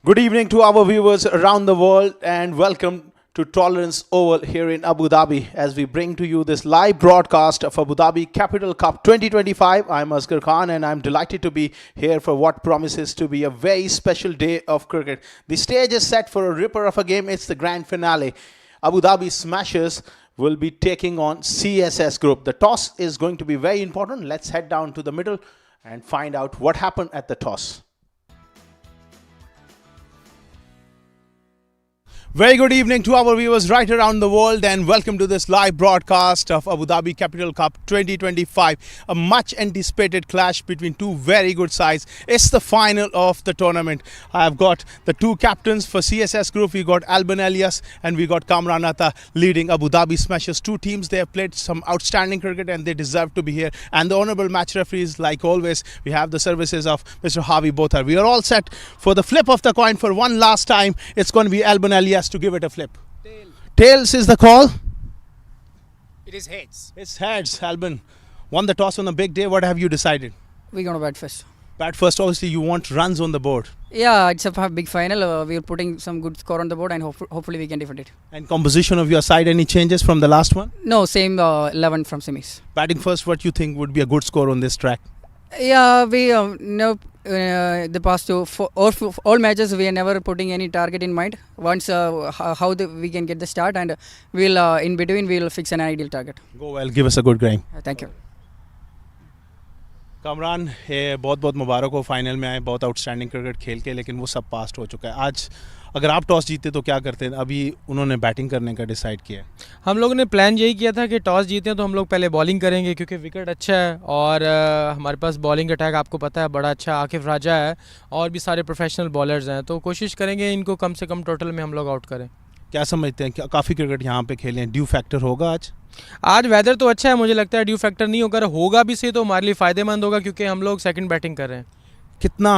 Good evening to our viewers around the world and welcome to Tolerance Oval here in Abu Dhabi as we bring to you this live broadcast of Abu Dhabi Capital Cup 2025. I'm Asghar Khan and I'm delighted to be here for what promises to be a very special day of cricket. The stage is set for a ripper of a game. It's the grand finale. Abu Dhabi Smashers will be taking on CSS Group. The toss is going to be very important. Let's head down to the middle and find out what happened at the toss. Very good evening to our viewers right around the world and welcome to this live broadcast of Abu Dhabi Capital Cup 2025. A much anticipated clash between two very good sides. It's the final of the tournament. I've got the two captains for CSS Group. We got Alban Elias and we got Kamran Atta leading Abu Dhabi Smashers. Two teams, they have played some outstanding cricket and they deserve to be here. And the honorable match referees, like always, we have the services of Mr. Harvey Bothar. We are all set for the flip of the coin for one last time. It's going to be Alban Elias to give it a flip. Tails is the call. It is heads. It's heads. Alban won the toss on a big day. What have you decided? We're going to bat first. Bat first. Obviously, you want runs on the board. Yeah, it's a big final. We're putting some good score on the board and hopefully we can defend it. And composition of your side, any changes from the last one? No, same 11 from semis. Batting first, what you think would be a good score on this track? Yeah, we know the past all matches we are never putting any target in mind. Once we can get the start and we'll in between we'll fix an ideal target. Go well. Give us a good game. Thank you. Kamran ये बहुत बहुत मुबारक हो final में आए बहुत outstanding cricket खेल के लेकिन वो सब पास्ट हो चुका है आज अगर आप टॉस जीते तो क्या करते हैं अभी उन्होंने बैटिंग करने का डिसाइड किया है हम लोगों ने प्लान यही किया था कि टॉस जीते तो हम लोग पहले बॉलिंग करेंगे क्योंकि विकेट अच्छा है और हमारे पास बॉलिंग अटैक आपको पता है बड़ा अच्छा आकिफ राजा है और भी सारे प्रोफेशनल बॉलर्स हैं तो कोशिश करेंगे इनको कम से कम टोटल में हम लोग आउट करें क्या समझते हैं काफ़ी क्रिकेट यहाँ पे खेले हैं ड्यू फैक्टर होगा आज वेदर तो अच्छा है मुझे लगता है ड्यू फैक्टर नहीं होगा भी सही तो हमारे लिए फ़ायदेमंद होगा क्योंकि हम लोग सेकंड बैटिंग कर रहे हैं कितना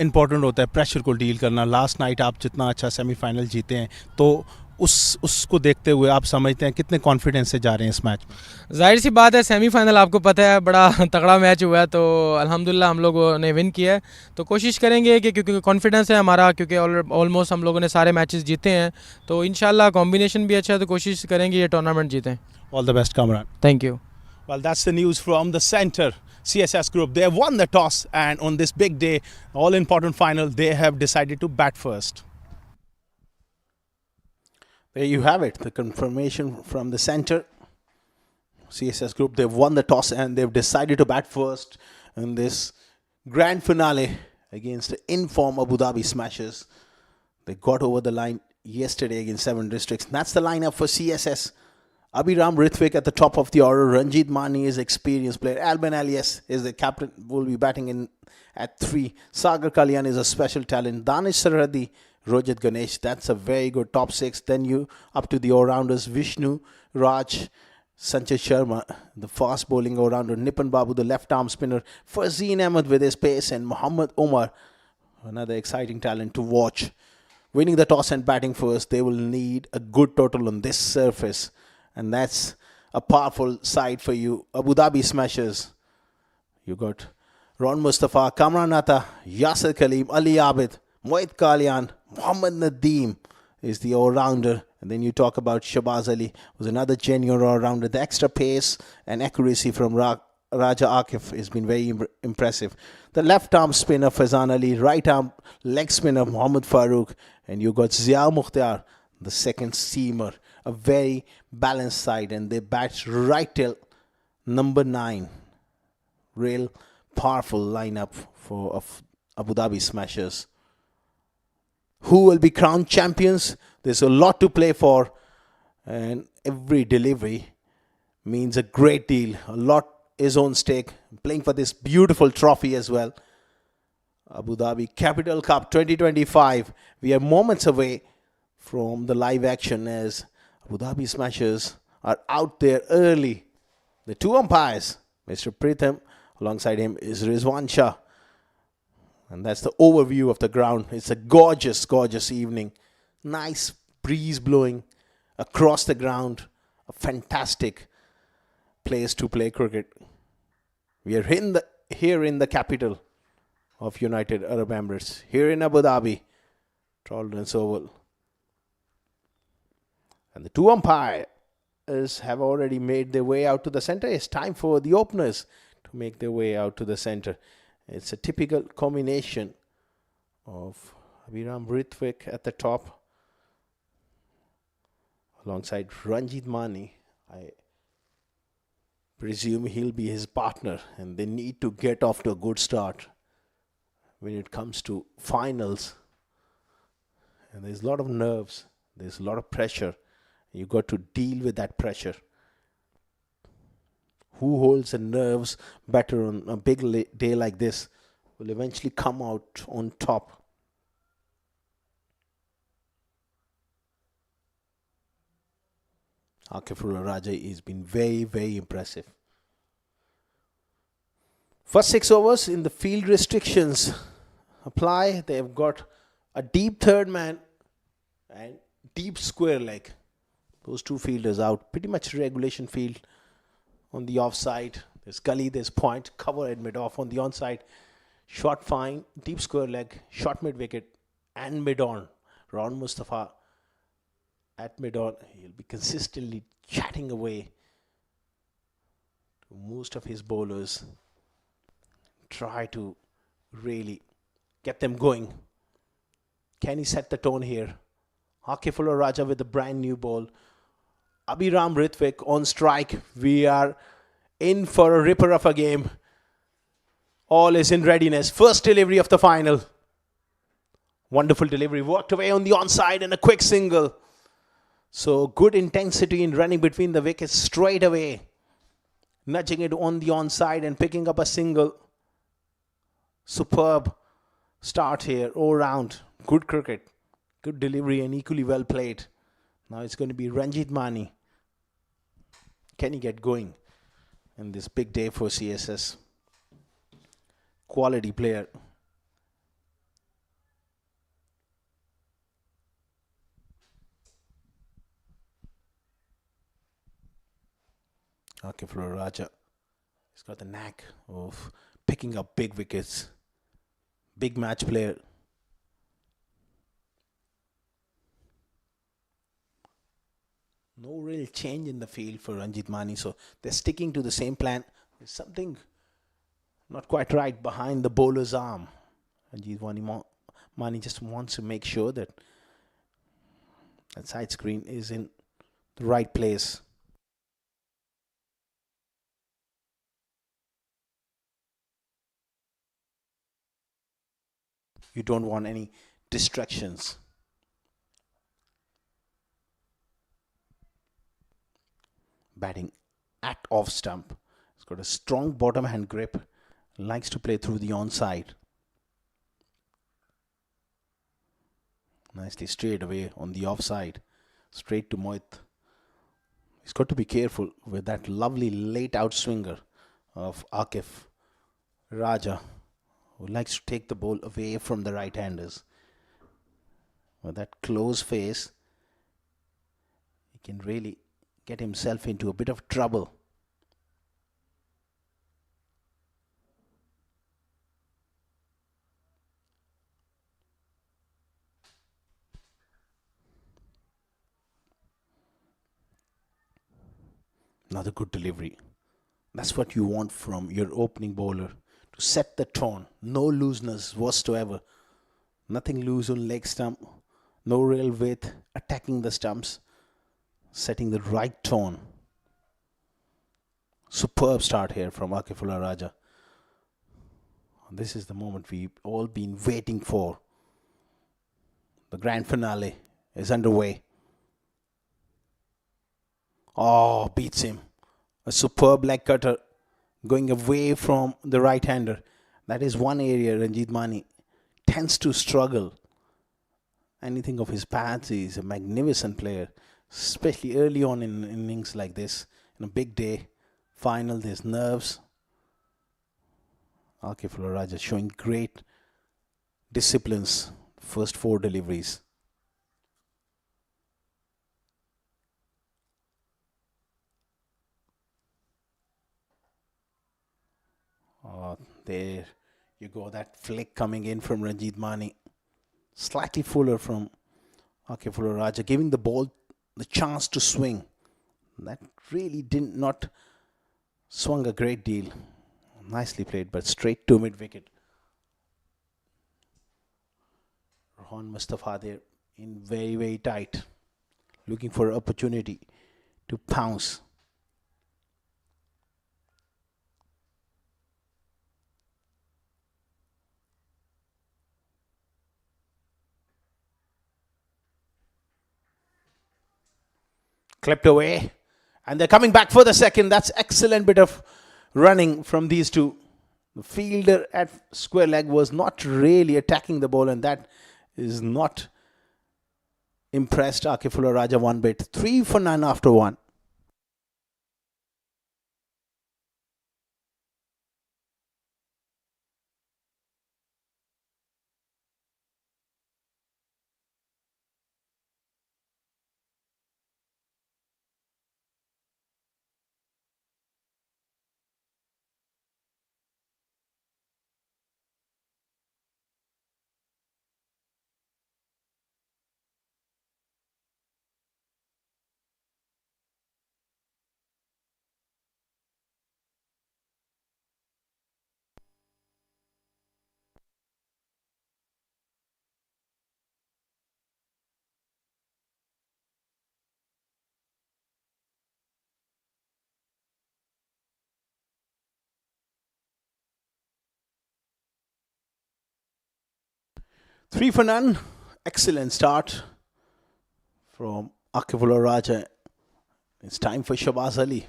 इम्पोर्टेंट होता है प्रेशर को डील करना लास्ट नाइट आप जितना अच्छा सेमीफाइनल जीते हैं तो उसको देखते हुए आप समझते हैं कितने कॉन्फिडेंस से जा रहे हैं इस मैच में जाहिर सी बात है सेमीफाइनल आपको पता है बड़ा तगड़ा मैच हुआ है तो अल्हम्दुलिल्लाह हम लोगों ने विन किया है तो कोशिश करेंगे कि क्योंकि कॉन्फिडेंस है हमारा क्योंकि ऑलमोस्ट हम लोगों ने सारे मैचेस जीते हैं तो इंशाल्लाह कॉम्बिनेशन भी अच्छा है तो कोशिश करेंगे ये टूर्नामेंट जीतें all the best Kamran thank you Well, that's the news from the center. CSS Group, they have won the toss and on this big day, all important final, they have decided to bat first. There you have it, the confirmation from the center. CSS Group, they've won the toss and they've decided to bat first in this grand finale against the in-form Abu Dhabi Smashers. They got over the line yesterday against 7 districts. That's the lineup for CSS. Abhiram Rithwik at the top of the order. Ranjit Mani is experienced player. Alban Elias is the captain, will be batting in at 3. Sagar Kalyan is a special talent. Danish Sarhadi, Rojit Ganesh, that's a very good top 6. Then you up to the all-rounders, Vishnu, Raj, Sanjay Sharma, the fast bowling all-rounder, Nipan Babu, the left-arm spinner, Fazeen Ahmed with his pace, and Muhammad Omar, another exciting talent to watch. Winning the toss and batting first, they will need a good total on this surface. And that's a powerful side for you. Abu Dhabi Smashers. You got Ron Mustafa, Kamran Atta, Yasir Kaleem, Ali Abid, Moit Kalyan, Muhammad Nadeem is the all-rounder. And then you talk about Shabaz Ali, who's another genuine all-rounder. The extra pace and accuracy from Raja Akif has been very impressive. The left-arm spinner Fazan Ali, right-arm leg spinner Muhammad Farooq. And you got Zia Mukhtar, the second seamer. A very balanced side and they bat right till number 9. Real powerful lineup for Abu Dhabi Smashers. Who will be crowned champions? There's a lot to play for and every delivery means a great deal. A lot is on stake. Playing for this beautiful trophy as well. Abu Dhabi Capital Cup 2025. We are moments away from the live action as Abu Dhabi Smashers are out there early. The two umpires, Mr. Pritham, alongside him is Rizwan Shah. And that's the overview of the ground. It's a gorgeous, gorgeous evening. Nice breeze blowing across the ground. A fantastic place to play cricket. We are here in the capital of United Arab Emirates, here in Abu Dhabi. Tolerance oval. And the two umpires have already made their way out to the center. It's time for the openers to make their way out to the center. It's a typical combination of Abhiram Rithwik at the top alongside Ranjit Mani. I presume he'll be his partner, and they need to get off to a good start when it comes to finals. And there's a lot of nerves, there's a lot of pressure. You got to deal with that pressure. Who holds the nerves better on a big day like this will eventually come out on top. Akifullah Raja has been very, very impressive. First 6 overs in the field restrictions apply. They've got a deep third man and deep square leg. Those two fielders out. Pretty much regulation field on the offside. There's gully, there's point, cover and mid-off on the onside. Short fine, deep square leg, short mid-wicket and mid-on. Ron Mustafa at mid-on. He'll be consistently chatting away to most of his bowlers. Try to really get them going. Can he set the tone here? Akifullah Raja with the brand new ball. Abhiram Rithwik on strike. We are in for a ripper of a game. All is in readiness. First delivery of the final. Wonderful delivery. Worked away on the onside and a quick single. So good intensity in running between the wickets straight away. Nudging it on the onside and picking up a single. Superb start here. All round. Good cricket. Good delivery and equally well played. Now it's going to be Ranjit Mani. Can he get going in this big day for CSS? Quality player. Akifullah Raja. He's got the knack of picking up big wickets. Big match player. No real change in the field for Ranjit Mani, so they're sticking to the same plan. There's something not quite right behind the bowler's arm. Ranjit Mani just wants to make sure that that side screen is in the right place. You don't want any distractions. Batting at off stump. He's got a strong bottom hand grip. Likes to play through the onside. Nicely straight away on the offside. Straight to Mohit. He's got to be careful with that lovely late outswinger of Akif Raja, who likes to take the ball away from the right-handers. With that close face, he can really get himself into a bit of trouble. Another good delivery. That's what you want from your opening bowler. To set the tone. No looseness whatsoever. Nothing loose on leg stump. No real weight attacking the stumps. Setting the right tone. Superb start here from Akifullah Raja. This is the moment we've all been waiting for. The grand finale is underway. Oh, beats him. A superb leg cutter going away from the right-hander. That is one area Ranjit Mani tends to struggle. Anything of his paths, he's a magnificent player, especially early on in innings like this. In a big day, final, there's nerves. Akifullah Raja showing great disciplines. First 4 deliveries. Oh, there you go. That flick coming in from Ranjit Mani. Slightly fuller from Akifullah Raja, giving the ball the chance to swing. That really did not swung a great deal. Nicely played, but straight to mid wicket. Rohan Mustafa there in very, very tight, looking for an opportunity to pounce. Clipped away, and they're coming back for the second. That's excellent bit of running from these two. The fielder at square leg was not really attacking the ball, and that is not impressed Akifullah Raja one bit. 3 for 9 after 1. Three for none. Excellent start from Akifullah Raja. It's time for Shabaz Ali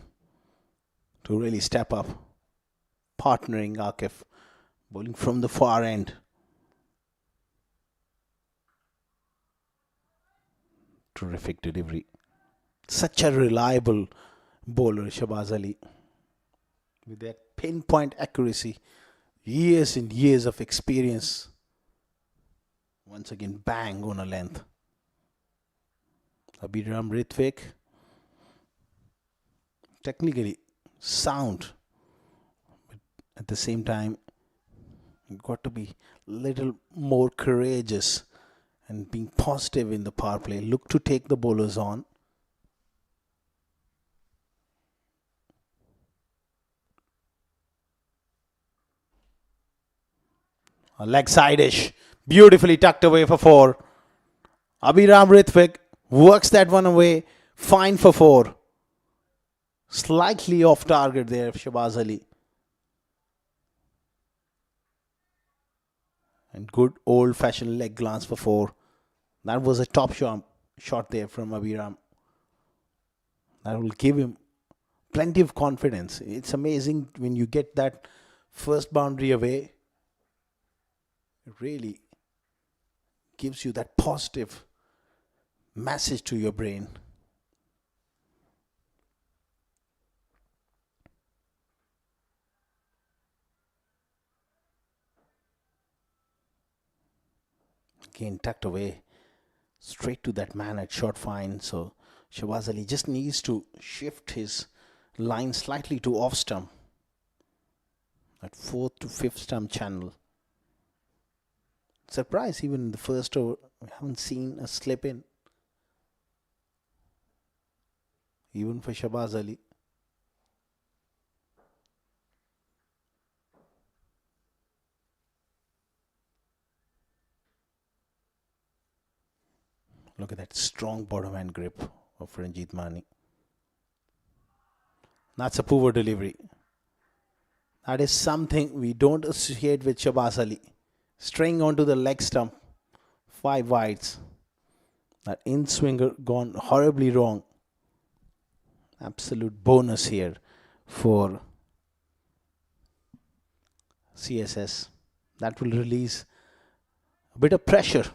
to really step up. Partnering Akif, bowling from the far end. Terrific delivery. Such a reliable bowler, Shabaz Ali. With that pinpoint accuracy, years and years of experience. Once again, bang on a length. Abhiram Ritvik, technically sound, but at the same time, you've got to be a little more courageous and being positive in the power play. Look to take the bowlers on. A leg side-ish, beautifully tucked away for 4. Abhiram Ritvik works that one away, fine for 4. Slightly off target there, Shabaz Ali. And good old-fashioned leg glance for 4. That was a top shot there from Abhiram. That will give him plenty of confidence. It's amazing when you get that first boundary away. It really gives you that positive message to your brain. Again, tucked away straight to that man at short fine. So Shabaz Ali just needs to shift his line slightly to off stump, at 4th to 5th stump channel. Surprise, even in the first over, we haven't seen a slip in, even for Shabaz Ali. Look at that strong bottom hand grip of Ranjit Mani. That's a poor delivery. That is something we don't associate with Shabaz Ali. Straying onto the leg stump, 5 wides. That in swinger gone horribly wrong. Absolute bonus here for CSS. That will release a bit of pressure.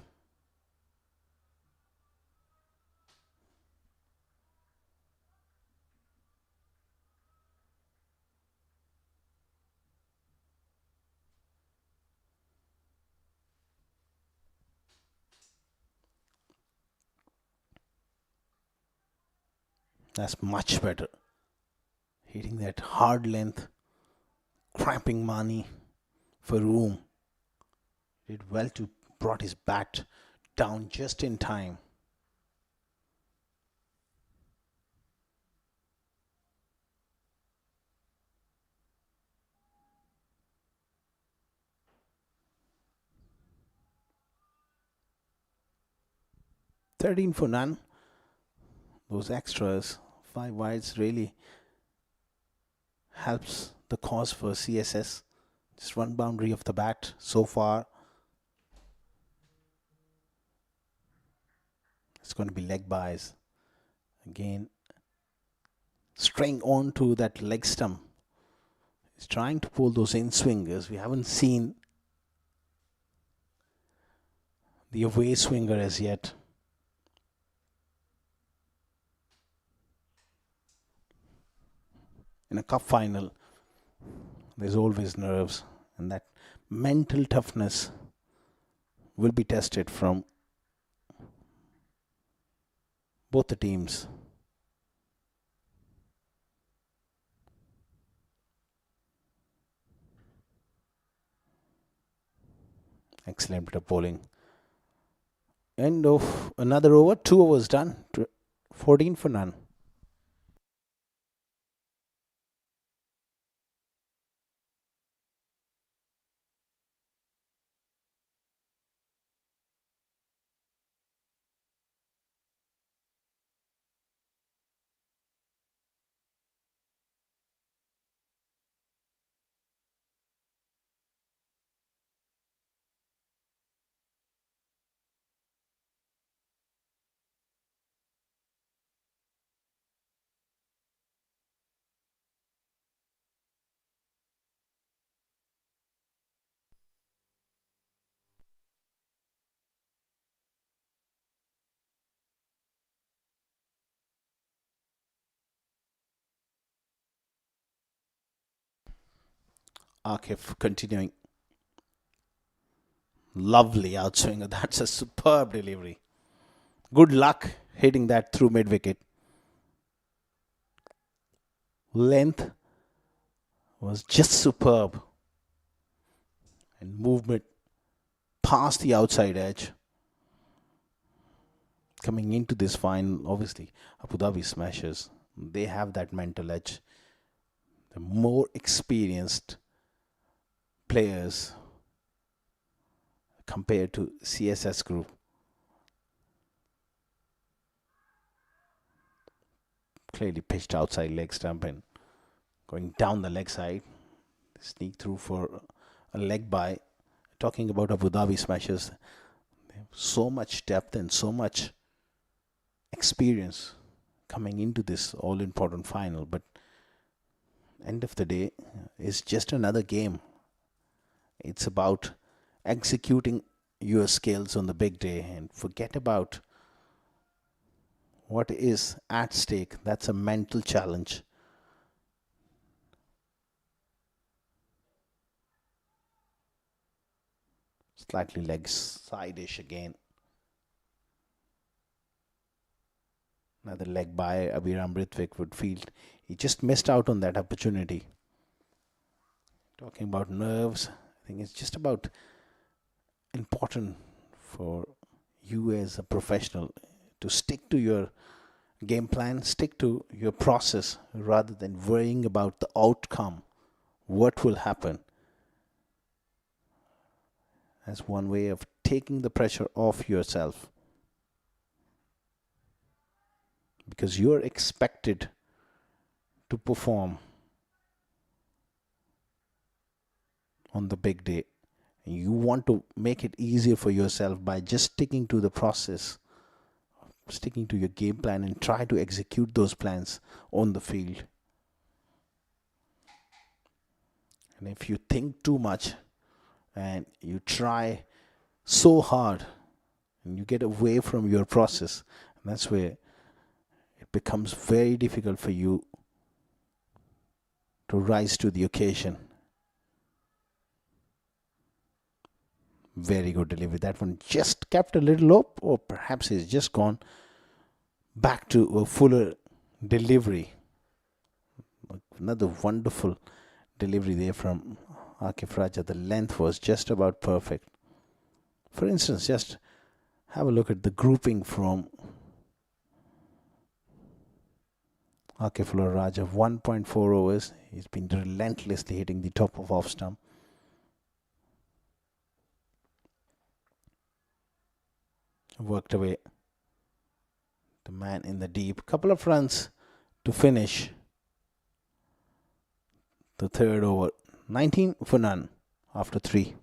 That's much better. Hitting that hard length, cramping Mani for room. Did well to brought his bat down just in time. "13 for none." Those extras, 5 wides, really helps the cause for CSS. Just one boundary of the bat so far. It's going to be leg buys. Again, straying on to that leg stump. He's trying to pull those in swingers. We haven't seen the away swinger as yet. In a cup final, there's always nerves, and that mental toughness will be tested from both the teams. Excellent bit of bowling. End of another over. 2 overs done. 14 for none. Akif continuing. Lovely outswinger. That's a superb delivery. Good luck hitting that through mid wicket. Length was just superb. And movement past the outside edge. Coming into this final, obviously, Abu Dhabi Smashers, they have that mental edge. The more experienced players compared to CSS group. Clearly pitched outside leg stump and going down the leg side. Sneak through for a leg by. Talking about Abu Dhabi Smashers, they have so much depth and so much experience coming into this all important final, but end of the day is just another game. It's about executing your skills on the big day and forget about what is at stake. That's a mental challenge. Slightly leg side-ish again. Another leg by Abhiram Brithwick would feel he just missed out on that opportunity. Talking about nerves, I think it's just about important for you as a professional to stick to your game plan, stick to your process rather than worrying about the outcome, what will happen, as one way of taking the pressure off yourself. Because you're expected to perform on the big day. And you want to make it easier for yourself by just sticking to the process, sticking to your game plan and try to execute those plans on the field. And if you think too much and you try so hard and you get away from your process, that's where it becomes very difficult for you to rise to the occasion. Very good delivery. That one just kept a little up, or perhaps he's just gone back to a fuller delivery. Another wonderful delivery there from Akif Raja. The length was just about perfect. For instance, just have a look at the grouping from Akif Raja. 1.4 overs. He's been relentlessly hitting the top of off stump. Worked away the man in the deep. Couple of runs to finish the third over. 19 for none after 3.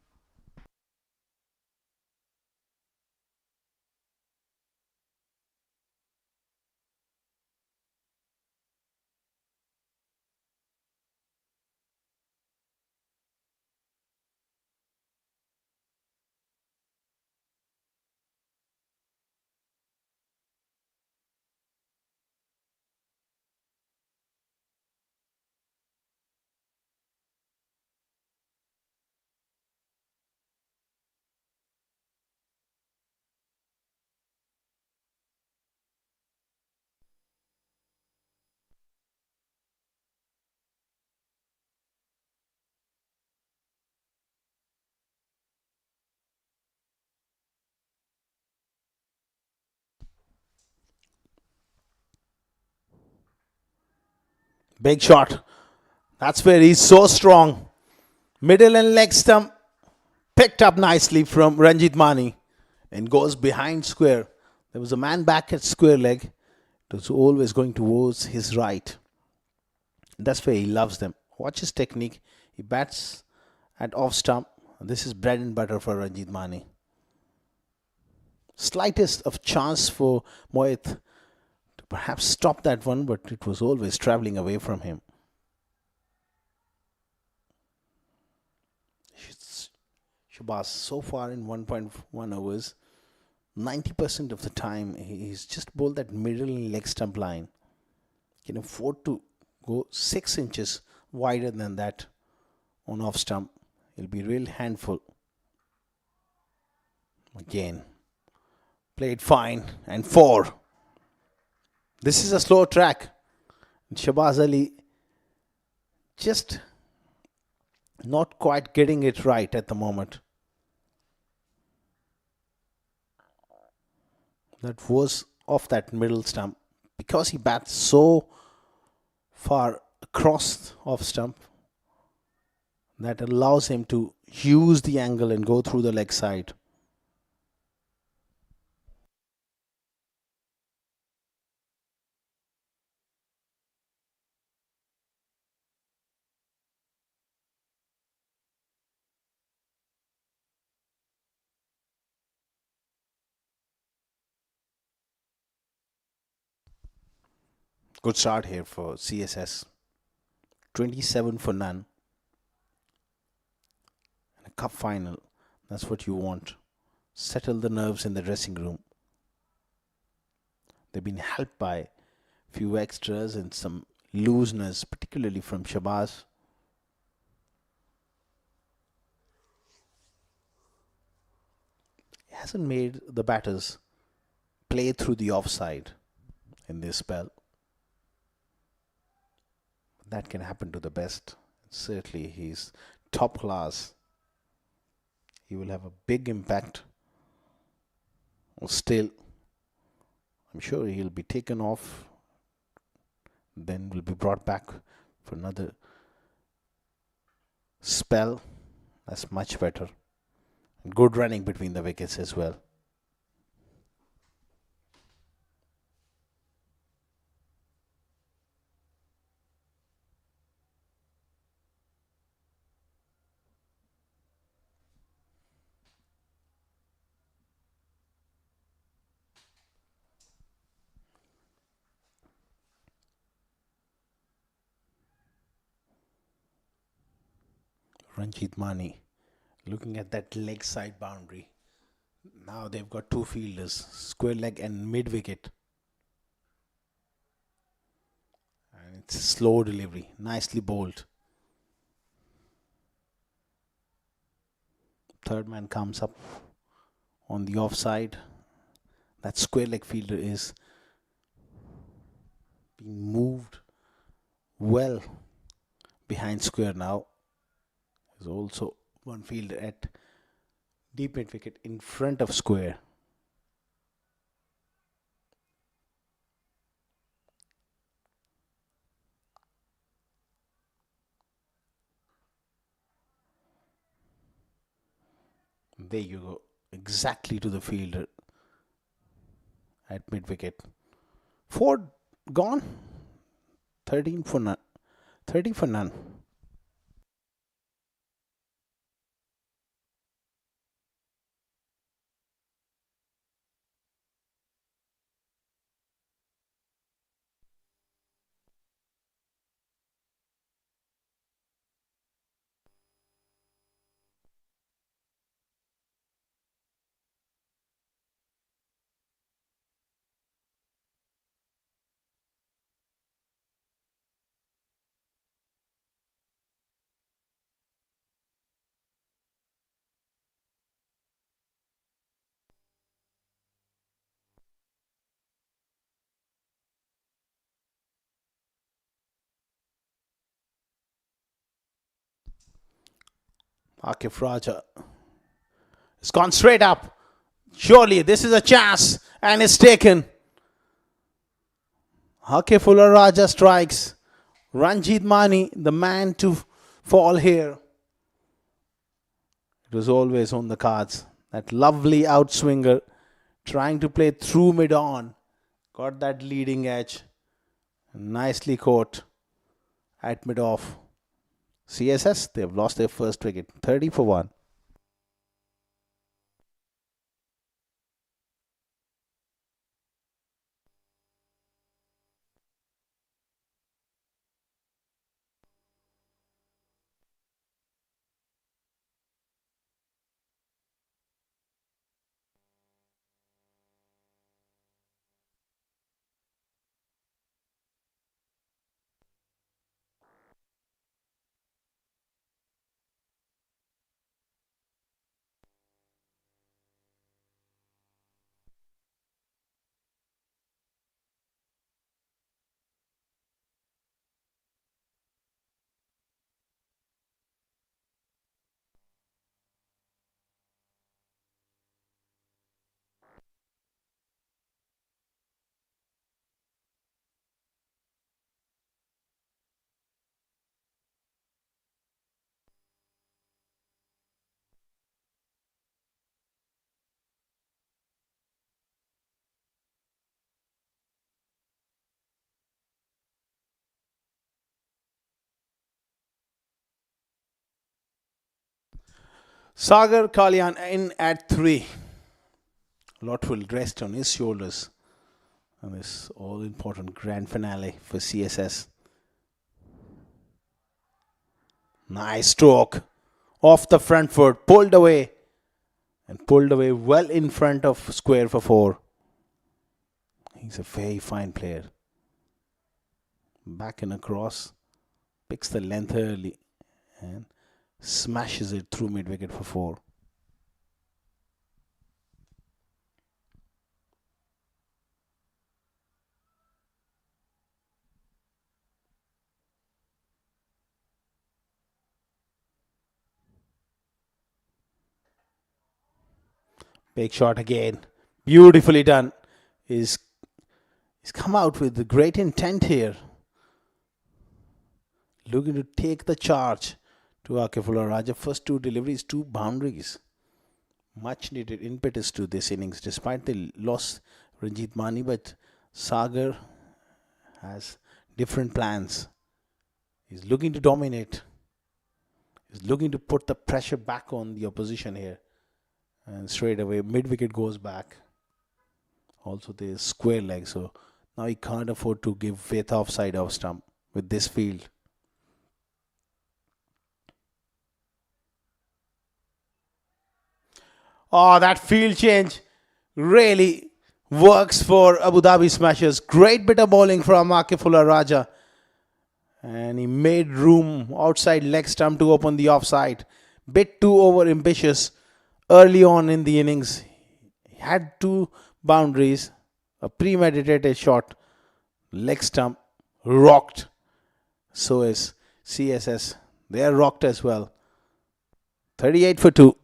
Big shot. That's where he's so strong. Middle and leg stump picked up nicely from Ranjit Mani and goes behind square. There was a man back at square leg. It was always going towards his right. That's where he loves them. Watch his technique. He bats at off stump. This is bread and butter for Ranjit Mani. Slightest of chance for Mohit to perhaps stop that one, but it was always travelling away from him. Shabazz so far in 1.1 overs, 90% of the time he's just bowled that middle leg stump line. He can afford to go 6 inches wider than that on off stump. It'll be a real handful. Again, played fine and 4. This is a slow track. Shabazz Ali just not quite getting it right at the moment. That was off that middle stump. Because he bats so far across off stump, that allows him to use the angle and go through the leg side. Good start here for CSS. 27 for none. And a cup final. That's what you want. Settle the nerves in the dressing room. They've been helped by a few extras and some looseness, particularly from Shabazz. He hasn't made the batters play through the offside in this spell. That can happen to the best. Certainly, he's top class. He will have a big impact. Still, I'm sure he'll be taken off, then will be brought back for another spell. That's much better. Good running between the wickets as well. Ranjit Mani looking at that leg side boundary. Now they've got 2 fielders, square leg and mid wicket. And it's a slow delivery, nicely bowled. Third man comes up on the offside. That square leg fielder is being moved well behind square now. There's also one fielder at Deep mid wicket in front of square. There you go. Exactly to the fielder at mid wicket. 4 gone. 13 for none. 30 for none. Akif Raja. It's gone straight up. Surely this is a chance and it's taken. Akif Raja strikes. Ranjit Mani, the man to fall here. It was always on the cards. That lovely outswinger trying to play through mid-on. Got that leading edge. Nicely caught at mid-off. CSS, they've lost their first wicket. 30 for 1. Sagar Kalyan in at 3. Lot will rest on his shoulders. And this all important grand finale for CSS. Nice stroke. Off the front foot. Pulled away. And pulled away well in front of square for 4. He's a very fine player. Back and across. Picks the length early. And smashes it through mid wicket for 4. Big shot again. Beautifully done. He's come out with the great intent here. Looking to take the charge to Akif Raja. First 2 deliveries, 2 boundaries. Much needed impetus to this innings despite the loss Ranjit Mani, but Sagar has different plans. He's looking to dominate. He's looking to put the pressure back on the opposition here. And straight away, mid-wicket goes back. Also, there's square leg, so now he can't afford to give width offside off stump with this field. Oh, that field change really works for Abu Dhabi Smashers. Great bit of bowling from Akif Raja. And he made room outside leg stump to open the offside. Bit too over ambitious. Early on in the innings, he had 2 boundaries, a premeditated shot, leg stump, rocked. So is CSS. They are rocked as well. 38 for 2.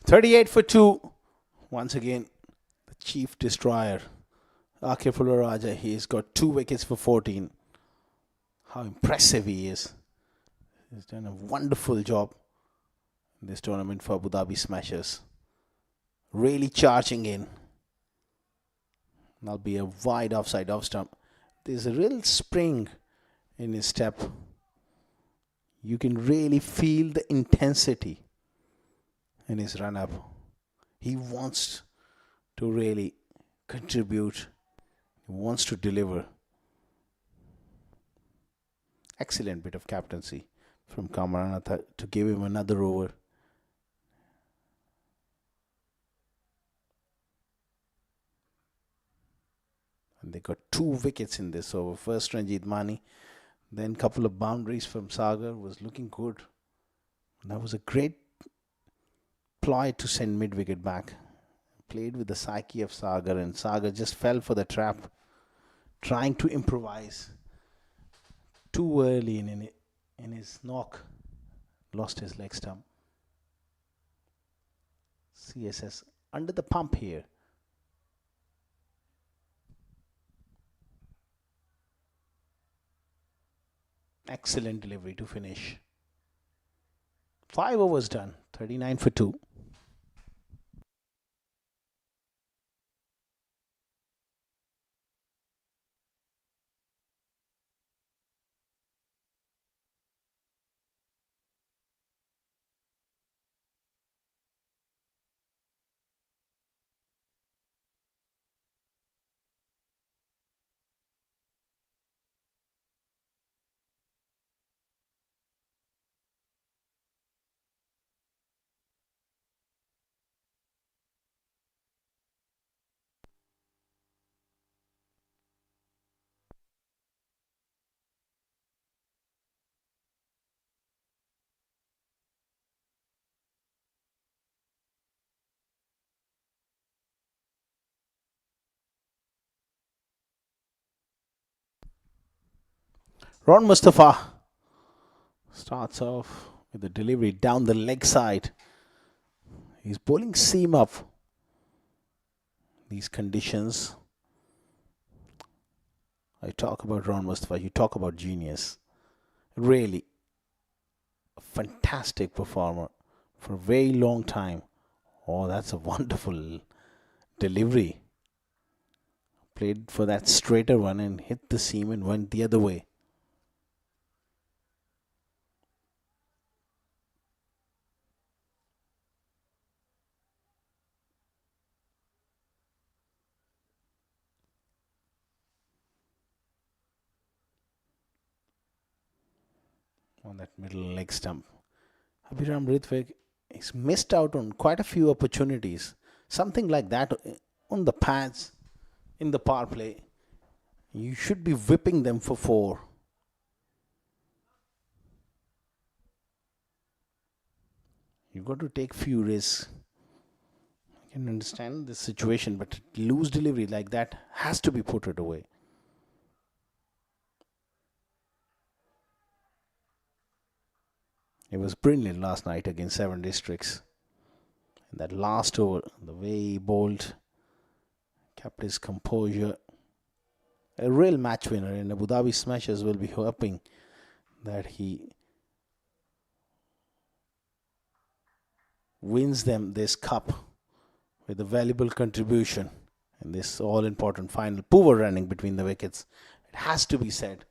38 for 2. Once again, the chief destroyer, Akif Raja, he's got 2 wickets for 14. How impressive he is. He's done a wonderful job in this tournament for Abu Dhabi Smashers. Really charging in. That'll be a wide offside off stump. There's a real spring in his step. You can really feel the intensity in his run up. He wants to really contribute. He wants to deliver. Excellent bit of captaincy from Kamaranatha to give him another over. And they got 2 wickets in this over. First Ranjit Mani, then couple of boundaries from Sagar. Was looking good. That was a great ploy to send mid-wicket back. Played with the psyche of Sagar, and Sagar just fell for the trap, trying to improvise too early in his knock. Lost his leg stump. CSS under the pump here. Excellent delivery to finish. 5 overs done. 39 for 2. Ron Mustafa starts off with the delivery down the leg side. He's bowling seam up. These conditions. I talk about Ron Mustafa, you talk about genius. Really a fantastic performer for a very long time. Oh, that's a wonderful delivery. Played for that straighter one and hit the seam and went the other way. On that middle leg stump. Abhiram Ritvik has missed out on quite a few opportunities. Something like that on the pads in the power play. You should be whipping them for 4. You've got to take few risks. I can understand this situation, but loose delivery like that has to be put it away. It was brilliant last night against 7 Districts. And that last over, the way he bowled, kept his composure. A real match winner, and Abu Dhabi Smashers will be hoping that he wins them this cup with a valuable contribution in this all-important final. Poor running between the wickets. It has to be said.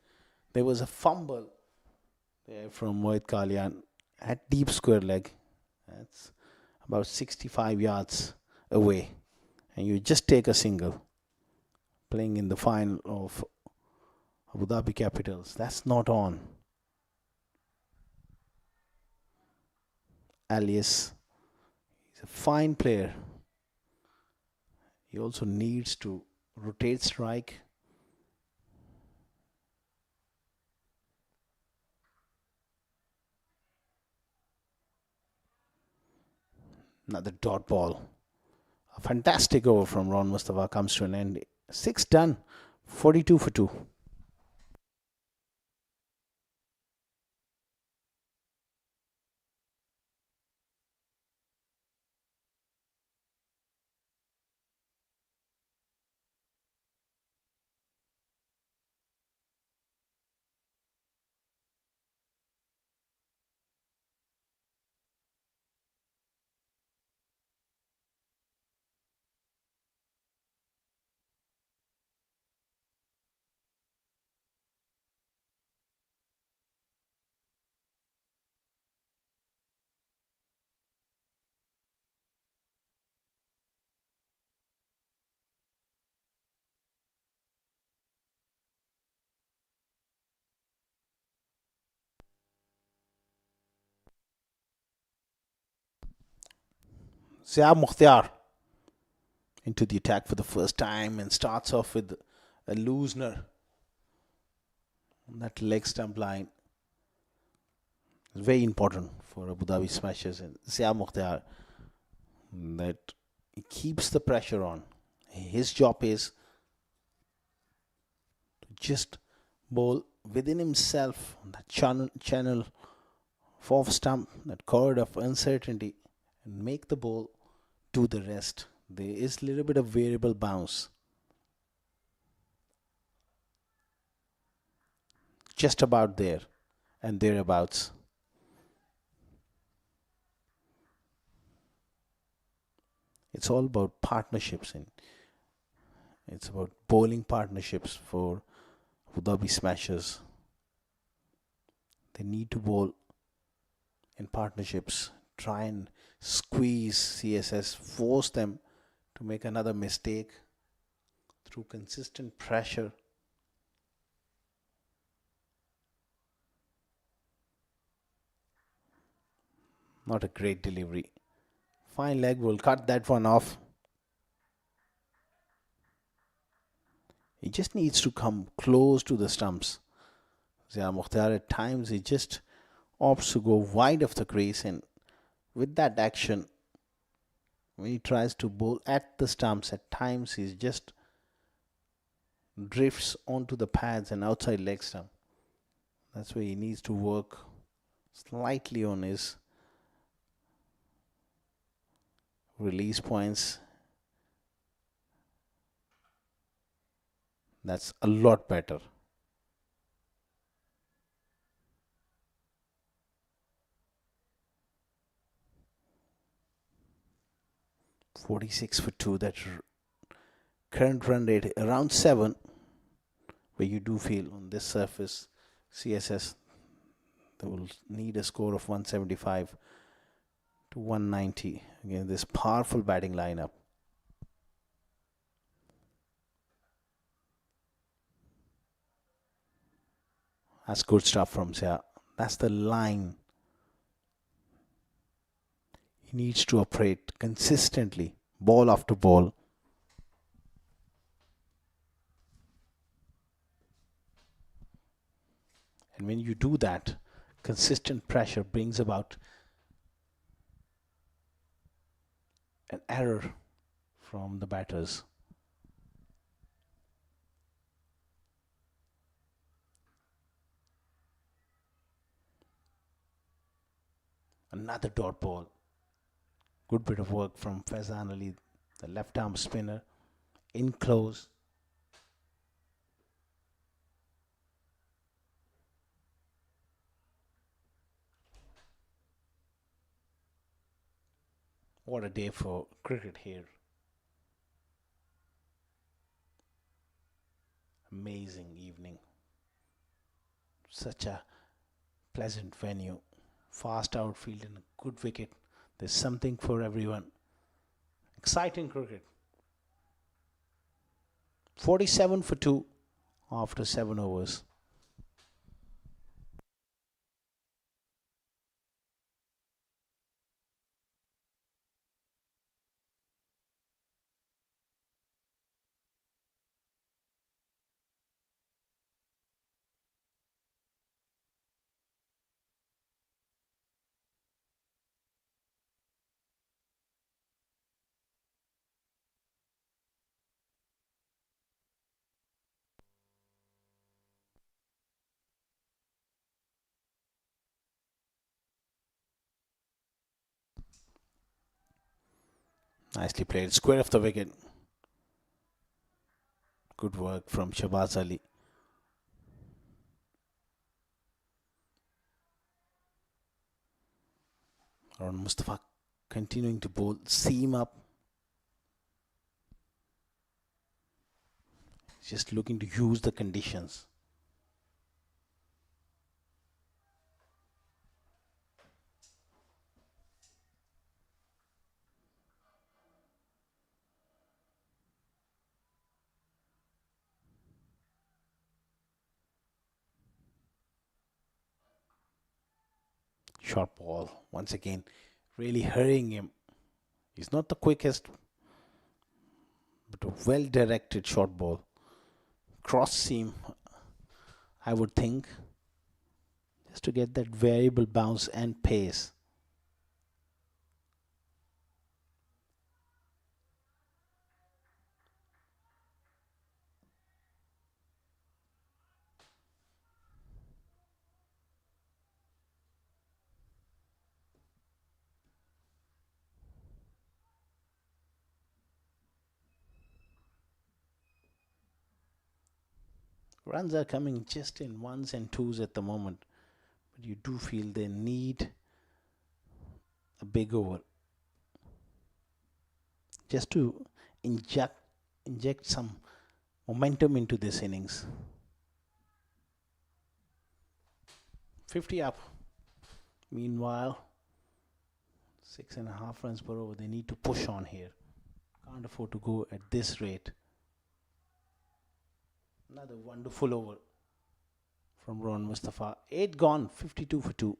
There was a fumble there from Mohit Kalyan at deep square leg. That's about 65 yards away. And you just take a single. Playing in the final of Abu Dhabi Capitals. That's not on. Alias, he's a fine player. He also needs to rotate strike. Another dot ball. A fantastic over from Ron Mustafa comes to an end. 6 done. 42 for 2. Zia Mukhtar into the attack for the first time and starts off with a loosener on that leg stump line. It's very important for Abu Dhabi Smashers and Zia Mukhtar that he keeps the pressure on. His job is to just bowl within himself on that channel of off stump, that corridor of uncertainty, and make the ball do the rest. There is a little bit of variable bounce. Just about there and thereabouts. It's all about partnerships, and it's about bowling partnerships for Abu Dhabi Smashers. They need to bowl in partnerships, try and squeeze CSS, force them to make another mistake through consistent pressure. Not a great delivery. Fine leg, will cut that one off. He just needs to come close to the stumps. Zia Mukhtar at times he just opts to go wide of the crease, and with that action, when he tries to bowl at the stumps, at times he just drifts onto the pads and outside leg stump. That's where he needs to work slightly on his release points. That's a lot better. (46 for 2). That current run rate around 7, where you do feel on this surface CSS they will need a score of 175 to 190. Again, this powerful batting lineup. That's good stuff from Zia. That's the line. He needs to operate consistently, ball after ball. And when you do that, consistent pressure brings about an error from the batters. Another dot ball. Good bit of work from Faizan Ali, the left arm spinner, in close. What a day for cricket here. Amazing evening. Such a pleasant venue. Fast outfield and a good wicket. There's something for everyone. Exciting cricket. 47 for 2 after 7 overs. Nicely played. Square of the wicket. Good work from Shabaz Ali. Around Mustafa continuing to bowl seam up. Just looking to use the conditions. Short ball once again, really hurrying him He's not the quickest, but a well-directed short ball. Cross seam, I would think, just to get that variable bounce and pace. Runs are coming just in ones and twos at the moment, but you do feel they need a big over just to inject some momentum into this innings. 50 up. Meanwhile, 6.5 runs per over. They need to push on here. Can't afford to go at this rate. Another wonderful over from Ron Mustafa. 8 gone, 52 for 2.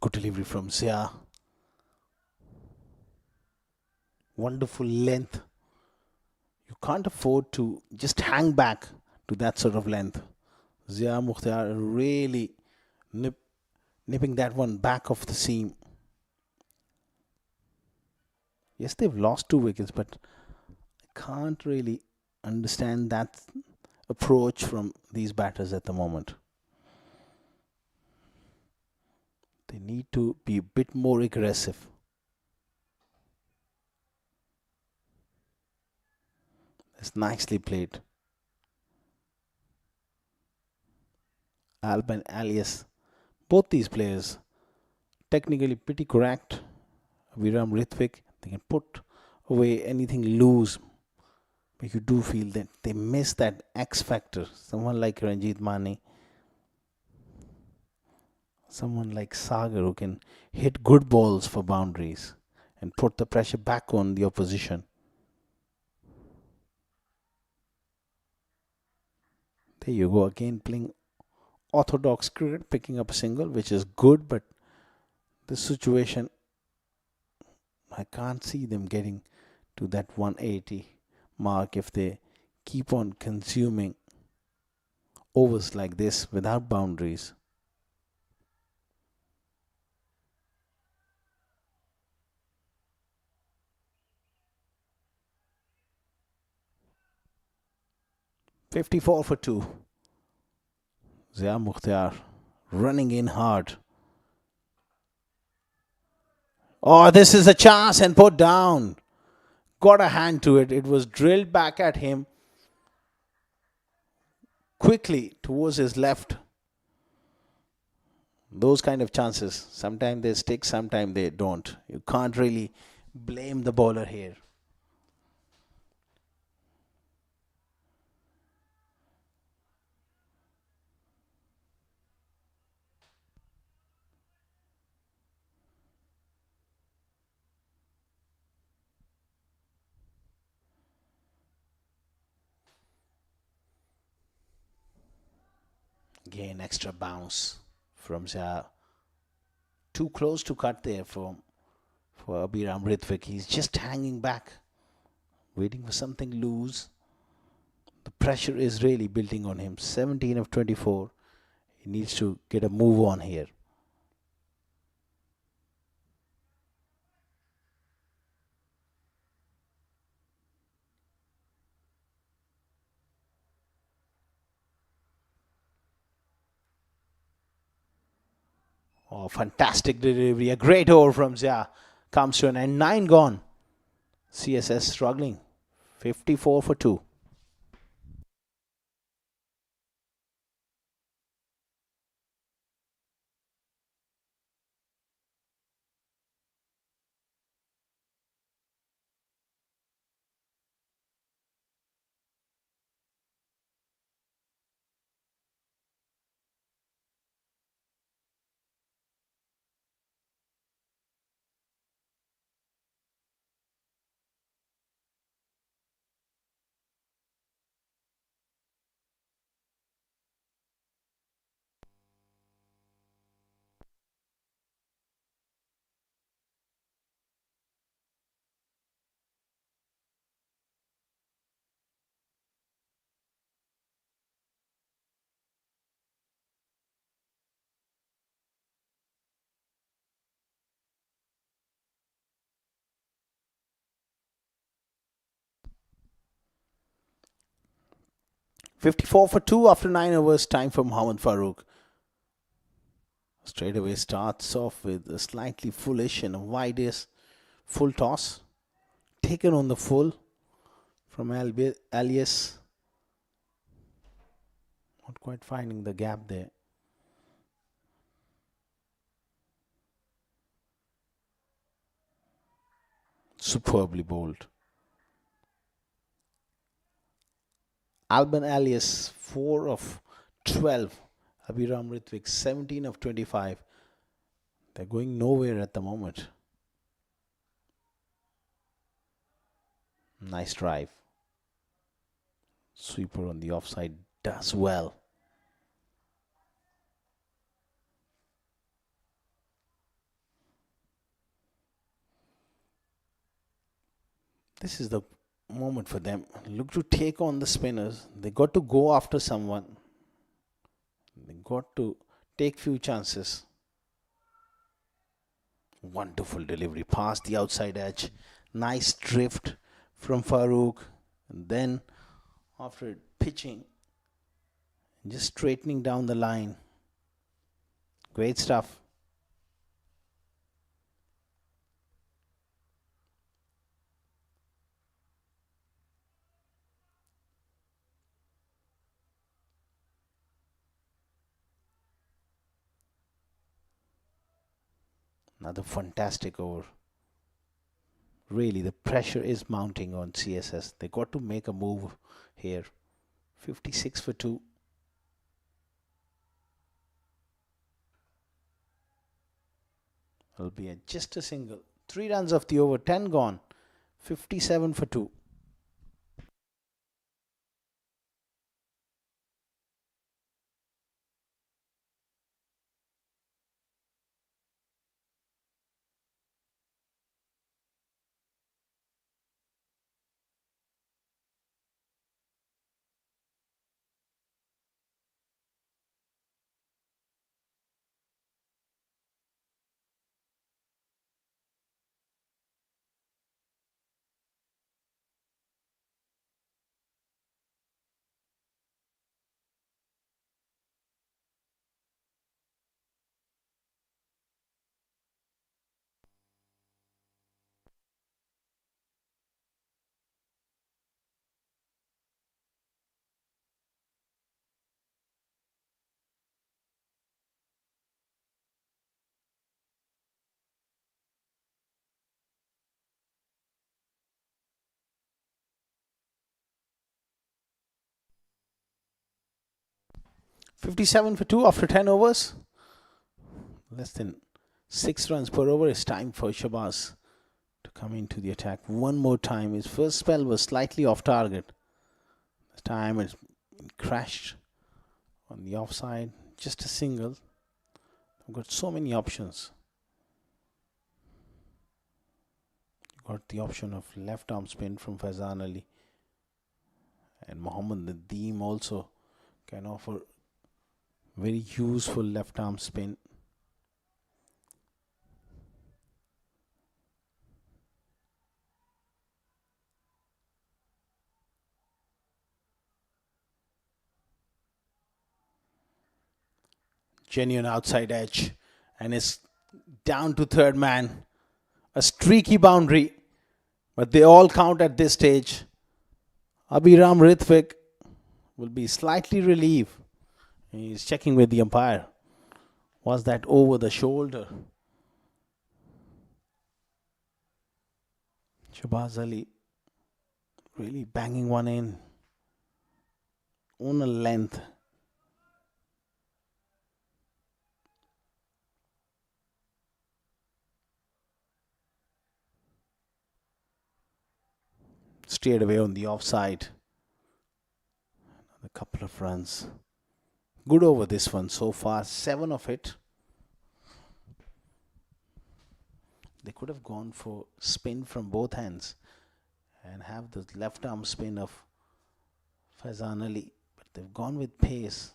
Good delivery from Zia. Wonderful length. You can't afford to just hang back to that sort of length. Zia Mukhtar really nipping that one back off the seam. Yes, they've lost 2 wickets, but I can't really understand that approach from these batters at the moment. They need to be a bit more aggressive. It's nicely played. Alban Alias, both these players technically pretty correct. Viram Rithvik, they can put away anything loose, but you do feel that they miss that X factor. Someone like Ranjit Mane, someone like Sagar who can hit good balls for boundaries and put the pressure back on the opposition. There you go again, playing orthodox cricket, picking up a single, which is good, but this situation, I can't see them getting to that 180 mark if they keep on consuming overs like this without boundaries. "54 for 2. Zia Mukhtar running in hard. Oh, this is a chance and put down. Got a hand to it. It was drilled back at him quickly towards his left. Those kind of chances, sometimes they stick, sometimes they don't. You can't really blame the bowler here. Again, extra bounce from Zia. Too close to cut there for Abhiram Rithvik. He's just hanging back, waiting for something loose. The pressure is really building on him. 17 of 24. He needs to get a move on here. Oh, fantastic delivery. A great over from Zia. Comes to an end. 9 gone. CSS struggling. 54 for 2. $54 for 2 after 9 overs. Time for Mohammad Farooq. Straight away starts off with a slightly fullish and a widest full toss. Taken on the full from Alias. Not quite finding the gap there. Superbly bowled. Alban Alias 4 of 12. Abhiram Ritwik 17 of 25. They're going nowhere at the moment. Nice drive. Sweeper on the offside does well. This is the moment for them. Look to take on the spinners. They got to go after someone. They got to take few chances. Wonderful delivery past the outside edge. Nice drift from Farooq. And then after pitching, just straightening down the line. Great stuff. Another fantastic over. Really, the pressure is mounting on CSS. They got to make a move here. 56 for 2. Will be just a single. 3 runs off the over. 10 gone. 57 for 2. $57 for 2 after 10 overs. Less than 6 runs per over. It's time for Shabazz to come into the attack one more time. His first spell was slightly off target. This time it crashed on the offside. Just a single. I've got so many options. Got the option of left arm spin from Faizan Ali. And Mohammad Nadeem also can offer very useful left arm spin. Genuine outside edge, and it's down to third man. A streaky boundary, but they all count at this stage. Abhiram Ritvik will be slightly relieved. He's checking with the umpire. Was that over the shoulder? Shabazz Ali really banging one in on a length. Straight away on the offside. A couple of runs. Good over this one so far, 7 of it. They could have gone for spin from both hands and have the left arm spin of Faizan Ali, but they've gone with pace.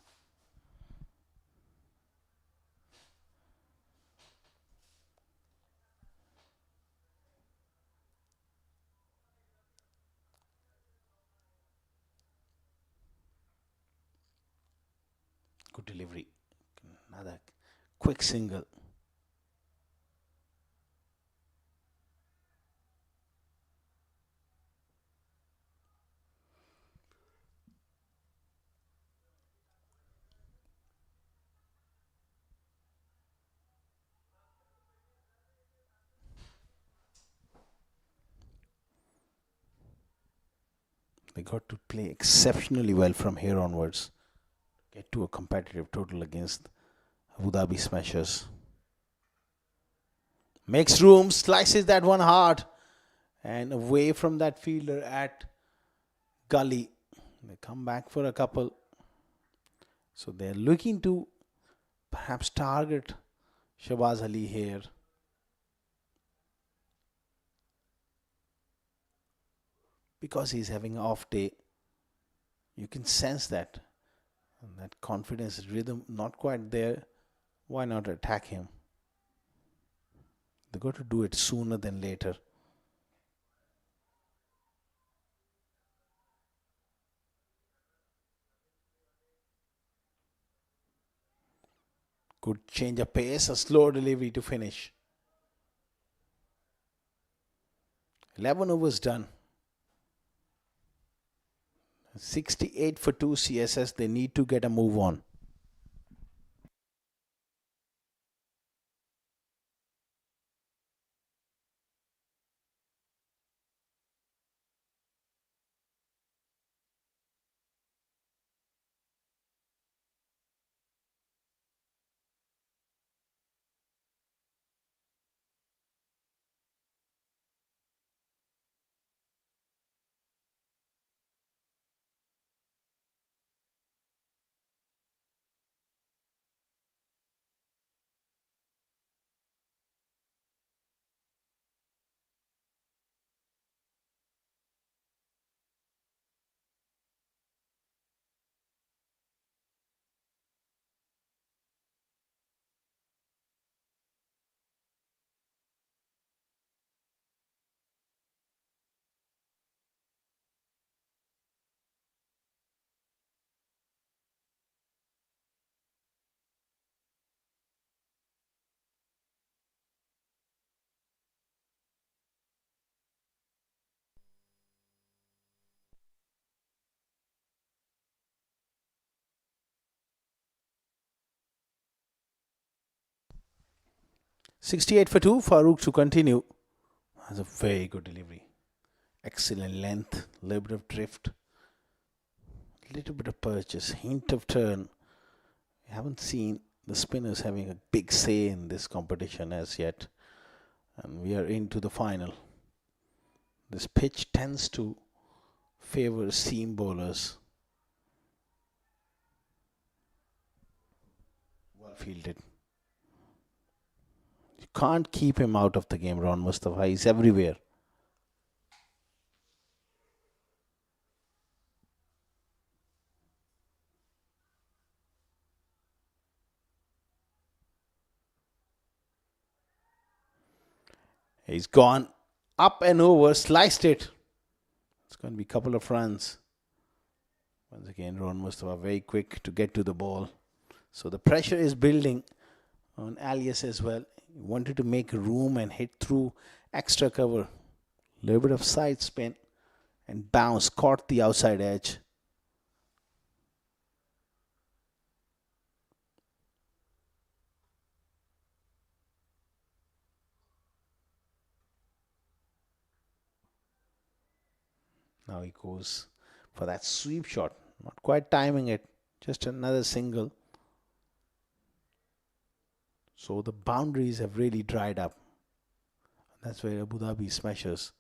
Good delivery. Another quick single. They got to play exceptionally well from here onwards. Get to a competitive total against Abu Dhabi Smashers. Makes room, slices that one hard, and away from that fielder at gully. They come back for a couple. So they're looking to perhaps target Shabazz Ali here. Because he's having an off day. You can sense that. And that confidence, rhythm, not quite there. Why not attack him? They got to do it sooner than later. Good change of pace, a slow delivery to finish. 11 overs done. 68 for 2 CSS. They need to get a move on. $68 for 2. Farooq to continue. Has a very good delivery. Excellent length. Little bit of drift. Little bit of purchase. Hint of turn. We haven't seen the spinners having a big say in this competition as yet. And we are into the final. This pitch tends to favor seam bowlers. Well fielded. You can't keep him out of the game, Ron Mustafa. He's everywhere. He's gone up and over, sliced it. It's going to be a couple of runs. Once again, Ron Mustafa very quick to get to the ball. So the pressure is building on Alias as well. He wanted to make room and hit through extra cover. A little bit of side spin and bounce, caught the outside edge. Now he goes for that sweep shot. Not quite timing it. Just another single. So the boundaries have really dried up. That's where Abu Dhabi Smashers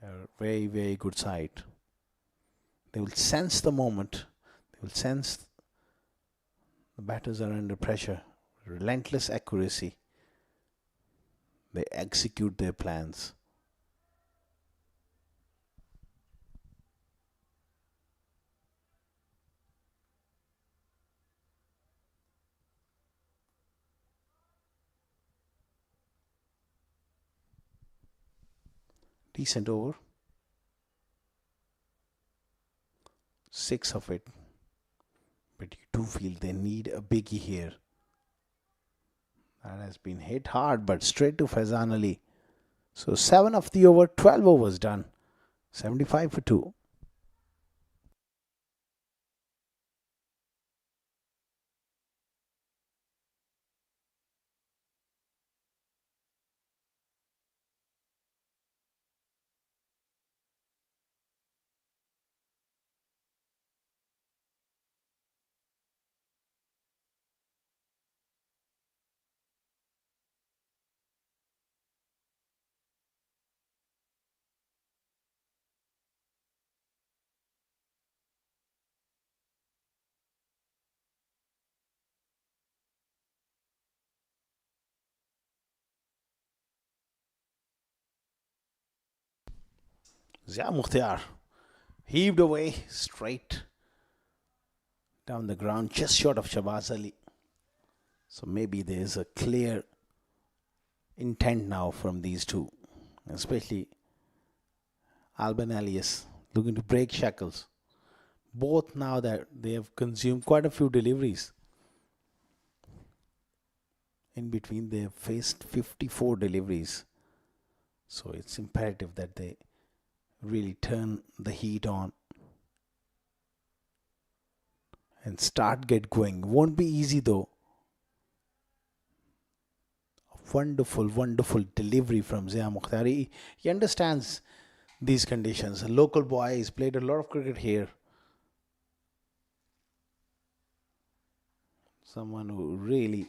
are very, very good side. They will sense the moment. They will sense the batters are under pressure. Relentless accuracy. They execute their plans. Decent over. 6 of it. But you do feel they need a biggie here. That has been hit hard, but straight to Faizan Ali. So 7 of the over, 12 overs done. 75 for 2. Zia Mukhtar heaved away straight down the ground, just short of Shabazz Ali. So maybe there's a clear intent now from these two, especially Alban Alias looking to break shackles. Both now that they have consumed quite a few deliveries. In between, they have faced 54 deliveries. So it's imperative that they really turn the heat on and get going. Won't be easy though. A wonderful delivery from Zia Mukhtar. He understands these conditions. A local boy, he's played a lot of cricket here. Someone who really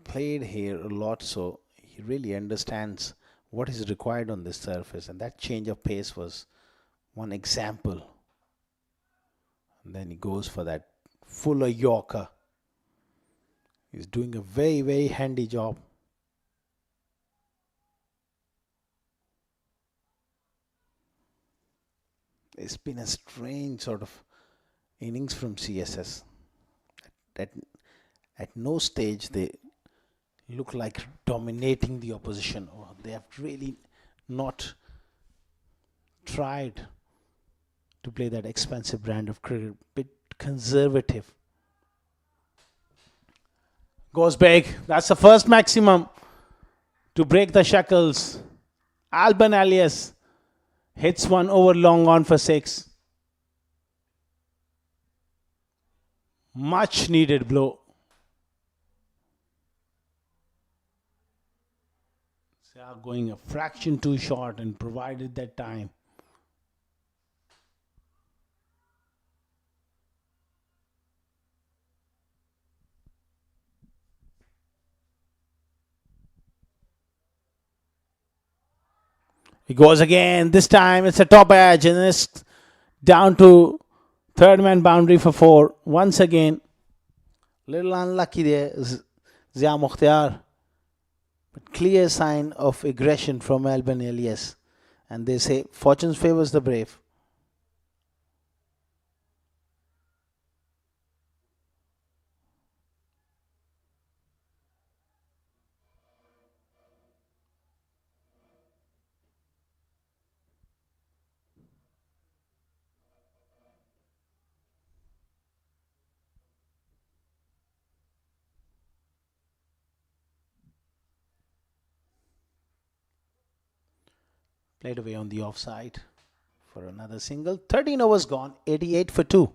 played here a lot, so he really understands what is required on this surface, and that change of pace was one example. And then he goes for that fuller Yorker. He's doing a very handy job. It's been a strange sort of innings from CSS. At no stage they look like dominating the opposition, or they have really not tried to play that expensive brand of cricket. Bit conservative. Goes big. That's the first maximum to break the shackles. Alban Alias hits one over long on for 6. Much needed blow. Going a fraction too short and provided that time. He goes again. This time it's a top edge and it's down to third man boundary for 4. Once again, little unlucky there, Zia Mukhtar. But clear sign of aggression from Alban Elias. And they say fortune favors the brave. Played away on the offside for another single. 13 overs gone, 88 for 2.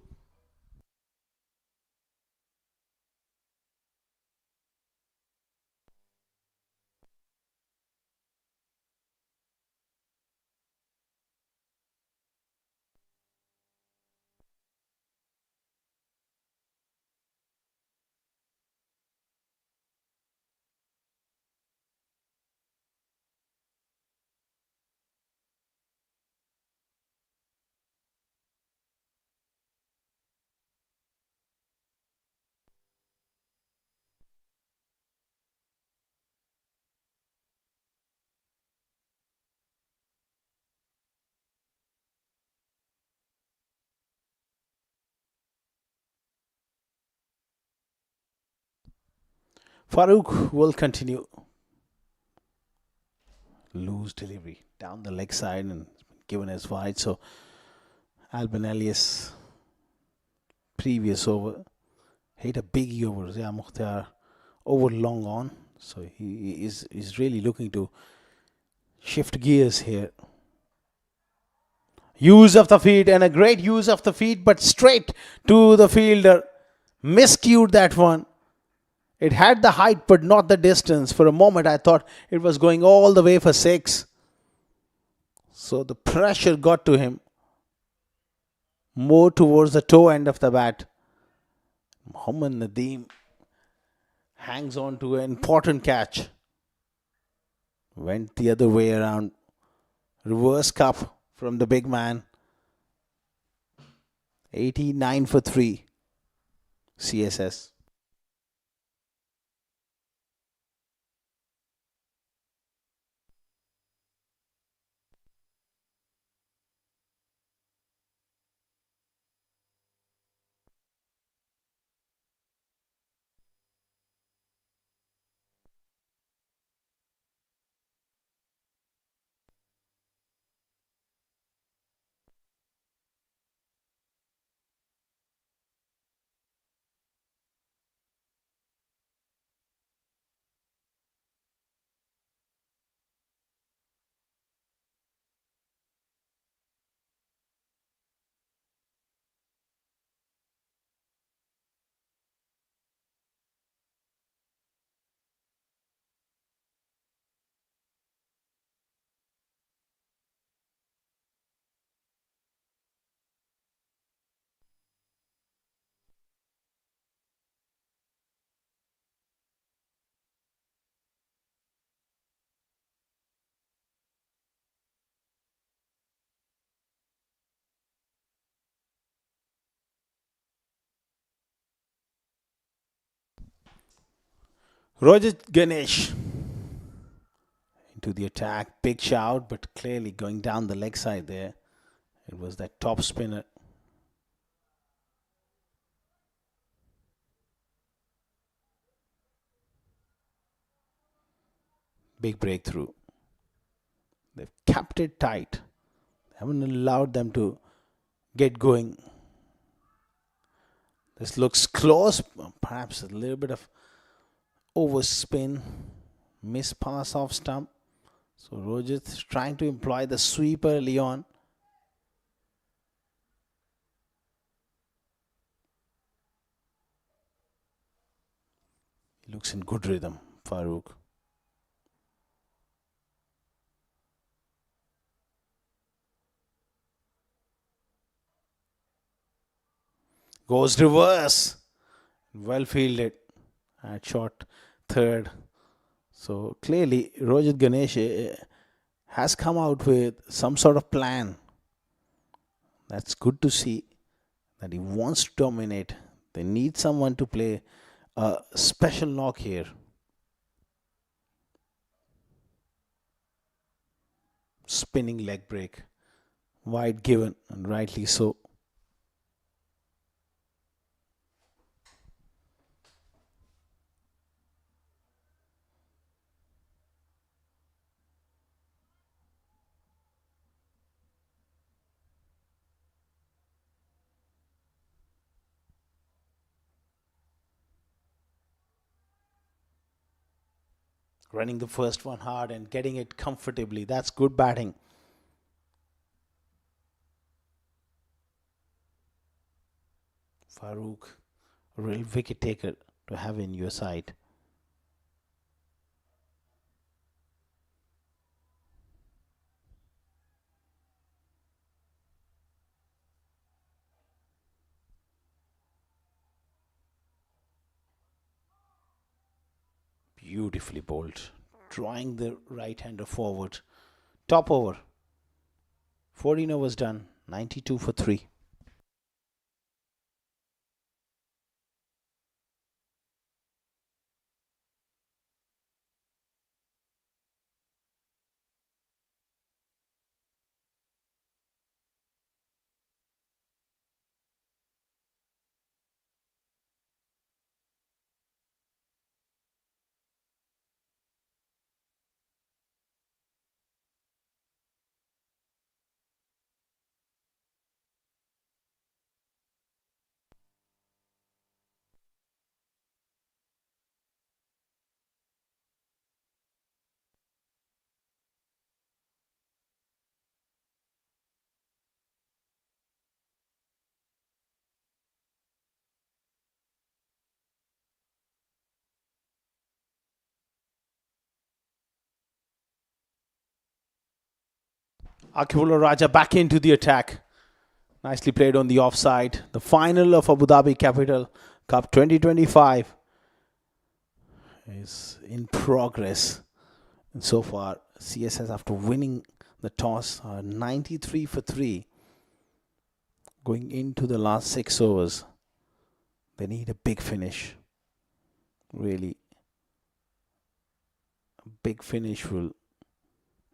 Farooq will continue. Loose delivery down the leg side and given as wide. So Alban Elias, previous over, hit a biggie over. Yeah, Mukhtar over long on. So he is really looking to shift gears here. Use of the feet and a great use of the feet, but straight to the fielder. Miscued that one. It had the height, but not the distance. For a moment, I thought it was going all the way for 6. So the pressure got to him more towards the toe end of the bat. Mohammad Nadeem hangs on to an important catch. Went the other way around. Reverse cup from the big man. 89 for 3. CSS. Roger Ganesh into the attack. Big shout, but clearly going down the leg side there. It was that top spinner. Big breakthrough. They've kept it tight. They haven't allowed them to get going. This looks close. Perhaps a little bit of overspin. Miss pass off stump. So Rojit trying to employ the sweep early on. He looks in good rhythm, Farooq. Goes reverse. Well fielded. At short third. So clearly, Rojit Ganesh has come out with some sort of plan. That's good to see that he wants to dominate. They need someone to play a special knock here. Spinning leg break. Wide given, and rightly so. Running the first one hard and getting it comfortably. That's good batting. Farouk, a real wicket taker to have in your side. Beautifully bowled, drawing the right-hander forward. Top over. 14 overs done. 92 for 3. Akifullah Raja back into the attack. Nicely played on the offside. The final of Abu Dhabi Capital Cup 2025 is in progress. And so far, CSS, after winning the toss, are 93 for 3. Going into the last 6 overs, they need a big finish. Really, a big finish will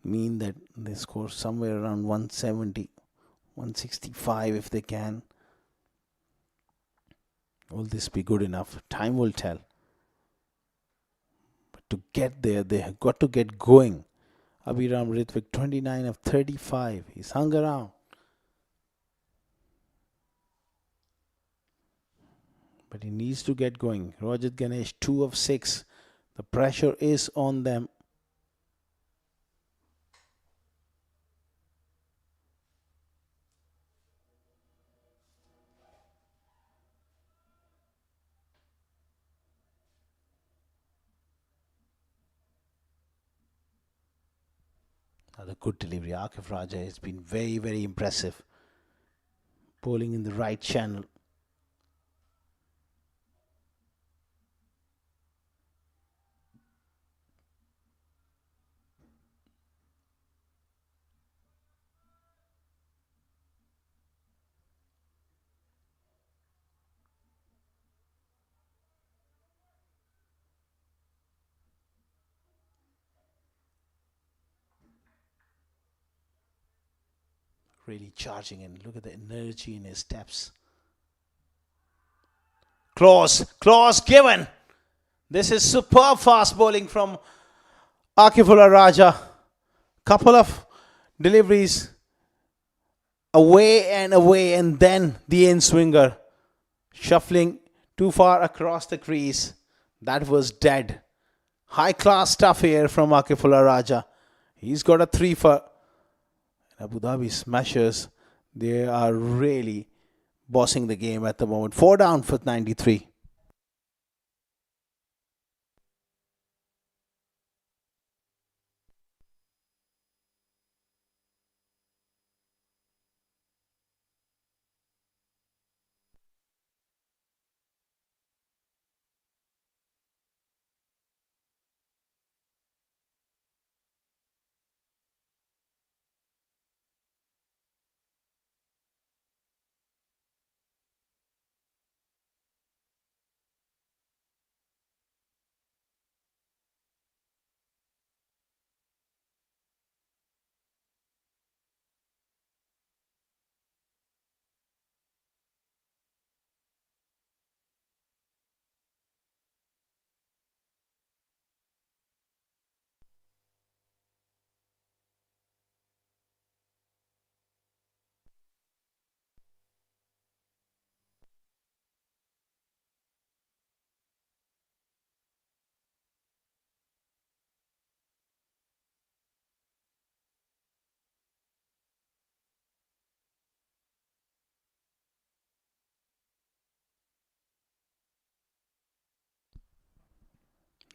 mean that they score somewhere around 170, 165 if they can. Will this be good enough? Time will tell. But to get there, they have got to get going. Abhiram Ritvik, 29 of 35. He's hung around. But he needs to get going. Rajat Ganesh, 2 of 6. The pressure is on them. Another good delivery. Akif Raja has been very, very impressive. Bowling in the right channel. Really charging in. Look at the energy in his steps. Claws given. This is superb fast bowling from Akifullah Raja. Couple of deliveries away, and then the in swinger shuffling too far across the crease. That was dead. High class stuff here from Akifullah Raja. He's got a 3 for Abu Dhabi Smashers. They are really bossing the game at the moment. 4 down for 93.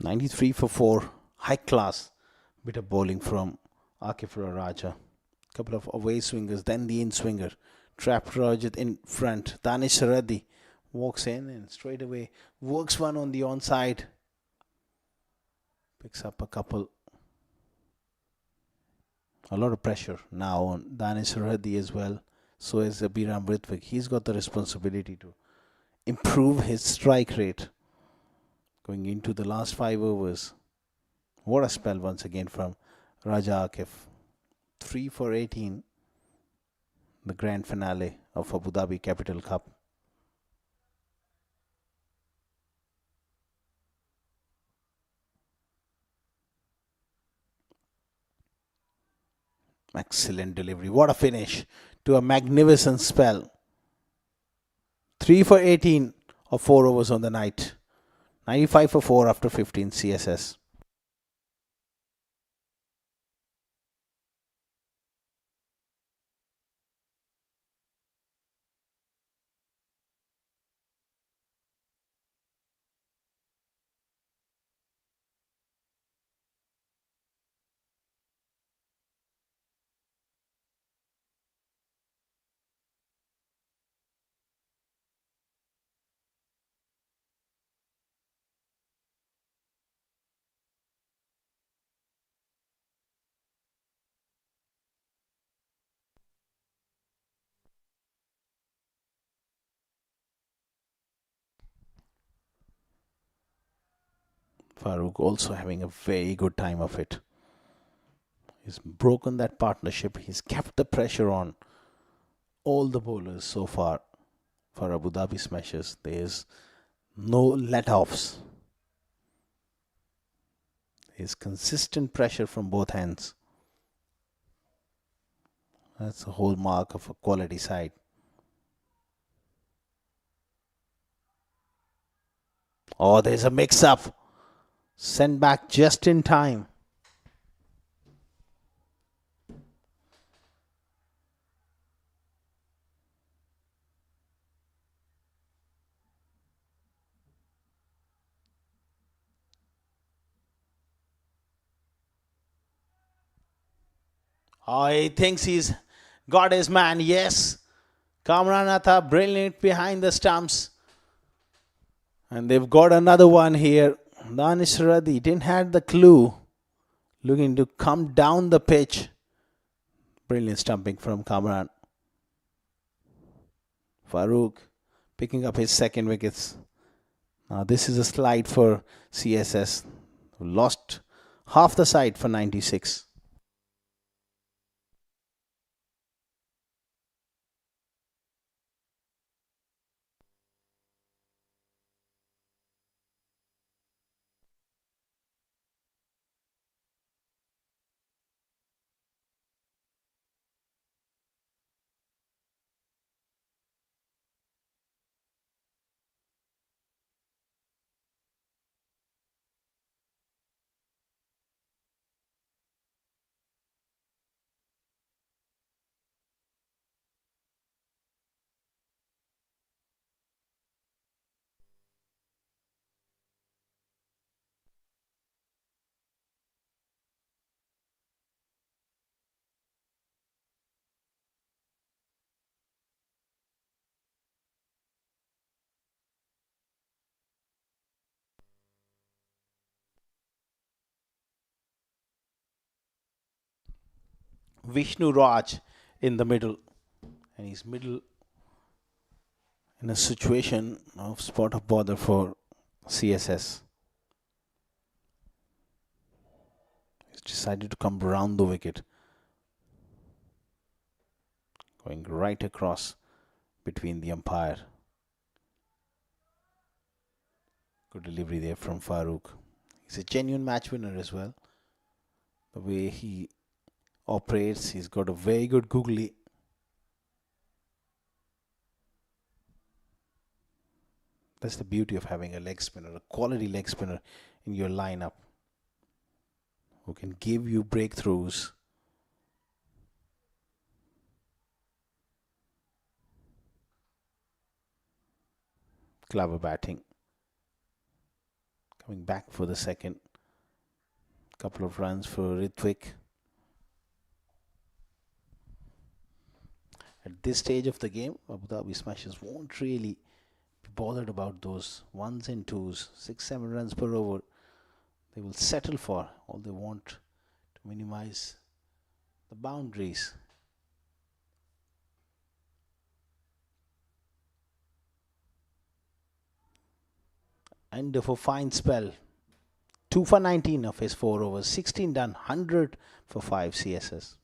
93 for 4. High class bit of bowling from Akif Raja. Couple of away swingers, then the in swinger. Trapped Rajat in front. Danish Reddy walks in and straight away works one on the onside. Picks up a couple. A lot of pressure now on Danish Reddy as well. So is Abhiram Ritvik. He's got the responsibility to improve his strike rate going into the last 5 overs. What a spell once again from Raja Akif. 3 for 18. The grand finale of Abu Dhabi Capital Cup. Excellent delivery. What a finish to a magnificent spell. 3 for 18 of 4 overs on the night. 95 for 4 after 15 CSS. Farooq also having a very good time of it. He's broken that partnership. He's kept the pressure on all the bowlers so far for Abu Dhabi Smashers. There's no let-offs. There's consistent pressure from both ends. That's a hallmark of a quality side. Oh, there's a mix-up. Sent back just in time. Oh, he thinks he's got his man. Yes. Kamran Atta, brilliant behind the stumps. And they've got another one here. Danish Radhi didn't have the clue. Looking to come down the pitch. Brilliant stumping from Kamran. Farooq picking up his second wickets. Now this is a slide for CSS. Lost half the side for 96. Vishnu Raj in the middle. And he's middle in a situation of spot of bother for CSS. He's decided to come round the wicket. Going right across between the umpire. Good delivery there from Farooq. He's a genuine match winner as well. The way he operates, he's got a very good googly. That's the beauty of having a leg spinner, a quality leg spinner in your lineup who can give you breakthroughs. Clever batting. Coming back for the second. Couple of runs for Ritwik. At this stage of the game, Abu Dhabi Smashers won't really be bothered about those ones and twos. 6-7 runs per over. They will settle for. All they want to minimize the boundaries. And for fine spell. 2 for 19 of his 4 overs. 16 done. 100 for 5 CSS.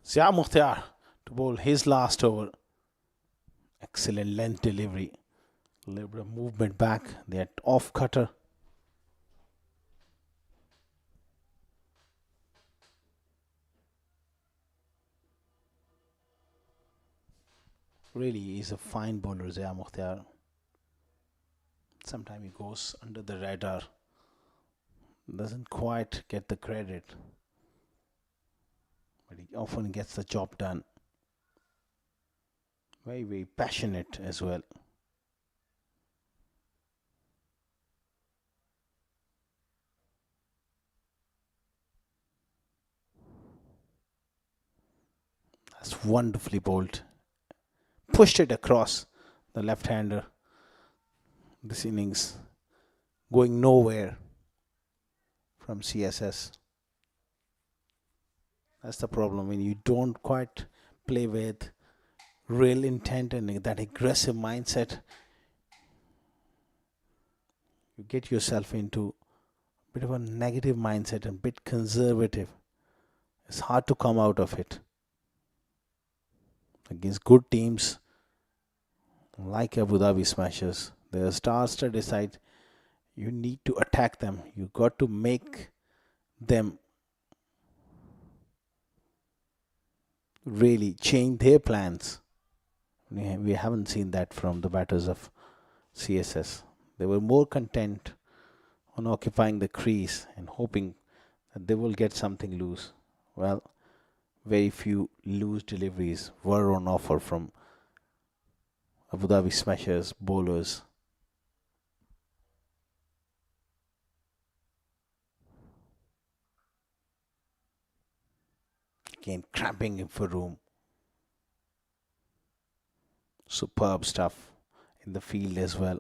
Zia Mukhtar to bowl his last over. Excellent length delivery. A little bit of movement back. That off cutter. Really is a fine bowler, Zia Mukhtar. Sometimes he goes under the radar. Doesn't quite get the credit. But he often gets the job done. Very, very passionate as well. That's wonderfully bowled. Pushed it across the left-hander. This innings going nowhere from CSS. That's the problem when you don't quite play with real intent and that aggressive mindset. You get yourself into a bit of a negative mindset and a bit conservative. It's hard to come out of it. Against good teams like Abu Dhabi Smashers, the stars to decide you need to attack them. You got to make them really change their plans. We haven't seen that from the batters of CSS. They were more content on occupying the crease and hoping that they will get something loose. Well, very few loose deliveries were on offer from Abu Dhabi Smashers bowlers. Again, cramping him for room. Superb stuff in the field as well.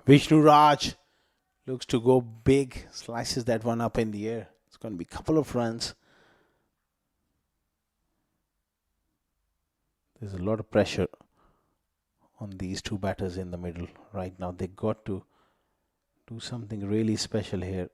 Vishnu Raj looks to go big, slices that one up in the air. It's going to be a couple of runs. There's a lot of pressure on these two batters in the middle right now. They got to do something really special here.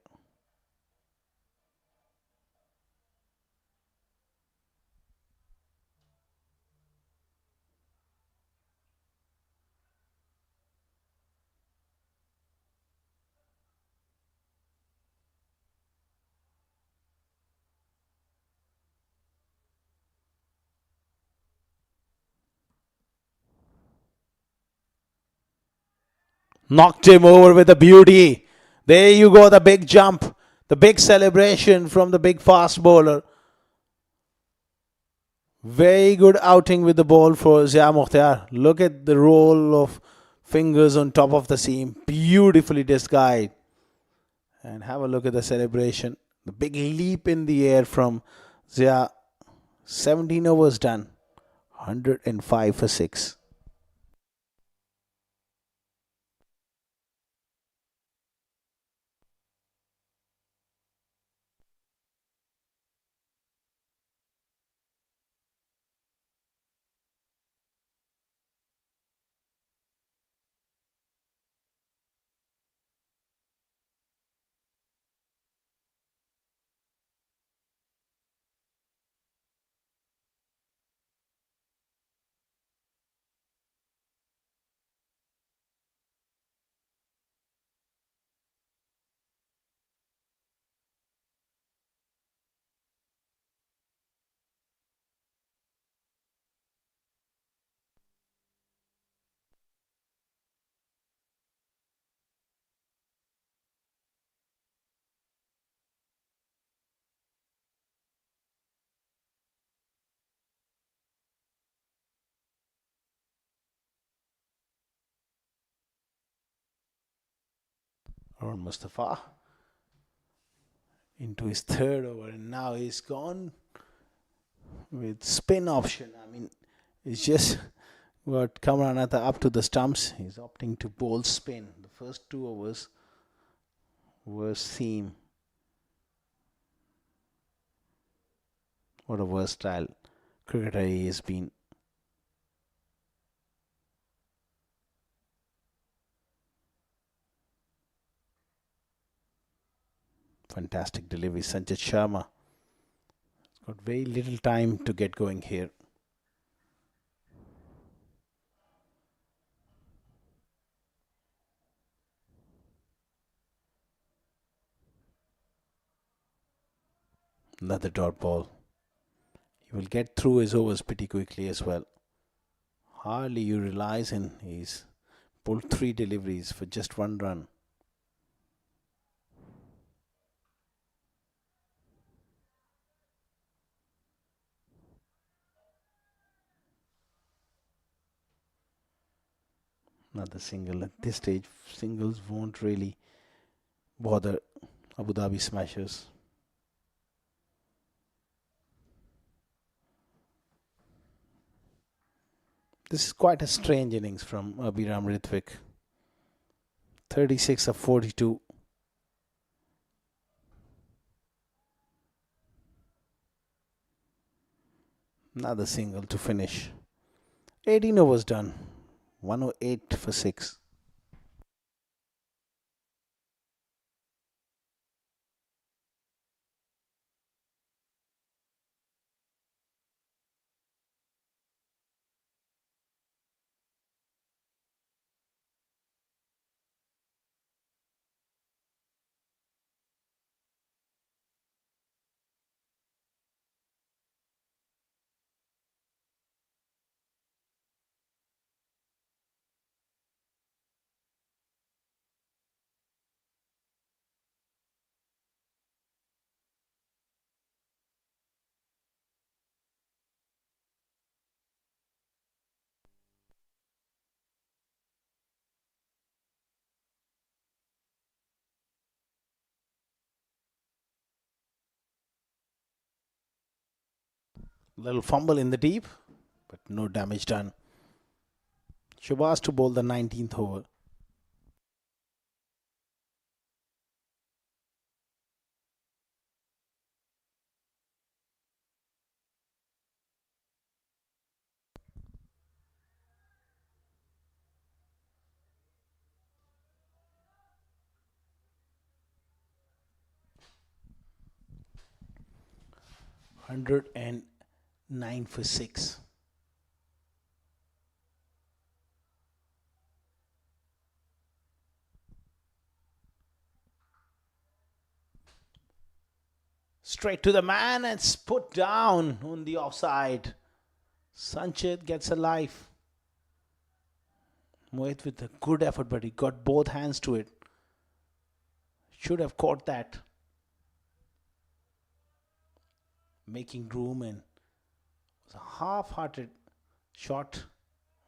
Knocked him over with a beauty. There you go, the big jump, the big celebration from the big fast bowler. Very good outing with the ball for Zia Mokhtar. Look at the roll of fingers on top of the seam. Beautifully disguised. And have a look at the celebration. The big leap in the air from Zia. 17 overs done. 105 for 6. Aaron Mustafa into his third over, and now he's gone with spin option. I mean, it's just got Kamaranatha up to the stumps. He's opting to bowl spin. The first 2 overs were seam. What a versatile cricketer he has been. Fantastic delivery. Sanjay Sharma got very little time to get going here. Another dot ball. He will get through his overs pretty quickly as well. Hardly you realize, and he's pulled 3 deliveries for just 1 run. Another single. At this stage, singles won't really bother Abu Dhabi Smashers. This is quite a strange innings from Abhiram Ritwik. 36 of 42. Another single to finish. 18 overs done. 108 for 6. Little fumble in the deep, but no damage done. Shabazz to bowl the 19th over. Hundred and 9 for 6. Straight to the man and it's put down on the offside. Sanchit gets a life. Mohit with a good effort, but he got both hands to it. Should have caught that. Making room and It's a half-hearted shot.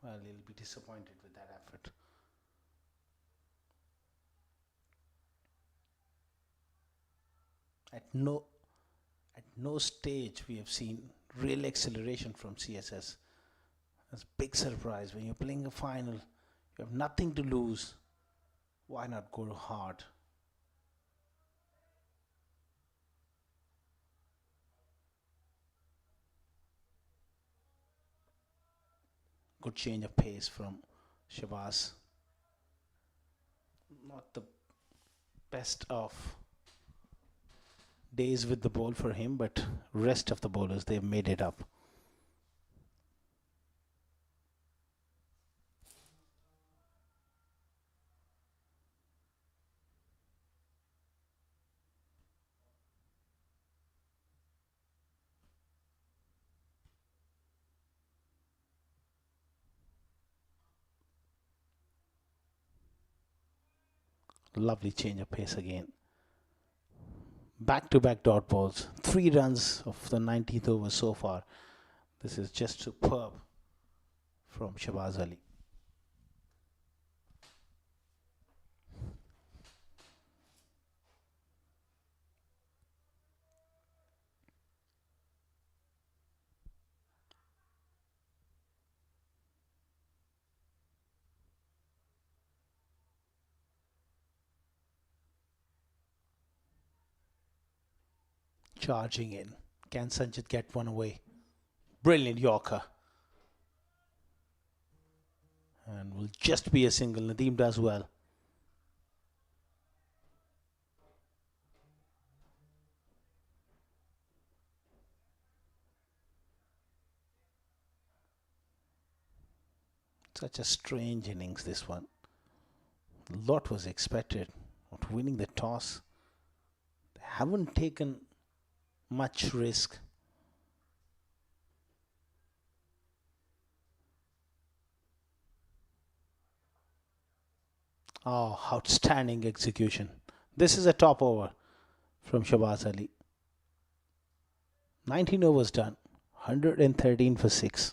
Well, he'll be disappointed with that effort. At no stage we have seen real acceleration from CSS. That's a big surprise. When you're playing a final, you have nothing to lose. Why not go hard? Good change of pace from Shabazz. Not the best of days with the ball for him, but rest of the bowlers, they've made it up. Lovely change of pace again. Back-to-back dot balls. 3 runs of the 19th over so far. This is just superb from Shabazz Ali. Charging in. Can Sanjit get one away? Brilliant Yorker. And will just be a single. Nadeem does well. Such a strange innings, this one. A lot was expected. Not winning the toss. They haven't taken much risk. Oh, outstanding execution. This is a top over from Shabazz Ali. 19 overs done. 113 for 6.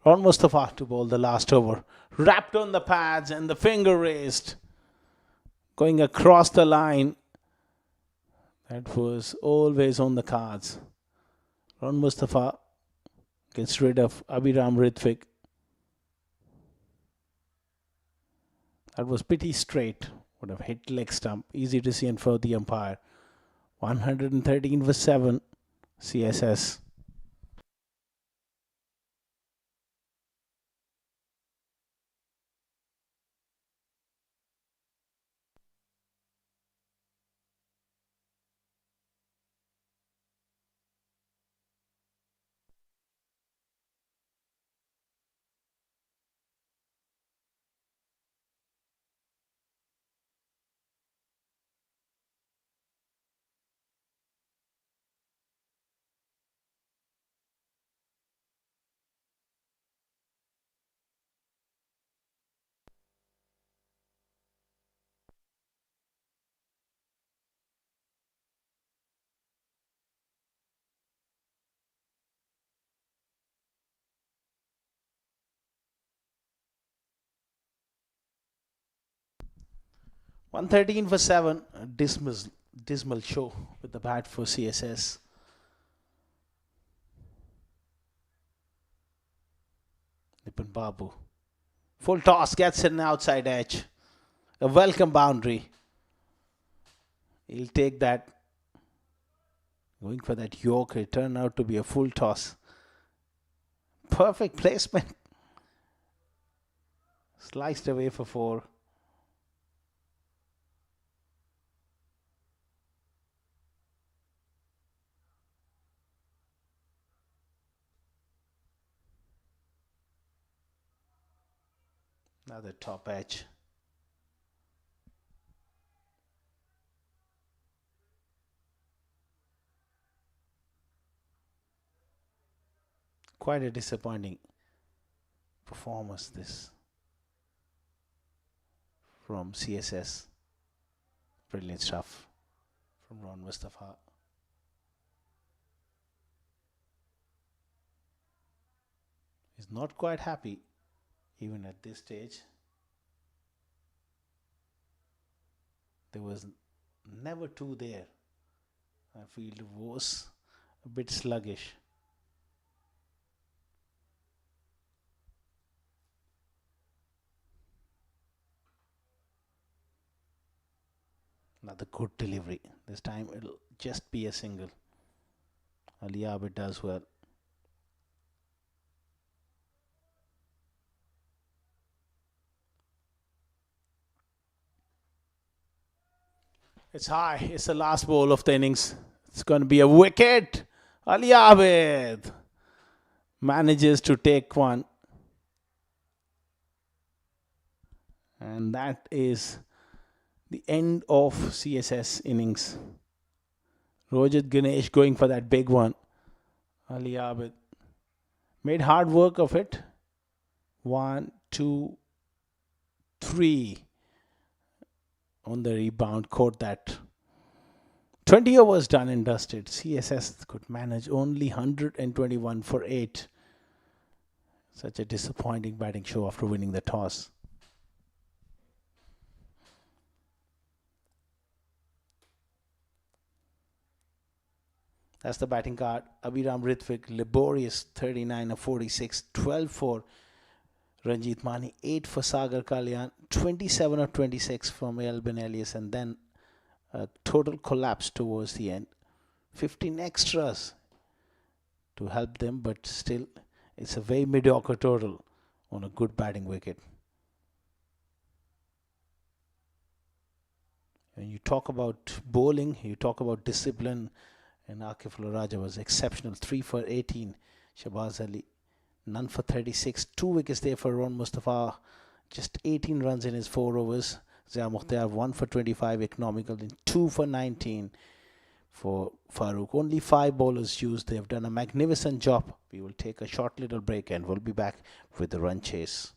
Ron Mustafa to bowl the last over. Wrapped on the pads and the finger raised. Going across the line. That was always on the cards. Ron Mustafa gets rid of Abhiram Ritwik. That was pretty straight. Would have hit leg stump. Easy to see in front of the umpire. 113 for 7. CSS. $113 for 7. A dismal show with the bat for CSS. Nipun Babu. Full toss, gets an outside edge. A welcome boundary. He'll take that. Going for that Yorker, it turned out to be a full toss. Perfect placement. Sliced away for 4. Another top edge. Quite a disappointing performance this from CSS. Brilliant stuff from Ron Mustafa. He's not quite happy even at this stage. There was never 2 there. I feel it was a bit sluggish. Another good delivery. This time it'll just be a single. Ali Abid does well. It's high. It's the last ball of the innings. It's going to be a wicket. Ali Abid manages to take one. And that is the end of CSS innings. Rojit Ganesh going for that big one. Ali Abid made hard work of it. 1, 2, 3 on the rebound. Caught that. 20 overs done and dusted. CSS could manage only 121 for 8. Such a disappointing batting show after winning the toss. That's the batting card. Abhiram Ritvik, laborious 39 of 46, 12 for Ranjit Mani, 8 for Sagar Kalyan, 27 of 26 from Elvin Elias, and then a total collapse towards the end. 15 extras to help them, but still, it's a very mediocre total on a good batting wicket. When you talk about bowling, you talk about discipline, and Akif Raja was exceptional. 3 for 18. Shabaz Ali, none for 36. 2 wickets there for Ron Mustafa. Just 18 runs in his 4 overs. Zia Mukhtar 1 for 25 economical and 2 for 19 for Farooq. Only 5 bowlers used. They've done a magnificent job. We will take a short little break and we'll be back with the run chase.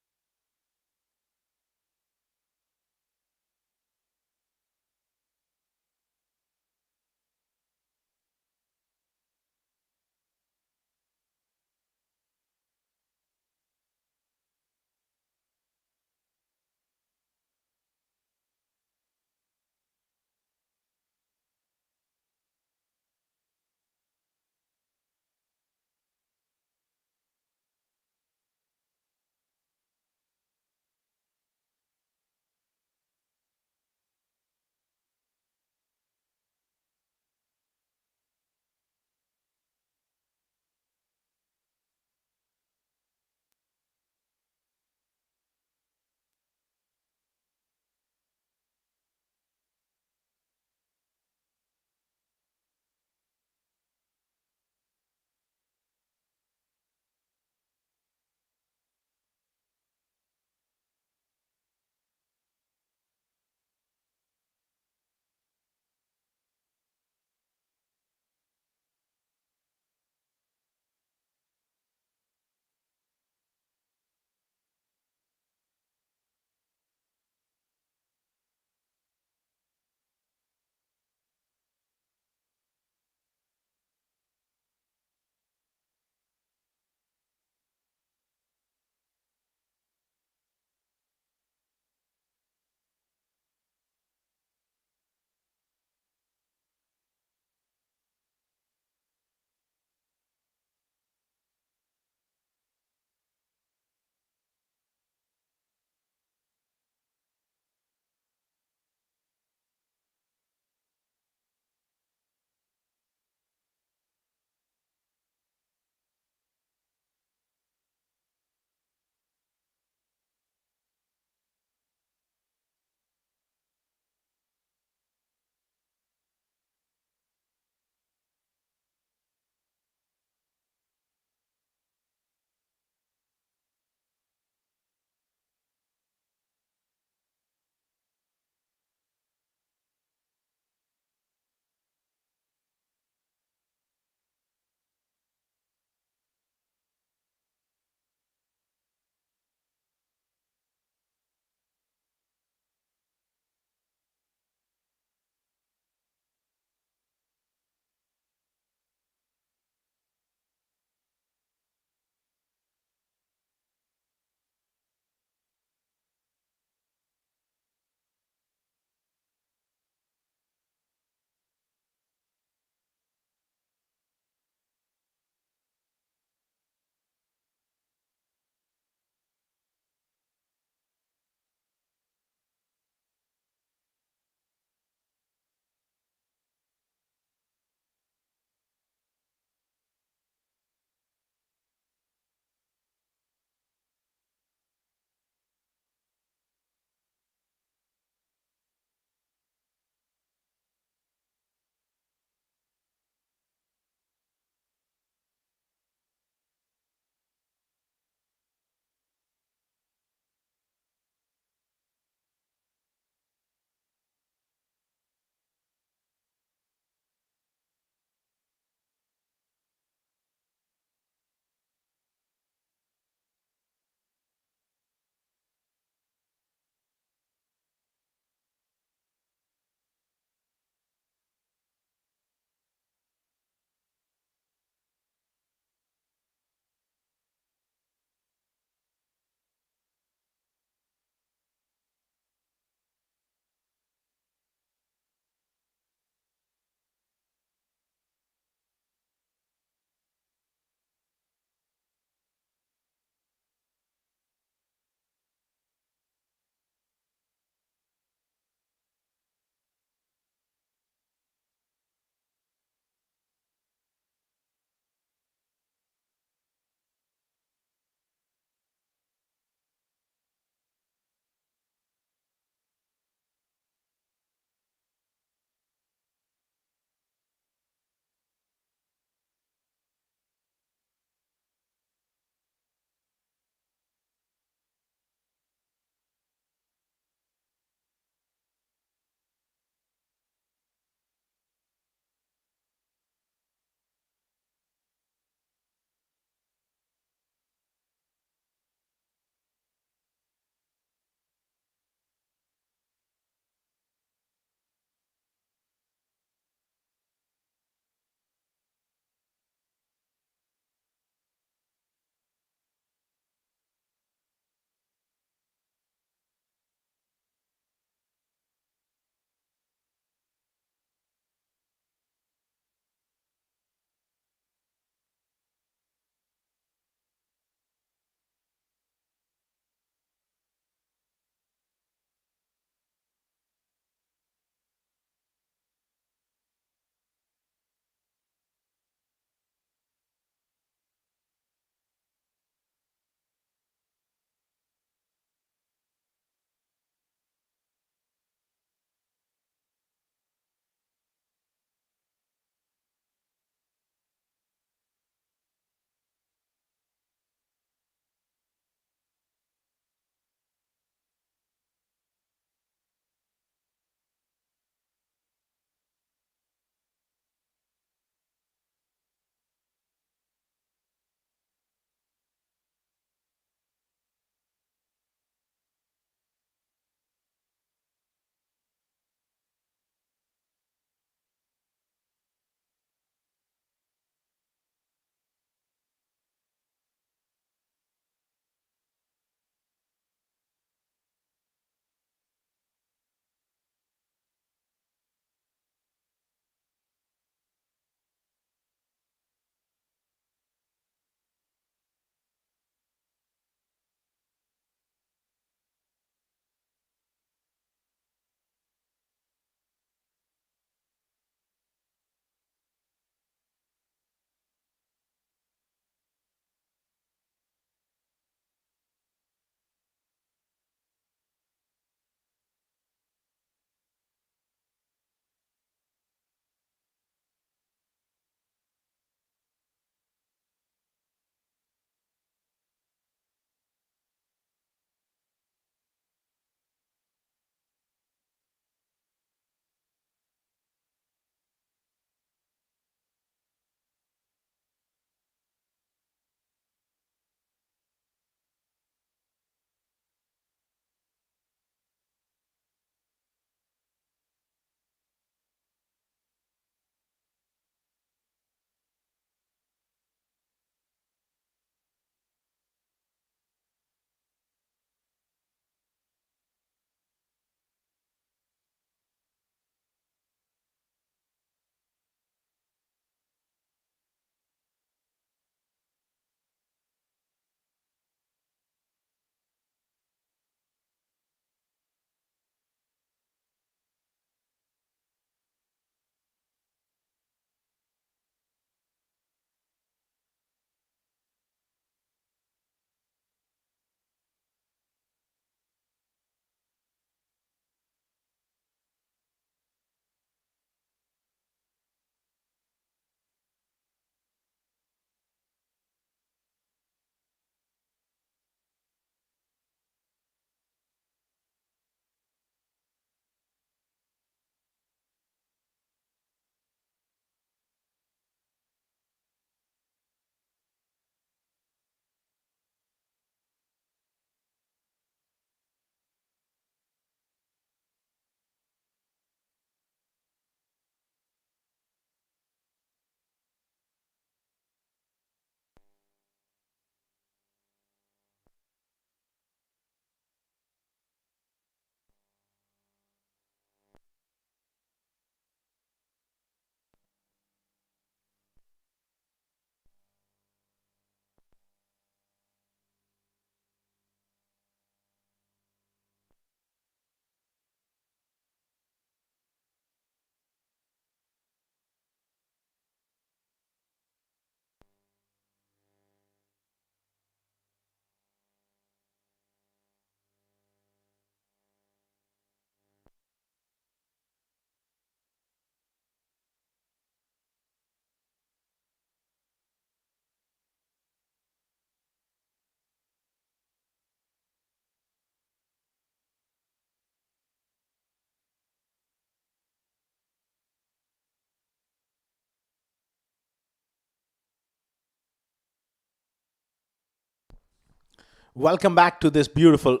Welcome back to this beautiful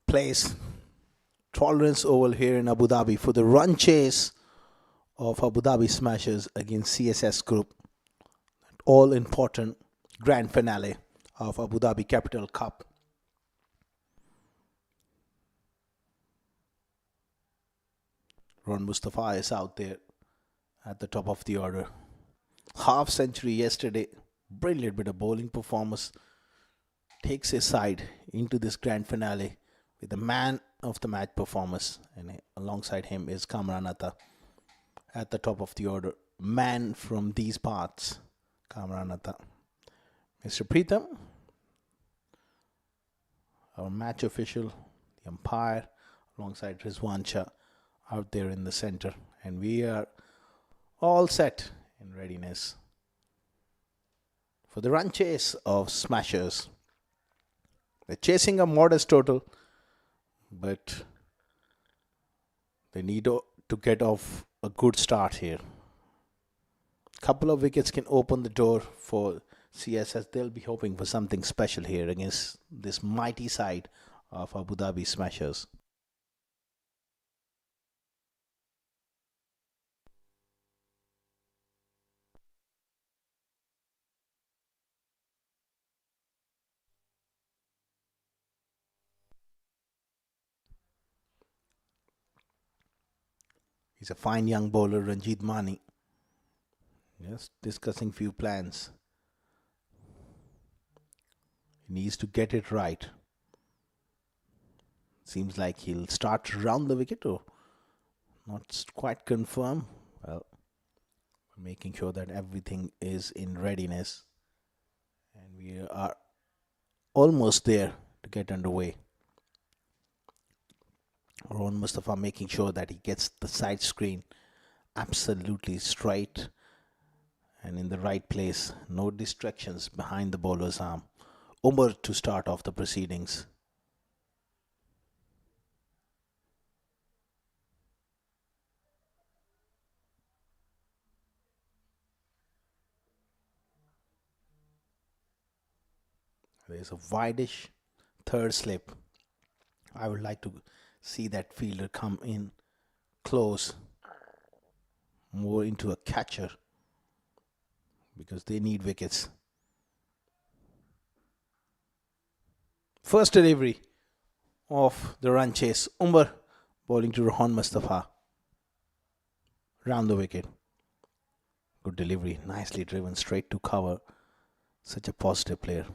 place, Tolerance Oval here in Abu Dhabi for the run chase of Abu Dhabi Smashers against CSS Group. All important grand finale of Abu Dhabi Capital Cup. Ron Mustafa is out there at the top of the order. Half century yesterday, brilliant bit of bowling performance. Takes his side into this grand finale with the man of the match performance, and alongside him is Kamran Atta at the top of the order. Man from these parts, Kamran Atta. Mr. Preetham, our match official, the umpire, alongside Rizwan Shah out there in the center, and we are all set in readiness for the run chase of Smashers. They're chasing a modest total, but they need to get off a good start here. Couple of wickets can open the door for CSS. They'll be hoping for something special here against this mighty side of Abu Dhabi Smashers. He's a fine young bowler, Ranjit Mani. Just discussing few plans. He needs to get it right. Seems like he'll start around the wicket, or not quite confirm. Well, making sure that everything is in readiness, and we are almost there to get underway. Ron Mustafa making sure that he gets the side screen absolutely straight and in the right place. No distractions behind the bowler's arm. Umar to start off the proceedings. There's a wideish third slip. I would like to see that fielder come in close, more into a catcher, because they need wickets. First delivery of the run chase. Umar bowling to Rohan Mustafa. Round the wicket. Good delivery. Nicely driven straight to cover. Such a positive player.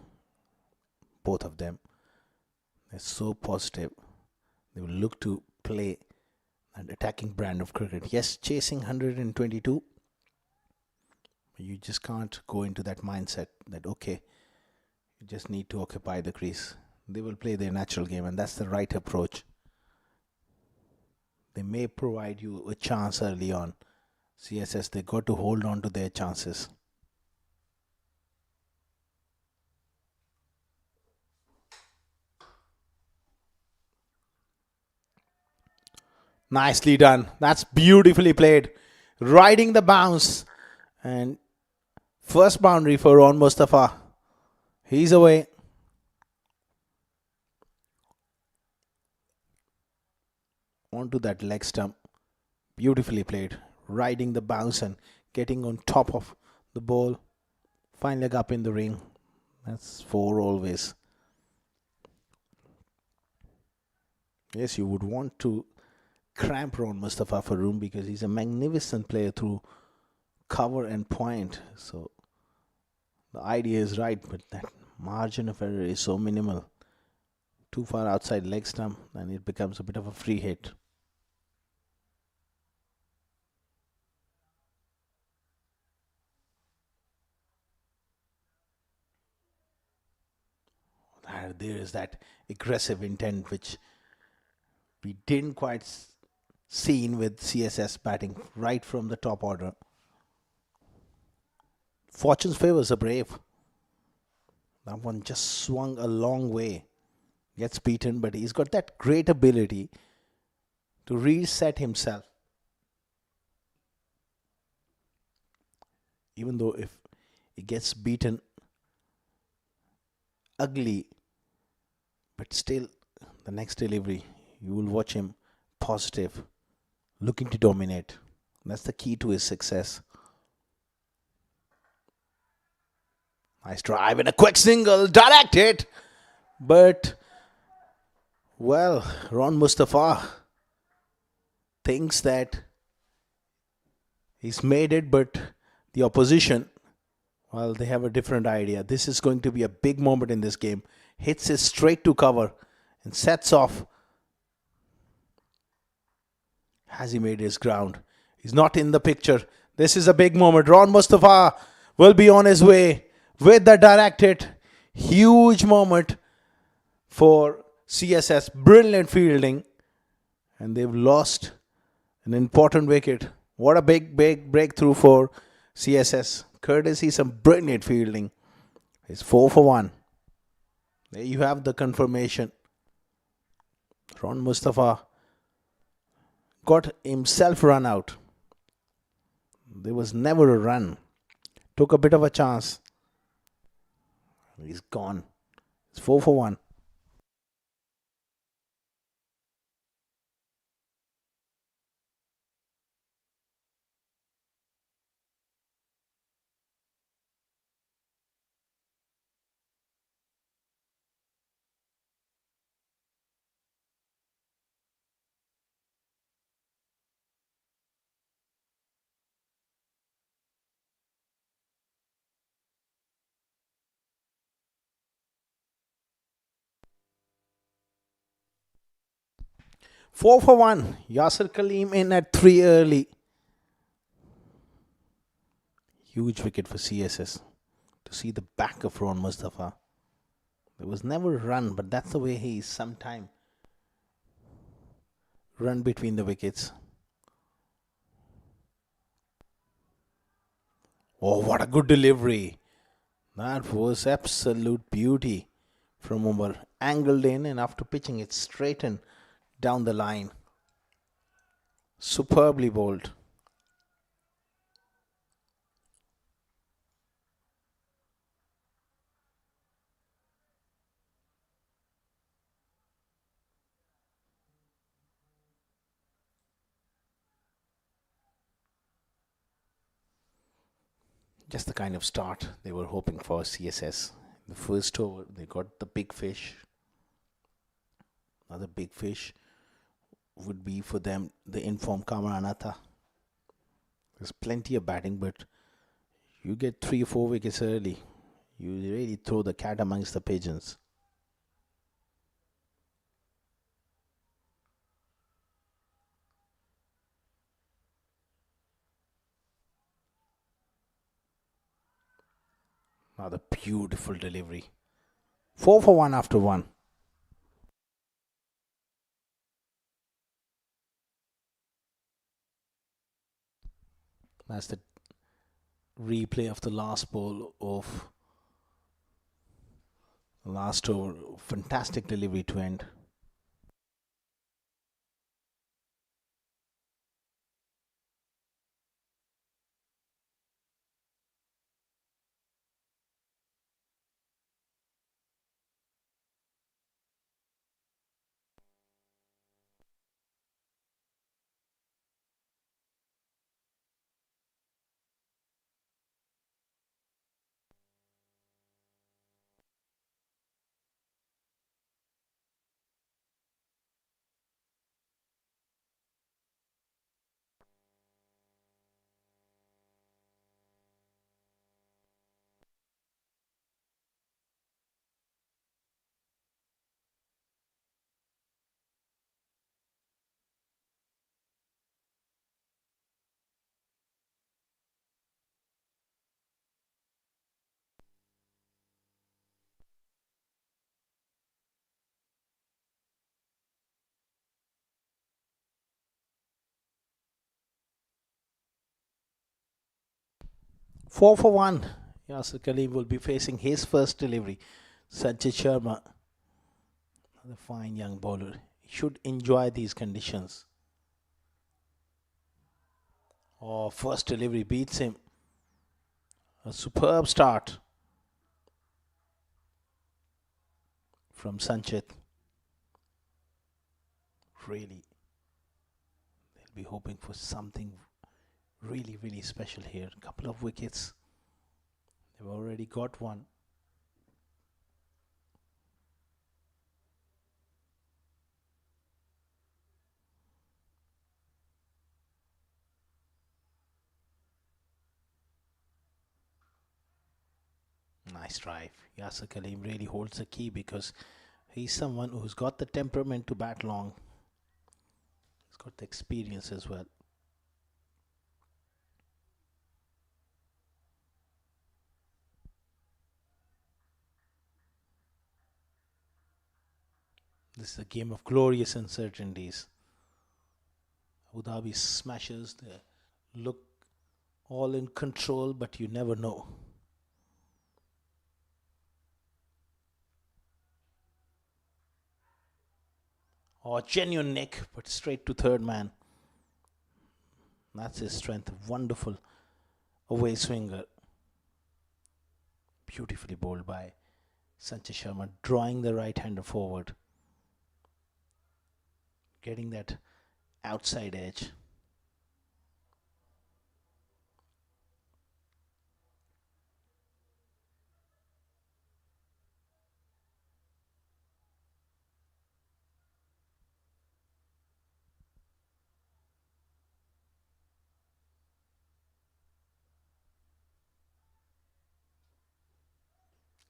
Both of them. They're so positive. They will look to play an attacking brand of cricket. Yes, chasing 122. You just can't go into that mindset that, okay, you just need to occupy the crease. They will play their natural game, and that's the right approach. They may provide you a chance early on. CSS, they got to hold on to their chances. Nicely done. That's beautifully played. Riding the bounce. And first boundary for Ron Mustafa. He's away. Onto that leg stump. Beautifully played. Riding the bounce and getting on top of the ball. Fine leg up in the ring. That's 4 always. Yes, you would want to cramp Ron Mustafa for room, because he's a magnificent player through cover and point. So the idea is right, but that margin of error is so minimal. Too far outside leg stump, and it becomes a bit of a free hit. There is that aggressive intent which we didn't quite seen with CSS batting right from the top order. Fortune's favors are brave. That one just swung a long way. Gets beaten, but he's got that great ability to reset himself. Even though if he gets beaten ugly, But still, the next delivery, you will watch him positive, looking to dominate. That's the key to his success. Nice drive and a quick single, direct hit. But, well, Ron Mustafa thinks that he's made it, but the opposition, well, they have a different idea. This is going to be a big moment in this game. Hits it straight to cover and sets off. Has he made his ground? He's not in the picture. This is a big moment. Ron Mustafa will be on his way with the direct hit. Huge moment for CSS. Brilliant fielding. And they've lost an important wicket. What a big breakthrough for CSS. Courtesy some brilliant fielding. It's 4 for 1. There you have the confirmation. Ron Mustafa got himself run out. There was never a run. Took a bit of a chance. He's gone. It's 4 for 1. Four for 1. Yasir Kaleem in at 3 early. Huge wicket for CSS. To see the back of Ron Mustafa. There was never a run, but that's the way he is sometime. Run between the wickets. Oh, what a good delivery. That was absolute beauty from Umar. Angled in and after pitching it straight in down the line. Superbly bowled. Just the kind of start they were hoping for CSS. The first over, they got the big fish. Another big fish would be for them the informed Kamaranatha. There's plenty of batting, but you get 3 or 4 wickets early. You really throw the cat amongst the pigeons. Another beautiful delivery. 4 for 1 after 1. That's the replay of the last ball of the last over. Fantastic delivery to end. Four for 1. Yasir Kaleem will be facing his first delivery. Sanjay Sharma, the fine young bowler, should enjoy these conditions. Oh, first delivery beats him. A superb start from Sanchit. Really, they'll be hoping for something really, really special here. A couple of wickets. They've already got one. Nice drive. Yasir Kaleem really holds the key because he's someone who's got the temperament to bat long. He's got the experience as well. This is a game of glorious uncertainties. Abu Dhabi smashes. They look all in control, but you never know. Oh, genuine nick, but straight to third man. That's his strength. Wonderful away swinger. Beautifully bowled by Sanjay Sharma, drawing the right-hander forward. Getting that outside edge.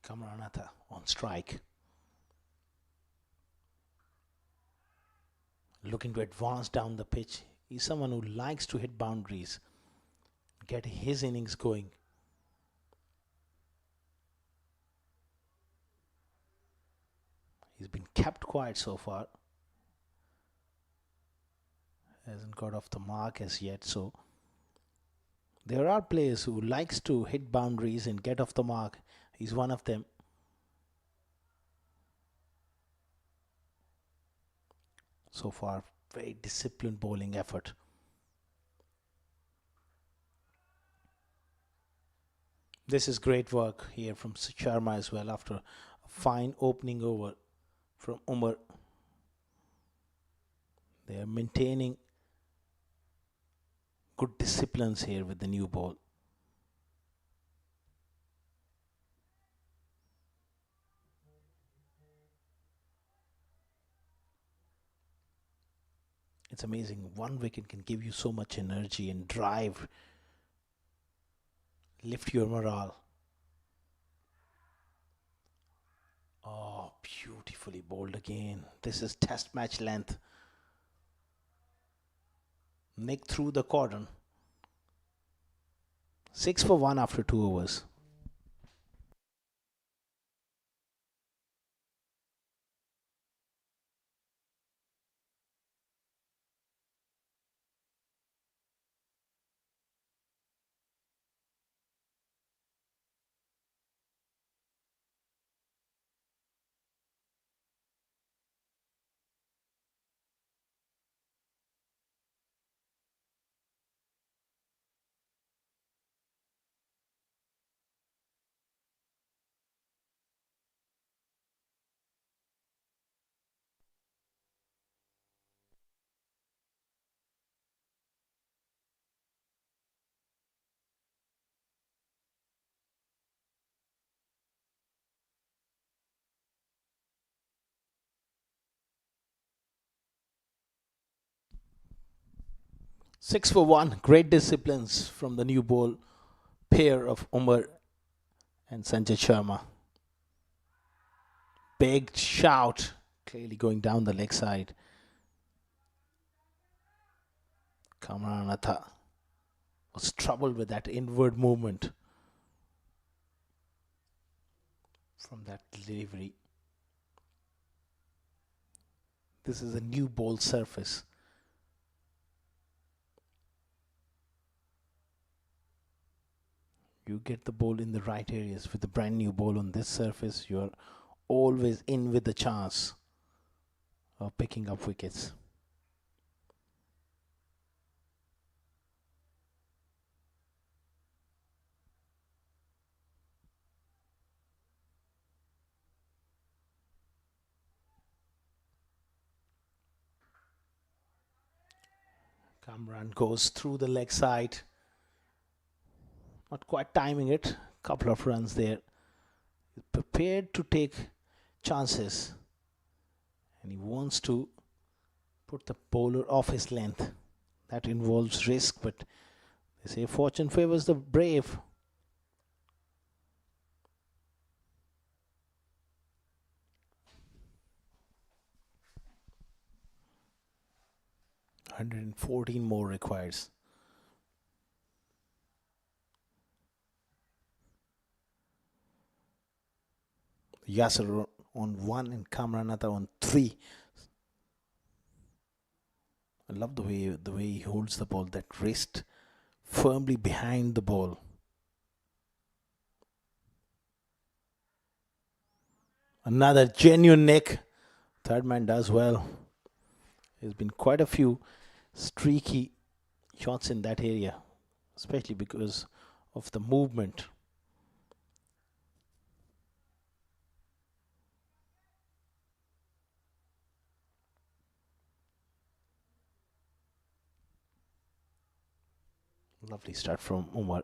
Kamaranatha on strike. Looking to advance down the pitch. He's someone who likes to hit boundaries, get his innings going. He's been kept quiet so far. Hasn't got off the mark as yet, so there are players who likes to hit boundaries and get off the mark. He's one of them. So far, very disciplined bowling effort. This is great work here from Sharma as well after a fine opening over from Umar. They are maintaining good disciplines here with the new ball. It's amazing. One wicket can give you so much energy and drive, lift your morale. Oh, beautifully bowled again. This is test match length. Nick through the cordon. 6 for 1 after 2 overs. Six for 1. Great disciplines from the new ball pair of Umar and Sanjay Sharma. Big shout. Clearly going down the leg side. Kamaranatha was troubled with that inward movement from that delivery. This is a new ball surface. You get the ball in the right areas with the brand new ball on this surface. You're always in with the chance of picking up wickets. Kamran goes through the leg side. Not quite timing it. Couple of runs there. He's prepared to take chances. And he wants to put the bowler off his length. That involves risk, but they say fortune favors the brave. $114 more requires. Yasser on 1 and Kamranatha on 3. I love the way he holds the ball, that wrist firmly behind the ball. Another genuine nick. Third man does well. There's been quite a few streaky shots in that area, especially because of the movement. Lovely start from Umar.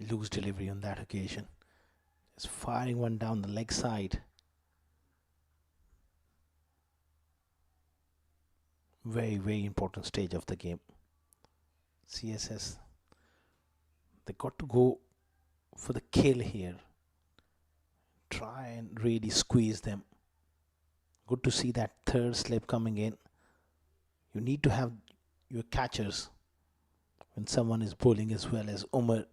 Loose delivery on that occasion. Just firing one down the leg side. Very, very important stage of the game. CSS, they got to go for the kill here. Try and really squeeze them. Good to see that third slip coming in. You need to have your catchers when someone is bowling as well as Umar,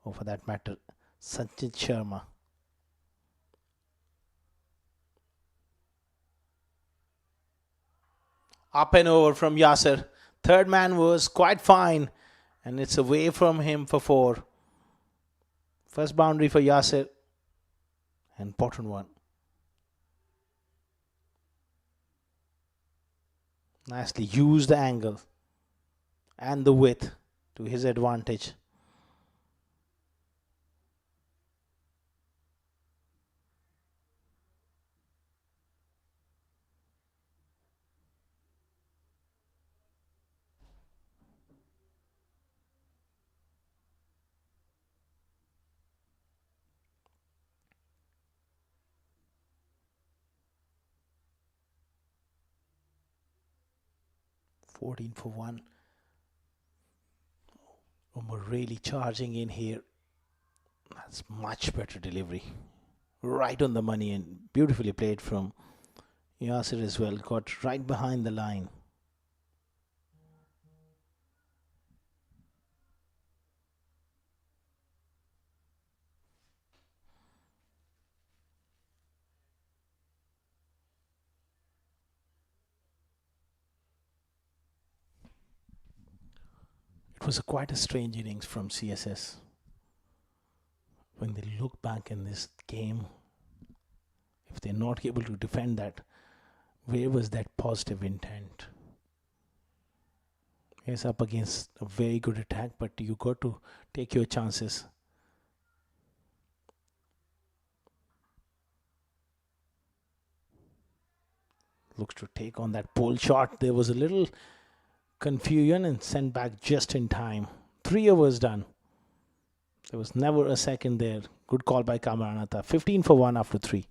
or for that matter, Sanchit Sharma. Up and over from Yasser. Third man was quite fine, and it's away from him for 4. First boundary for Yasser, and important one. Nicely used the angle and the width to his advantage. $14 for 1. Umar really charging in here. That's much better delivery. Right on the money and beautifully played from Yasser as well. Got right behind the line. It was quite a strange innings from CSS. When they look back in this game, if they're not able to defend that, where was that positive intent? Yes, up against a very good attack, but you got to take your chances. Looks to take on that pole shot. There was a little confusion and sent back just in time. 3 overs done. There was never a second there. Good call by Kamaranatha. 15 for 1 after 3.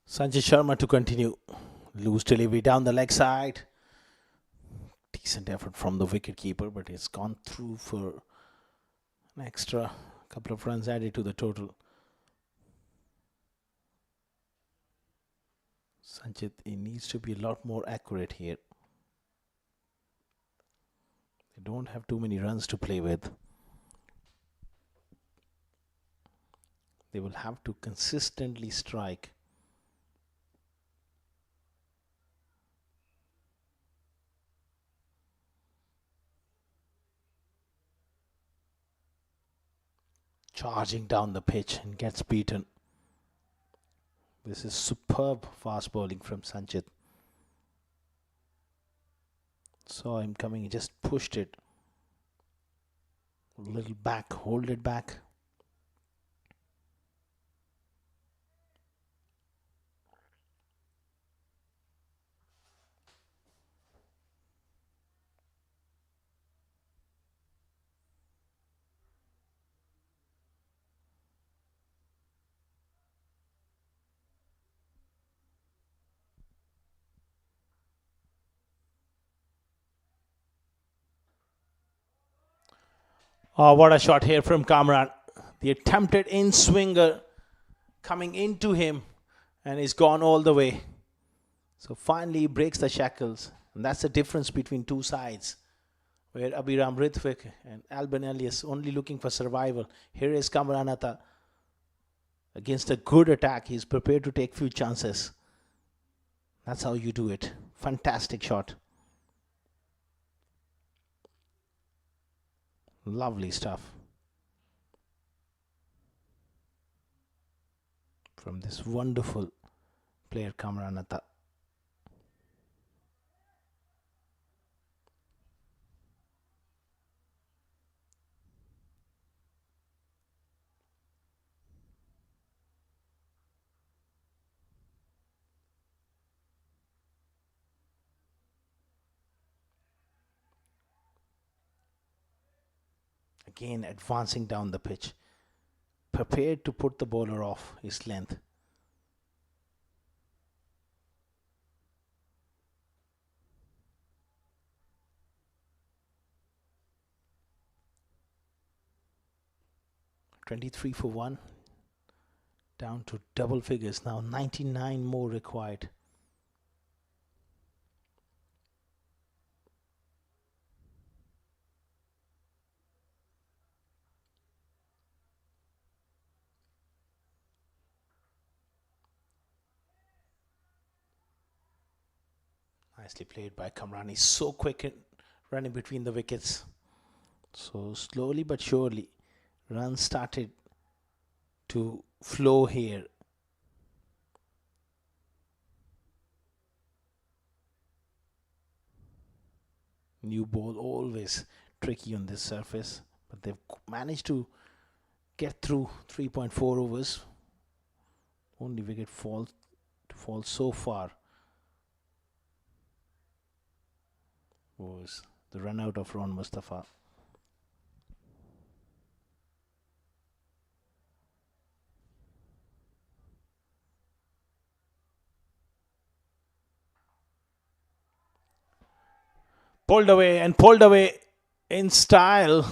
Sanjay Sharma to continue. Loose delivery down the leg side. Decent effort from the wicket keeper, but it's gone through for an extra couple of runs added to the total. Sanjit, he needs to be a lot more accurate here. They don't have too many runs to play with. They will have to consistently strike. Charging down the pitch and gets beaten. This is superb fast bowling from Sanjit. Saw him coming, he just pushed it a little back, hold it back. Oh, what a shot here from Kamran. The attempted in swinger coming into him and he's gone all the way. So finally he breaks the shackles. And that's the difference between two sides, where Abhiram Rithvik and Alban Elias only looking for survival. Here is Kamran Atta. Against a good attack, he's prepared to take few chances. That's how you do it. Fantastic shot. Lovely stuff from this wonderful player Kamran Atta. Again advancing down the pitch, prepared to put the bowler off his length. "23 for 1, down to double figures now, 99 more required." Nicely played by Kamran. He's so quick in running between the wickets. So slowly but surely, runs started to flow here. New ball always tricky on this surface, but they've managed to get through 3.4 overs. Only wicket fall so far was the run out of Ron Mustafa. Pulled away in style,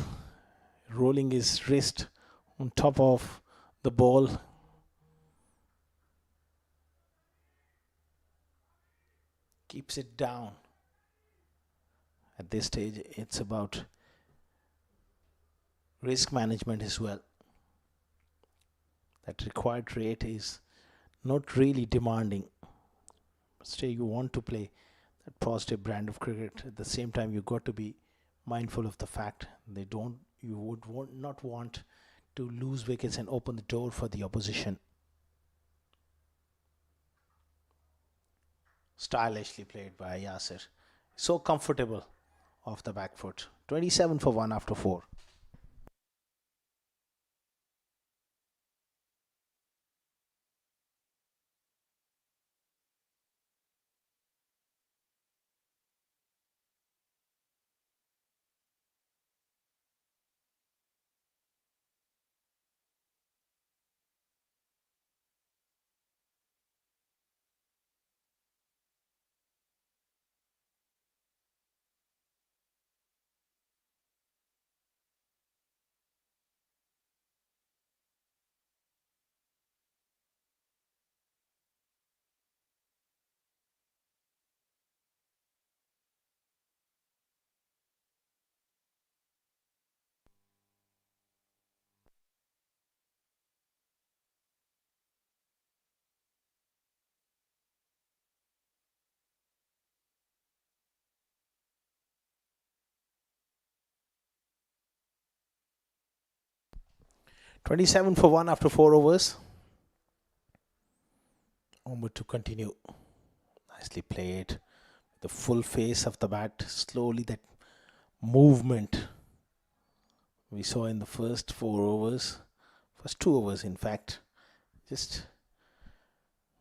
rolling his wrist on top of the ball. Keeps it down. At this stage, it's about risk management as well. That required rate is not really demanding. Still, you want to play that positive brand of cricket. At the same time, you got to be mindful of the fact you would not want to lose wickets and open the door for the opposition. Stylishly played by Yasir. So comfortable off the back foot. 27 for 1 after 4. 27 for 1 after 4 overs. Omar to continue. Nicely played. The full face of the bat. Slowly that movement we saw in the first 4 overs. First 2 overs in fact. Just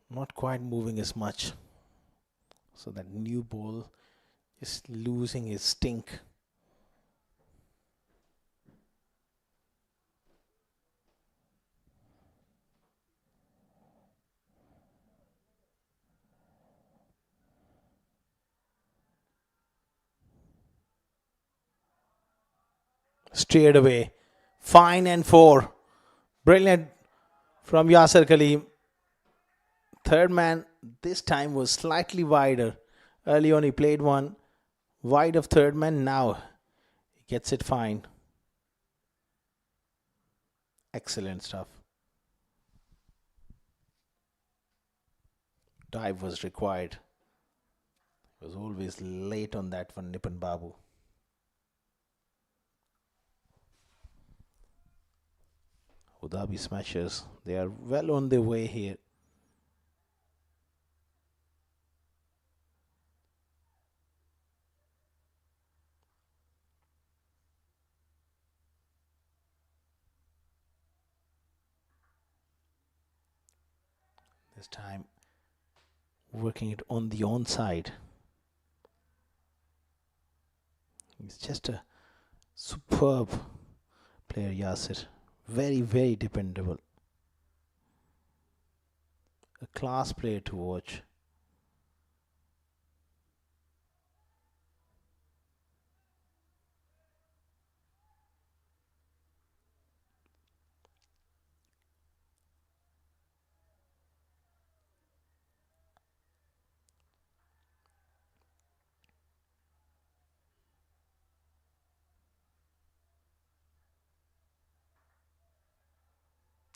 not quite moving as much. So that new ball is losing his stink. Straight away. Fine and 4. Brilliant from Yasser Khalil. Third man this time was slightly wider. Early on he played one wide of third man. Now he gets it fine. Excellent stuff. Dive was required. Was always late on that one, Nipan Babu. Dhabi Smashers, they are well on their way here. This time working it on the onside. He's just a superb player, Yasir. Very, very dependable. A class player to watch.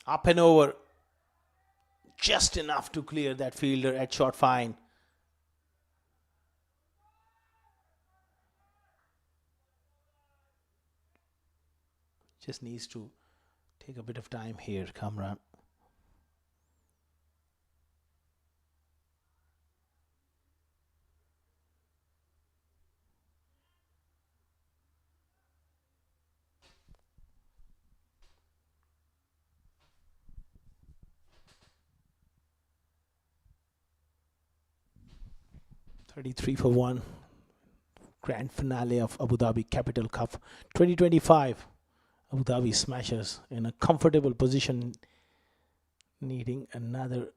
Up and over. Just enough to clear that fielder at short fine. Just needs to take a bit of time here, Kamran. $33 for 1. Grand finale of Abu Dhabi Capital Cup 2025. Abu Dhabi Smashers in a comfortable position, needing another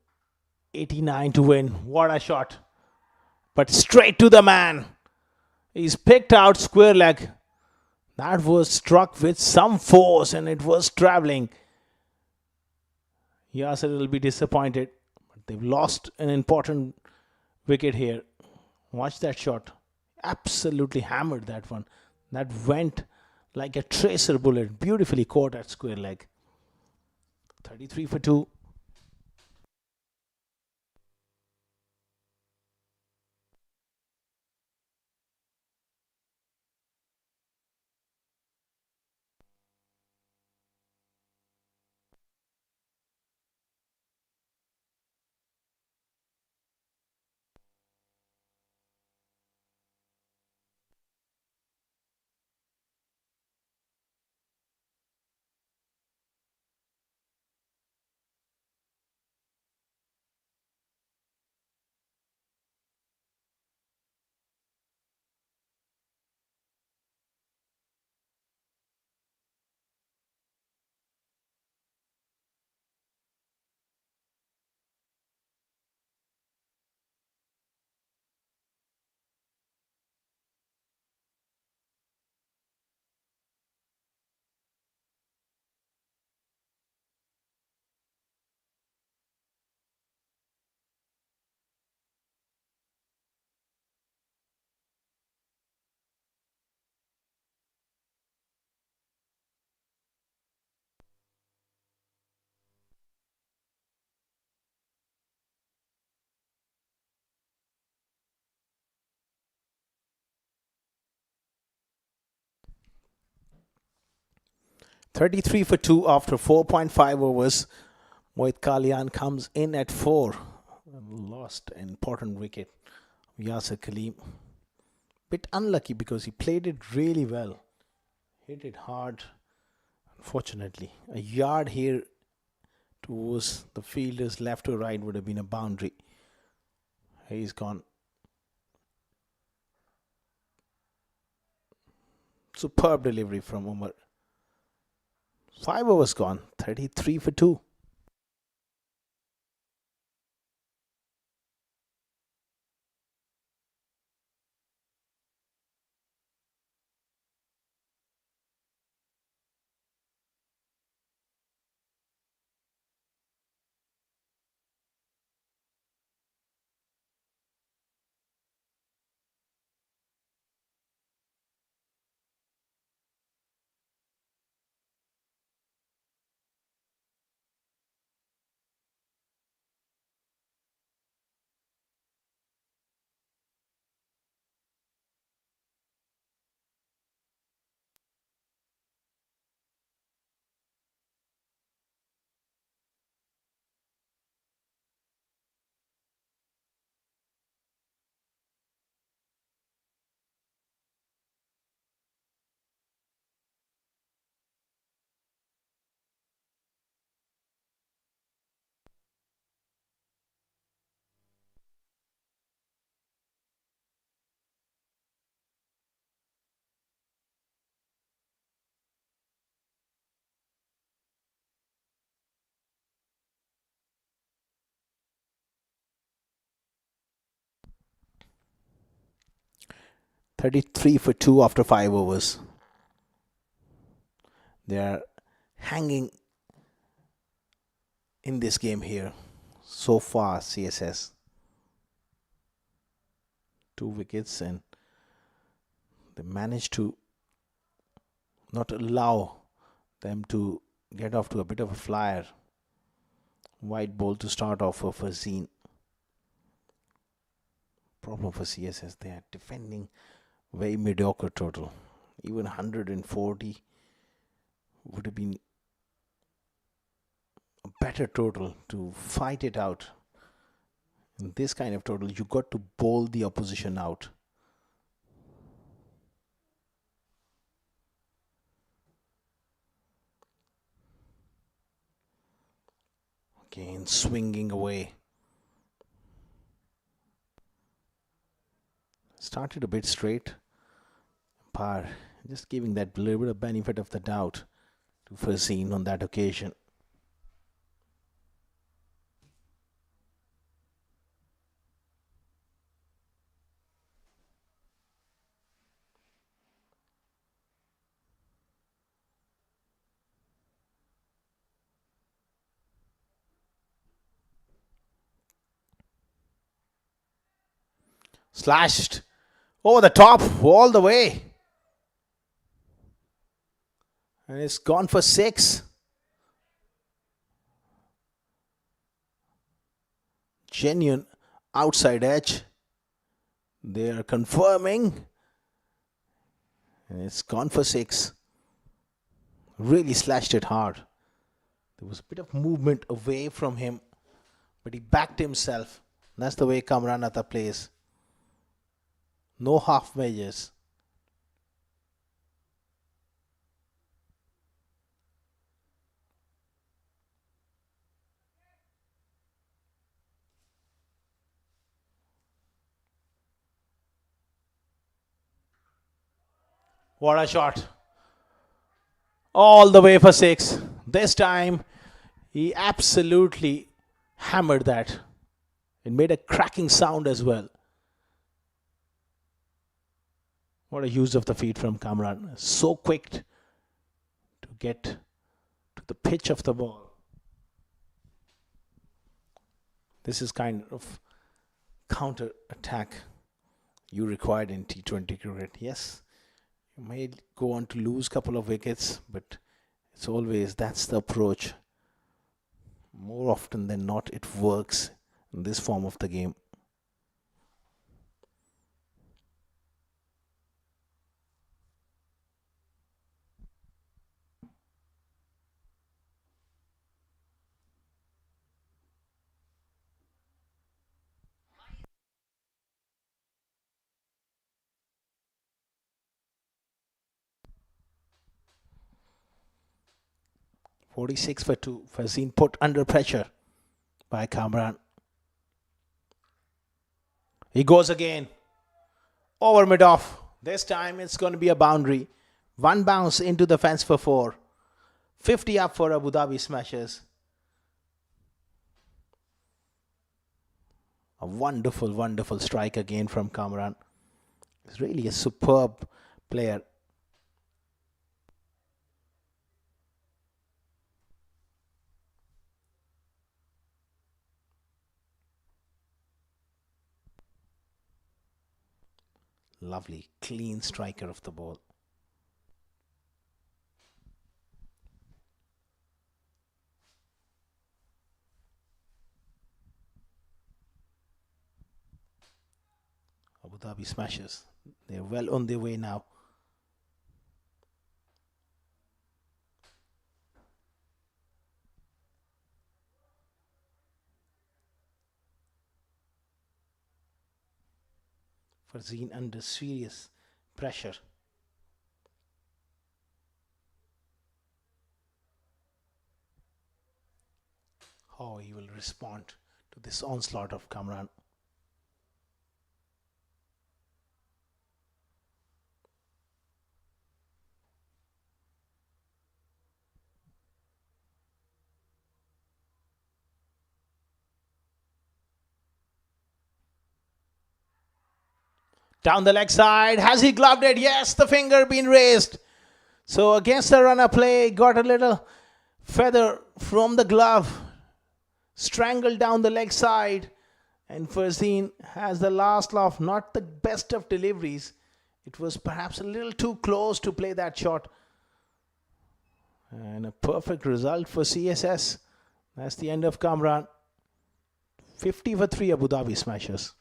89 to win. What a shot! But straight to the man. He's picked out square leg. That was struck with some force and it was traveling. Yasser will be disappointed. But they've lost an important wicket here. Watch that shot. Absolutely hammered that one. That went like a tracer bullet. Beautifully caught at square leg. 33 for 2. 33 for 2 after 4.5 overs. Mohit Kalyan comes in at 4. Lost an important wicket. Yasir Kaleem. Bit unlucky because he played it really well. Hit it hard. Unfortunately, a yard here towards the fielders left or right would have been a boundary. He's gone. Superb delivery from Umar. 5 overs gone. 33 for 2. $33 for 2 after 5 overs. They are hanging in this game here. So far, CSS. 2 wickets, and they managed to not allow them to get off to a bit of a flyer. White ball to start off for Fazeen. Problem for CSS, they are defending very mediocre total. Even 140 would have been a better total to fight it out. In this kind of total, you got to bowl the opposition out. Again, swinging away. Started a bit straight. Umpire just giving that little bit of benefit of the doubt to Fazeen on that occasion. Slashed over the top, all the way. And it's gone for 6. Genuine outside edge. They are confirming. And it's gone for 6. Really slashed it hard. There was a bit of movement away from him, but he backed himself. That's the way Kamran Atta plays. No half measures. What a shot. All the way for 6. This time, he absolutely hammered that. It made a cracking sound as well. What a use of the feet from Kamran. So quick to get to the pitch of the ball. This is kind of counter attack you required in T20 cricket. Yes, you may go on to lose a couple of wickets, but it's always that's the approach. More often than not, it works in this form of the game. 46 for 2. Fazeen put under pressure by Kamran. He goes again. Over mid-off. This time it's going to be a boundary. One bounce into the fence for 4. 50 up for Abu Dhabi Smashers. A wonderful, wonderful strike again from Kamran. He's really a superb player. Lovely, clean striker of the ball. Abu Dhabi Smashers. They're well on their way now. Fazeen under serious pressure. How he will respond to this onslaught of Kamran. Down the leg side. Has he gloved it? Yes, the finger been raised. So against the runner play, got a little feather from the glove. Strangled down the leg side. And Fazeen has the last laugh. Not the best of deliveries. It was perhaps a little too close to play that shot. And a perfect result for CSS. That's the end of Kamran. 50 for 3 Abu Dhabi Smashers.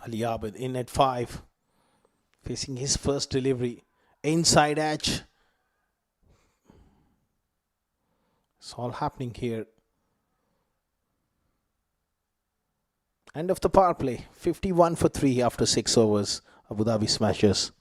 Ali Abid in at 5. Facing his first delivery. Inside edge. It's all happening here. End of the power play. 51 for 3 after 6 overs. Abu Dhabi Smashers.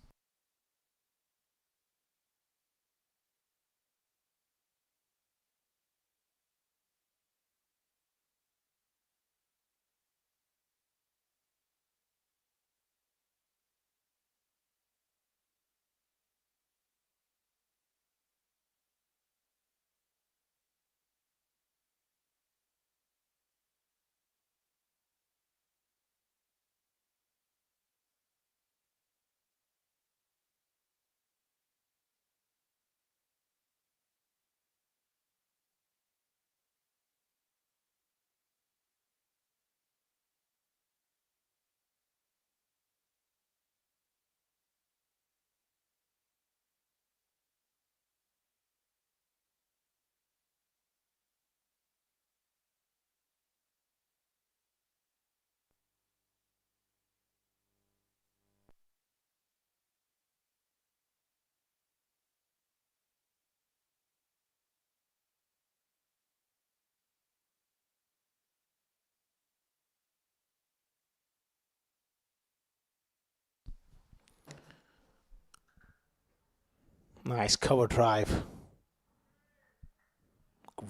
Nice cover drive.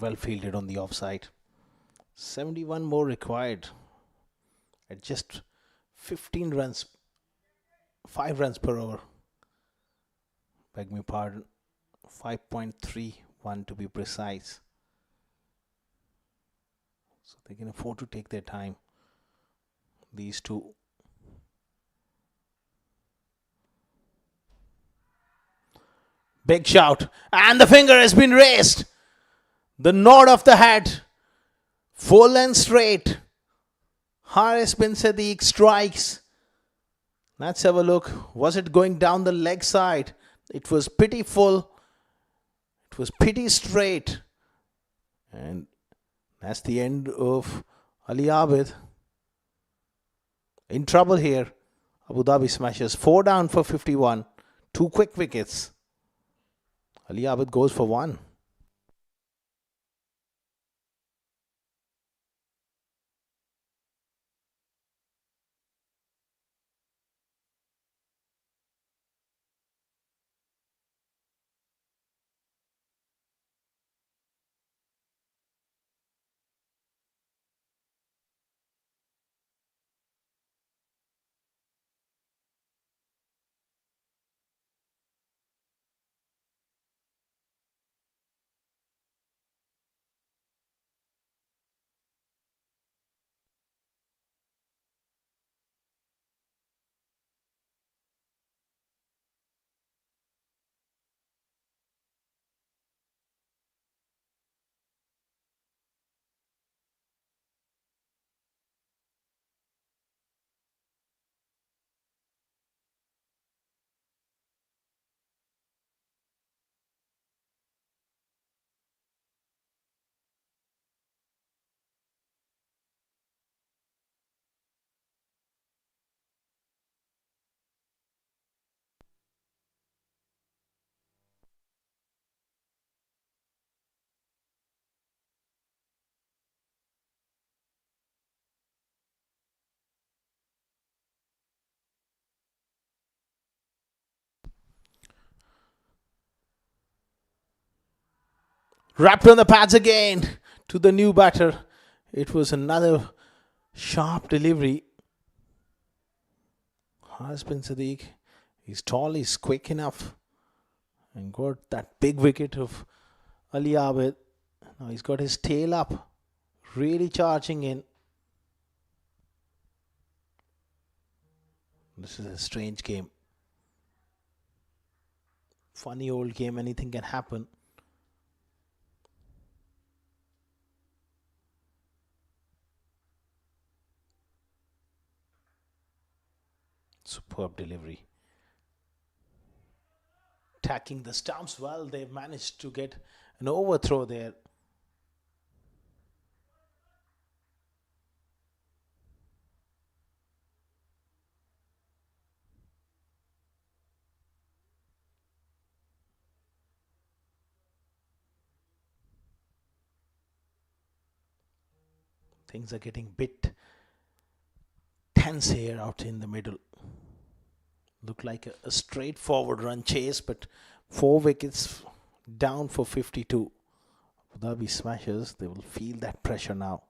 Well fielded on the offside. 71 more required. at just 15 runs, 5 runs per over. Beg me pardon, 5.31 to be precise. So they can afford to take their time, these two. Big shout, and the finger has been raised. The nod of the head, full and straight. Haris bin Sadiq strikes. Let's have a look. Was it going down the leg side? It was pretty full. It was pretty straight. And that's the end of Ali Abid. In trouble here. Abu Dhabi smashes 4 down for 51. 2 quick wickets. Ali Abid goes for 1. Wrapped on the pads again to the new batter. It was another sharp delivery. Haris bin Sadiq, he's tall, he's quick enough, and got that big wicket of Ali Abid. Now he's got his tail up, really charging in. This is a strange game. Funny old game, anything can happen. Superb delivery. Attacking the stumps well, they've managed to get an overthrow there. Things are getting bit tense here out in the middle. Looked like a straightforward run chase, but 4 wickets down for 52. Abu Dhabi smashers, they will feel that pressure now.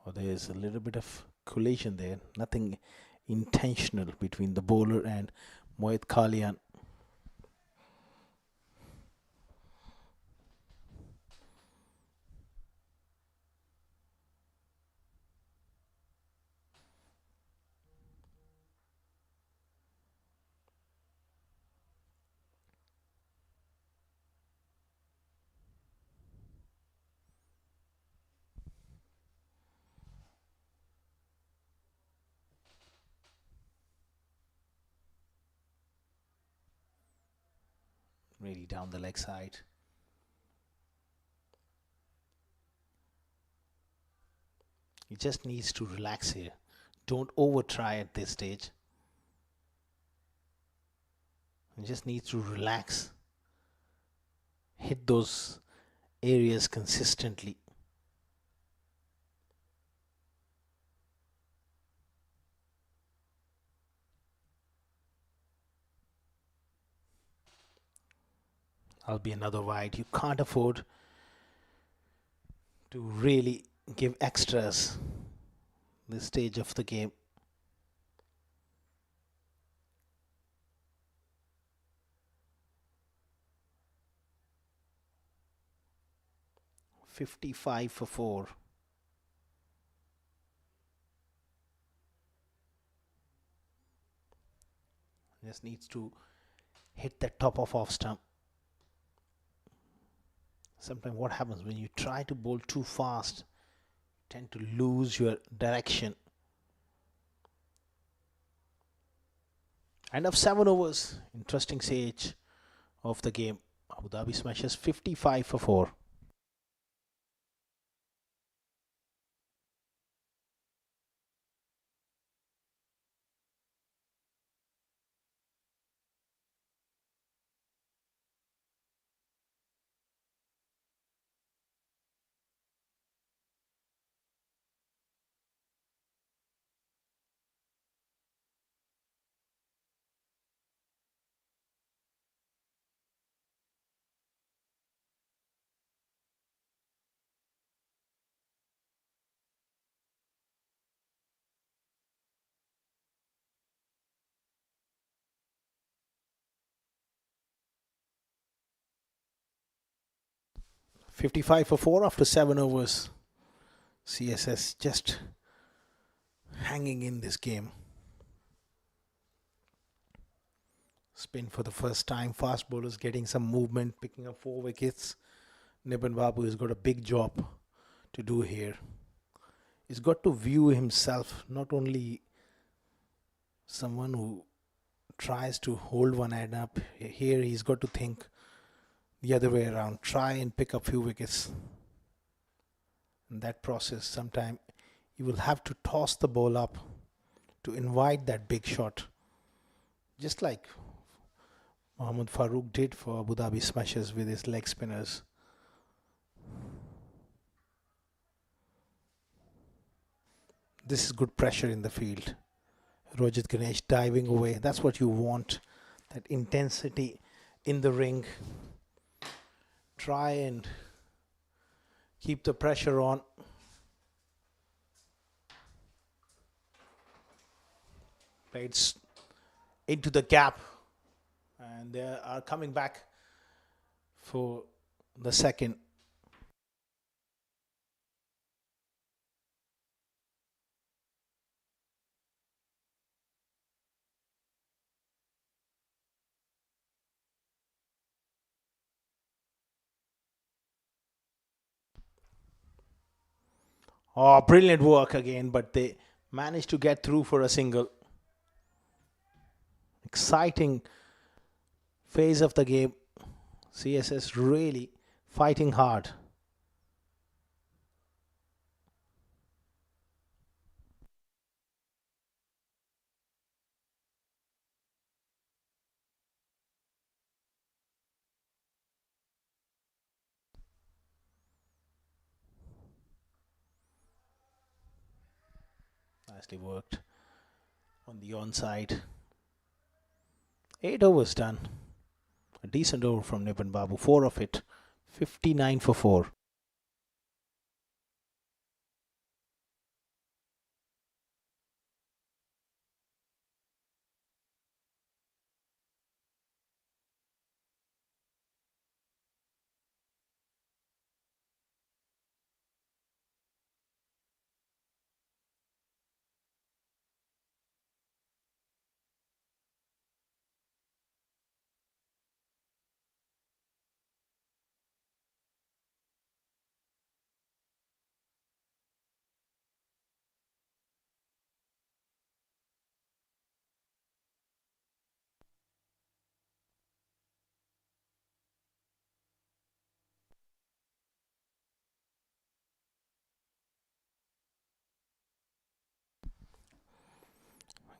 Oh, there's a little bit of collision there, nothing intentional between the bowler and Mohit Khalian. Really down the leg side. He just needs to relax here. Don't over try at this stage. He just needs to relax. Hit those areas consistently. That'll be another wide. You can't afford to really give extras this stage of the game. $55 for 4. Just needs to hit the top of off stump. Sometimes what happens when you try to bowl too fast, you tend to lose your direction. End of 7 overs. Interesting stage of the game. Abu Dhabi smashes 55 for 4. $55 for 4 after 7 overs. CSS just hanging in this game. Spin for the first time. Fast bowlers getting some movement, picking up 4 wickets. Nibin Babu has got a big job to do here. He's got to view himself not only someone who tries to hold one end up. Here he's got to think the other way around. Try and pick up few wickets. In that process, sometime you will have to toss the ball up to invite that big shot. Just like Mohammad Farooq did for Abu Dhabi Smashers with his leg spinners. This is good pressure in the field. Rojit Ganesh diving away. That's what you want. That intensity in the ring. Try and keep the pressure on. Played into the gap. And they are coming back for the second. Oh, brilliant work again, but they managed to get through for a single. Exciting phase of the game. CSS really fighting hard. Nicely worked on the onside. 8 overs done. A decent over from Nibin Babu. 4 of it. 59 for 4.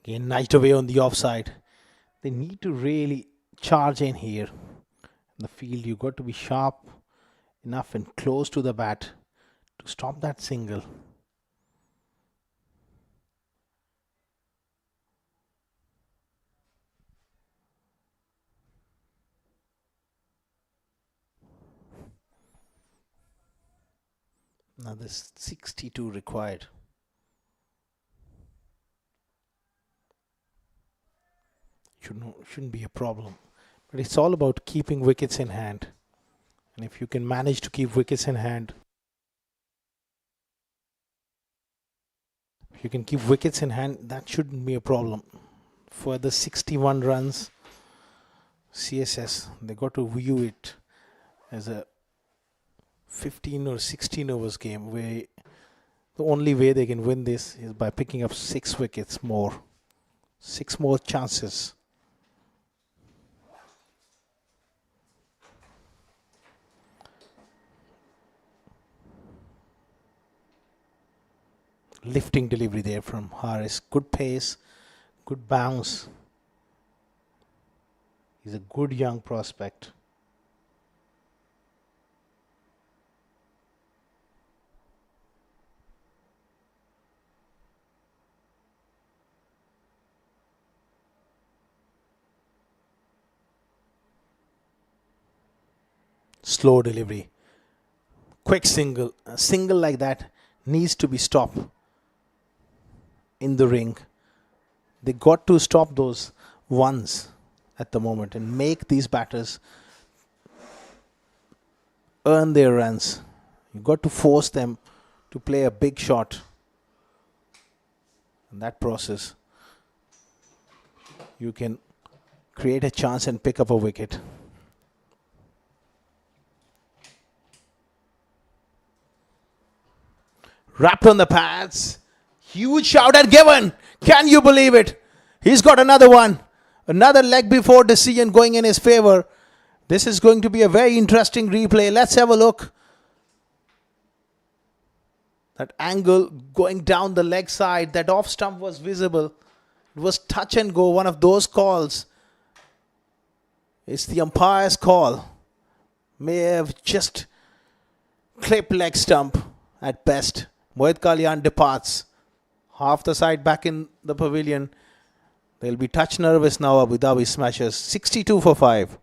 Again, knifed away on the offside. They need to really charge in here. In the field, you got to be sharp enough and close to the bat to stop that single. Now there's 62 required. Shouldn't be a problem. But it's all about keeping wickets in hand. And if you can manage to keep wickets in hand, if you can keep wickets in hand, that shouldn't be a problem. For the 61 runs, CSS, they got to view it as a 15 or 16 overs game where the only way they can win this is by picking up 6 wickets more. 6 more chances. Lifting delivery there from Harris. Good pace, good bounce. He's a good young prospect. Slow delivery. Quick single. A single like that needs to be stopped in the ring. They got to stop those ones at the moment and make these batters earn their runs. You got to force them to play a big shot. In that process, you can create a chance and pick up a wicket. Wrapped on the pads. Huge shout and given. Can you believe it? He's got another one. Another leg before decision going in his favor. This is going to be a very interesting replay. Let's have a look. That angle going down the leg side. That off stump was visible. It was touch and go. One of those calls. It's the umpire's call. May have just clipped leg stump at best. Mohit Kalyan departs. Half the side back in the pavilion. They'll be touch nervous now, Abu Dhabi Smashers. 62 for 5.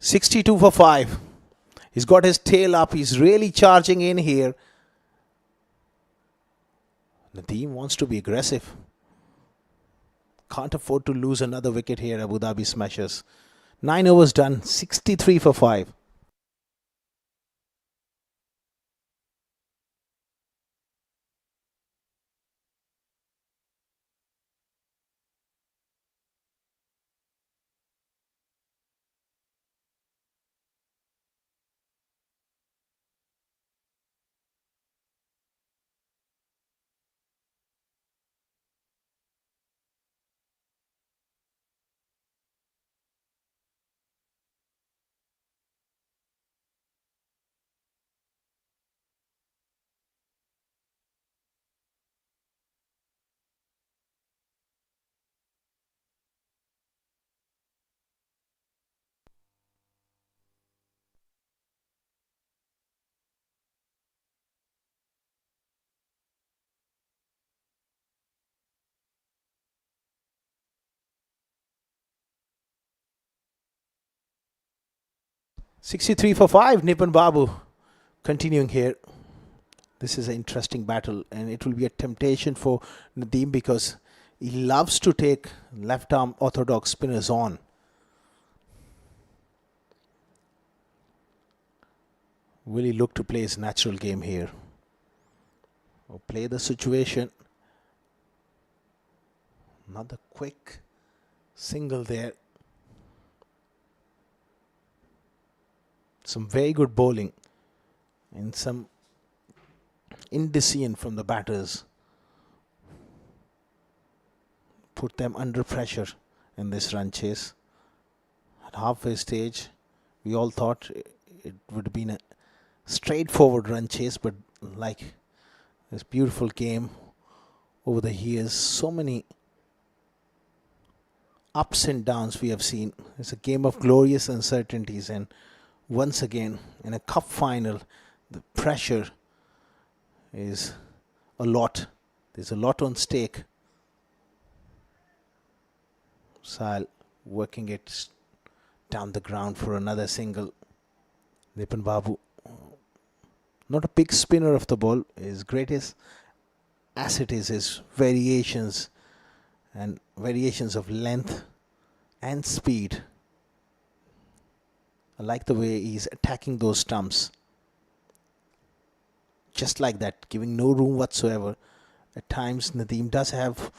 $62 for 5. He's got his tail up. He's really charging in here. Nadeem wants to be aggressive. Can't afford to lose another wicket here, Abu Dhabi Smashers. 9 overs done. 63 for 5. $63 for 5. Nipan Babu continuing here. This is an interesting battle, and it will be a temptation for Nadeem because he loves to take left arm orthodox spinners on. Will he look to play his natural game here? Or play the situation? Another quick single there. Some very good bowling and some indecision from the batters. Put them under pressure in this run chase. At halfway stage, we all thought it would have been a straightforward run chase, but like this beautiful game over the years, so many ups and downs we have seen. It's a game of glorious uncertainties, and once again, in a cup final, the pressure is a lot. There's a lot on stake. Sal working it down the ground for another single. Nipun Babu, not a big spinner of the ball. His greatest asset is his variations and variations of length and speed. I like the way he's attacking those stumps. Just like that, giving no room whatsoever. At times, Nadeem does have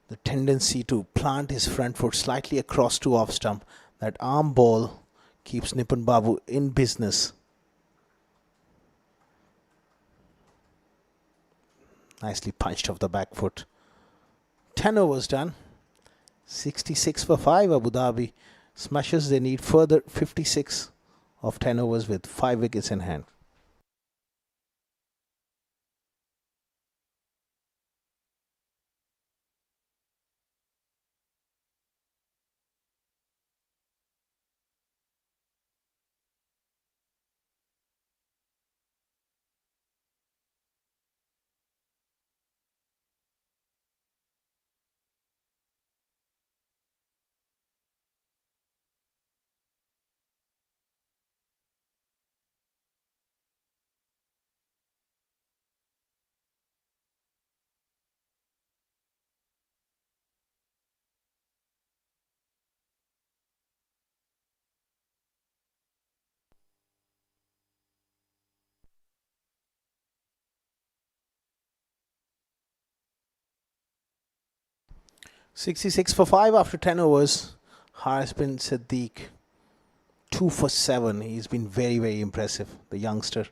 the tendency to plant his front foot slightly across to off stump. That arm ball keeps Nipun Babu in business. Nicely punched off the back foot. 10 overs done. 66 for 5. Abu Dhabi smashes. They need further 56 of 10 overs with 5 wickets in hand. "66 for 5 after 10 overs. Haris bin Siddiq 2 for 7. He's been very, very impressive, the youngster.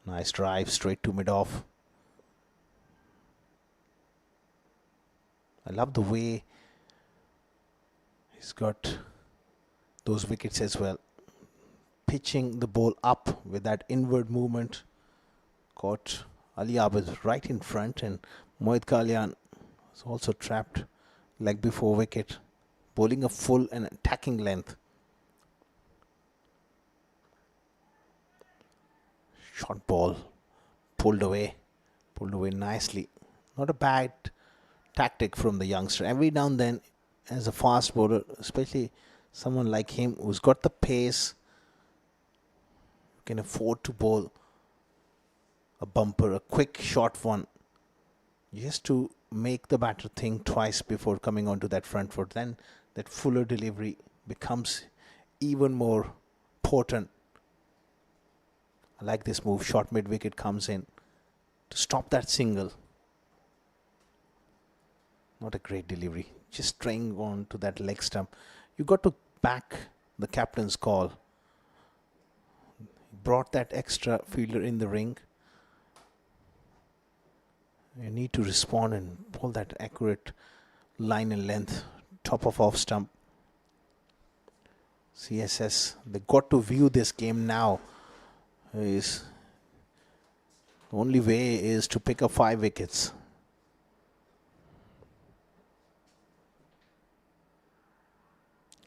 Nice drive straight to mid-off. I love the way he's got those wickets as well. Pitching the ball up with that inward movement. Caught Ali Abid right in front, and Mohit Kalyan was also trapped leg before wicket. Bowling a full and attacking length. Short ball. Pulled away nicely. Not a bad tactic from the youngster. Every now and then, as a fast bowler, especially someone like him who's got the pace, can afford to bowl a bumper, a quick short one, just to make the batter think twice before coming onto that front foot. Then that fuller delivery becomes even more potent. I like this move. Short mid wicket comes in to stop that single. Not a great delivery. Just straying on to that leg stump. You got to back the captain's call. Brought that extra fielder in the ring. You need to respond and pull that accurate line and length. Top of off stump. CSS, they got to view this game now. Is the only way is to pick up 5 wickets.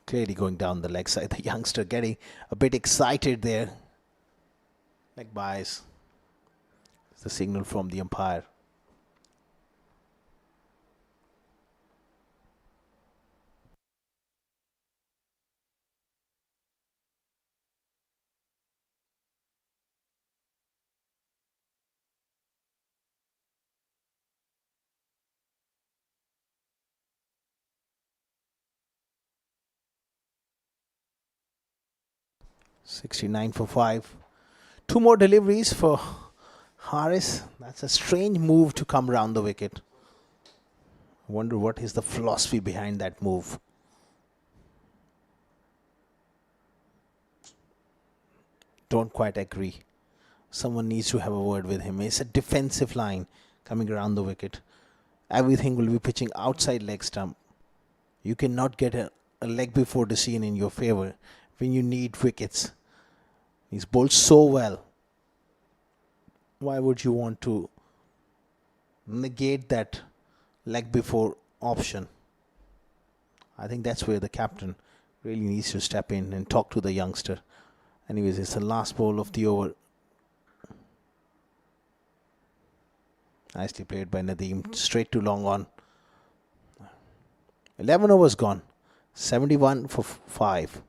Clearly going down the leg side. The youngster getting a bit excited there. Leg bias. It's the signal from the umpire. 69 for 5. Two more deliveries for Harris. That's a strange move to come round the wicket. Wonder what is the philosophy behind that move. Don't quite agree. Someone needs to have a word with him. It's a defensive line coming around the wicket. Everything will be pitching outside leg stump. You cannot get a leg before decision in your favor when you need wickets. He's bowled so well. Why would you want to negate that leg before option? I think that's where the captain really needs to step in and talk to the youngster. Anyways, it's the last ball of the over. Nicely played by Nadeem. Straight to long on. 11 overs gone. 71 for 5.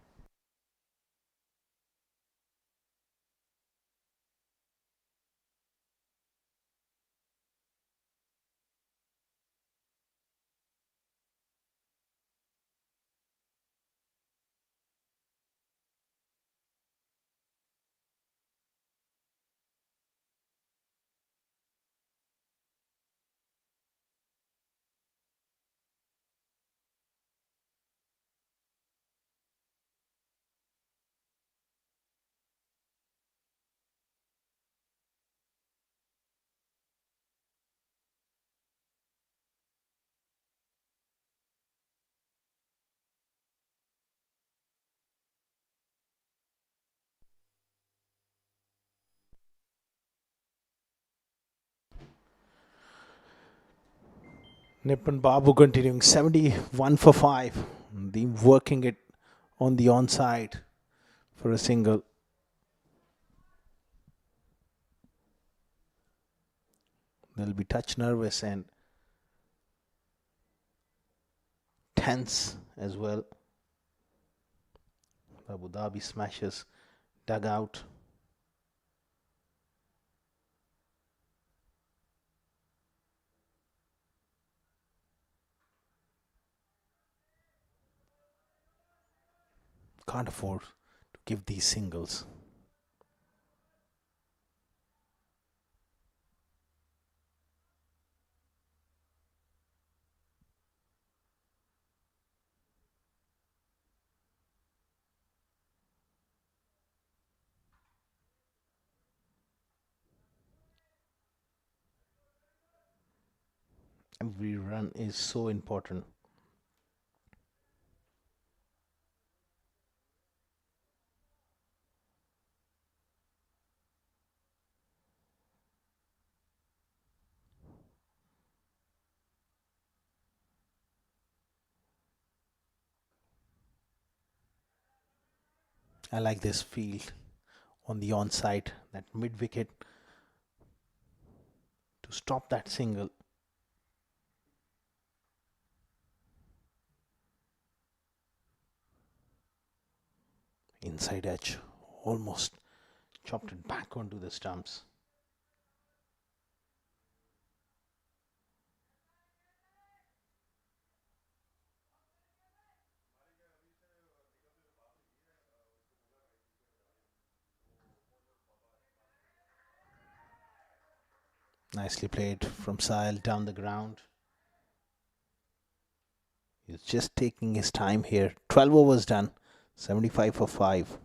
Nippon Babu continuing 71 for 5. The working it on the onside for a single. They'll be touch nervous and tense as well. Abu Dhabi smashes dugout. Can't afford to give these singles. Every run is so important. I like this field on the onside, that mid wicket to stop that single. Inside edge, almost chopped it back onto the stumps. Nicely played from Sahil down the ground. He's just taking his time here. 12 overs done. 75 for 5.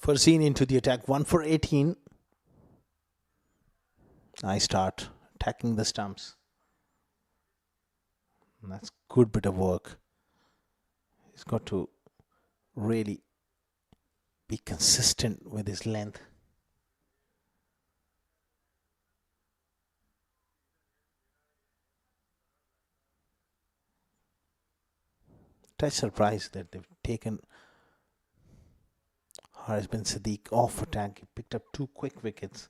Farzin into the attack. 1 for 18. Nice start. Attacking the stumps. That's good bit of work. He's got to really be consistent with his length. Touch surprised that they've taken Haris bin Sadiq off attack. He picked up 2 quick wickets.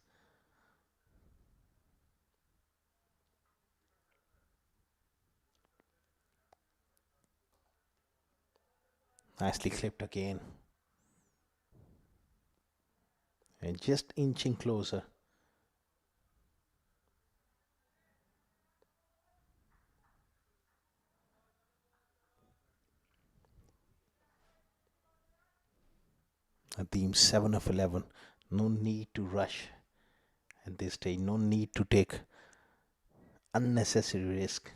Nicely clipped again. And just inching closer. Nadeem 7 of 11. No need to rush at this stage. No need to take unnecessary risk.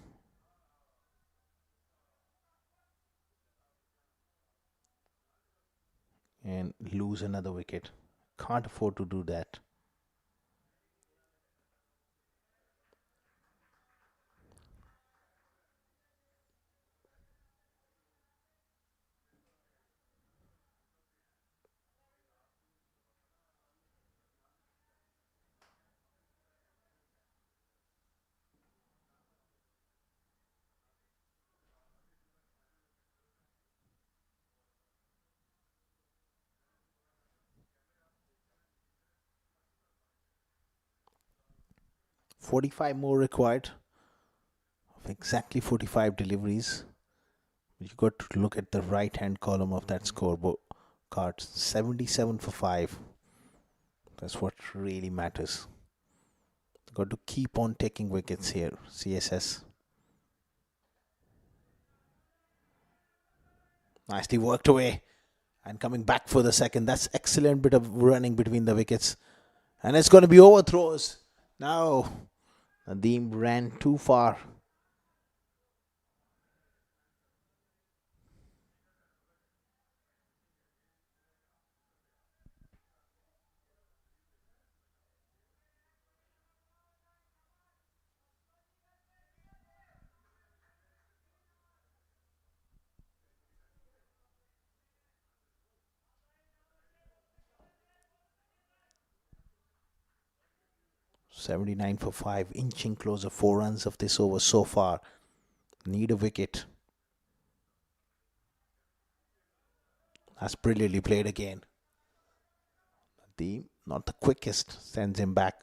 And lose another wicket. Can't afford to do that. .45 more required. Of exactly 45 deliveries. You got to look at the right hand column of that scoreboard card. 77 for 5. That's what really matters. Got to keep on taking wickets here, CSS. Nicely worked away. And coming back for the second. That's excellent bit of running between the wickets. And it's going to be overthrows. Now, Nadeem ran too far. .79 for 5, inching closer. 4 runs of this over so far. Need a wicket. That's brilliantly played again. Nadeem, not the quickest, sends him back.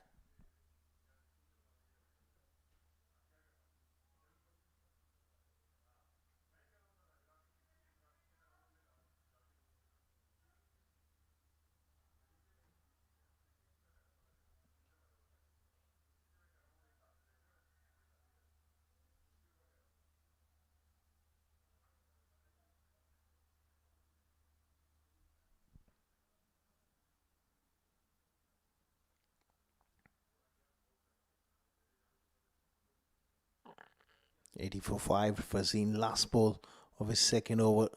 .80 for 5. Fazeen, last ball of his second over.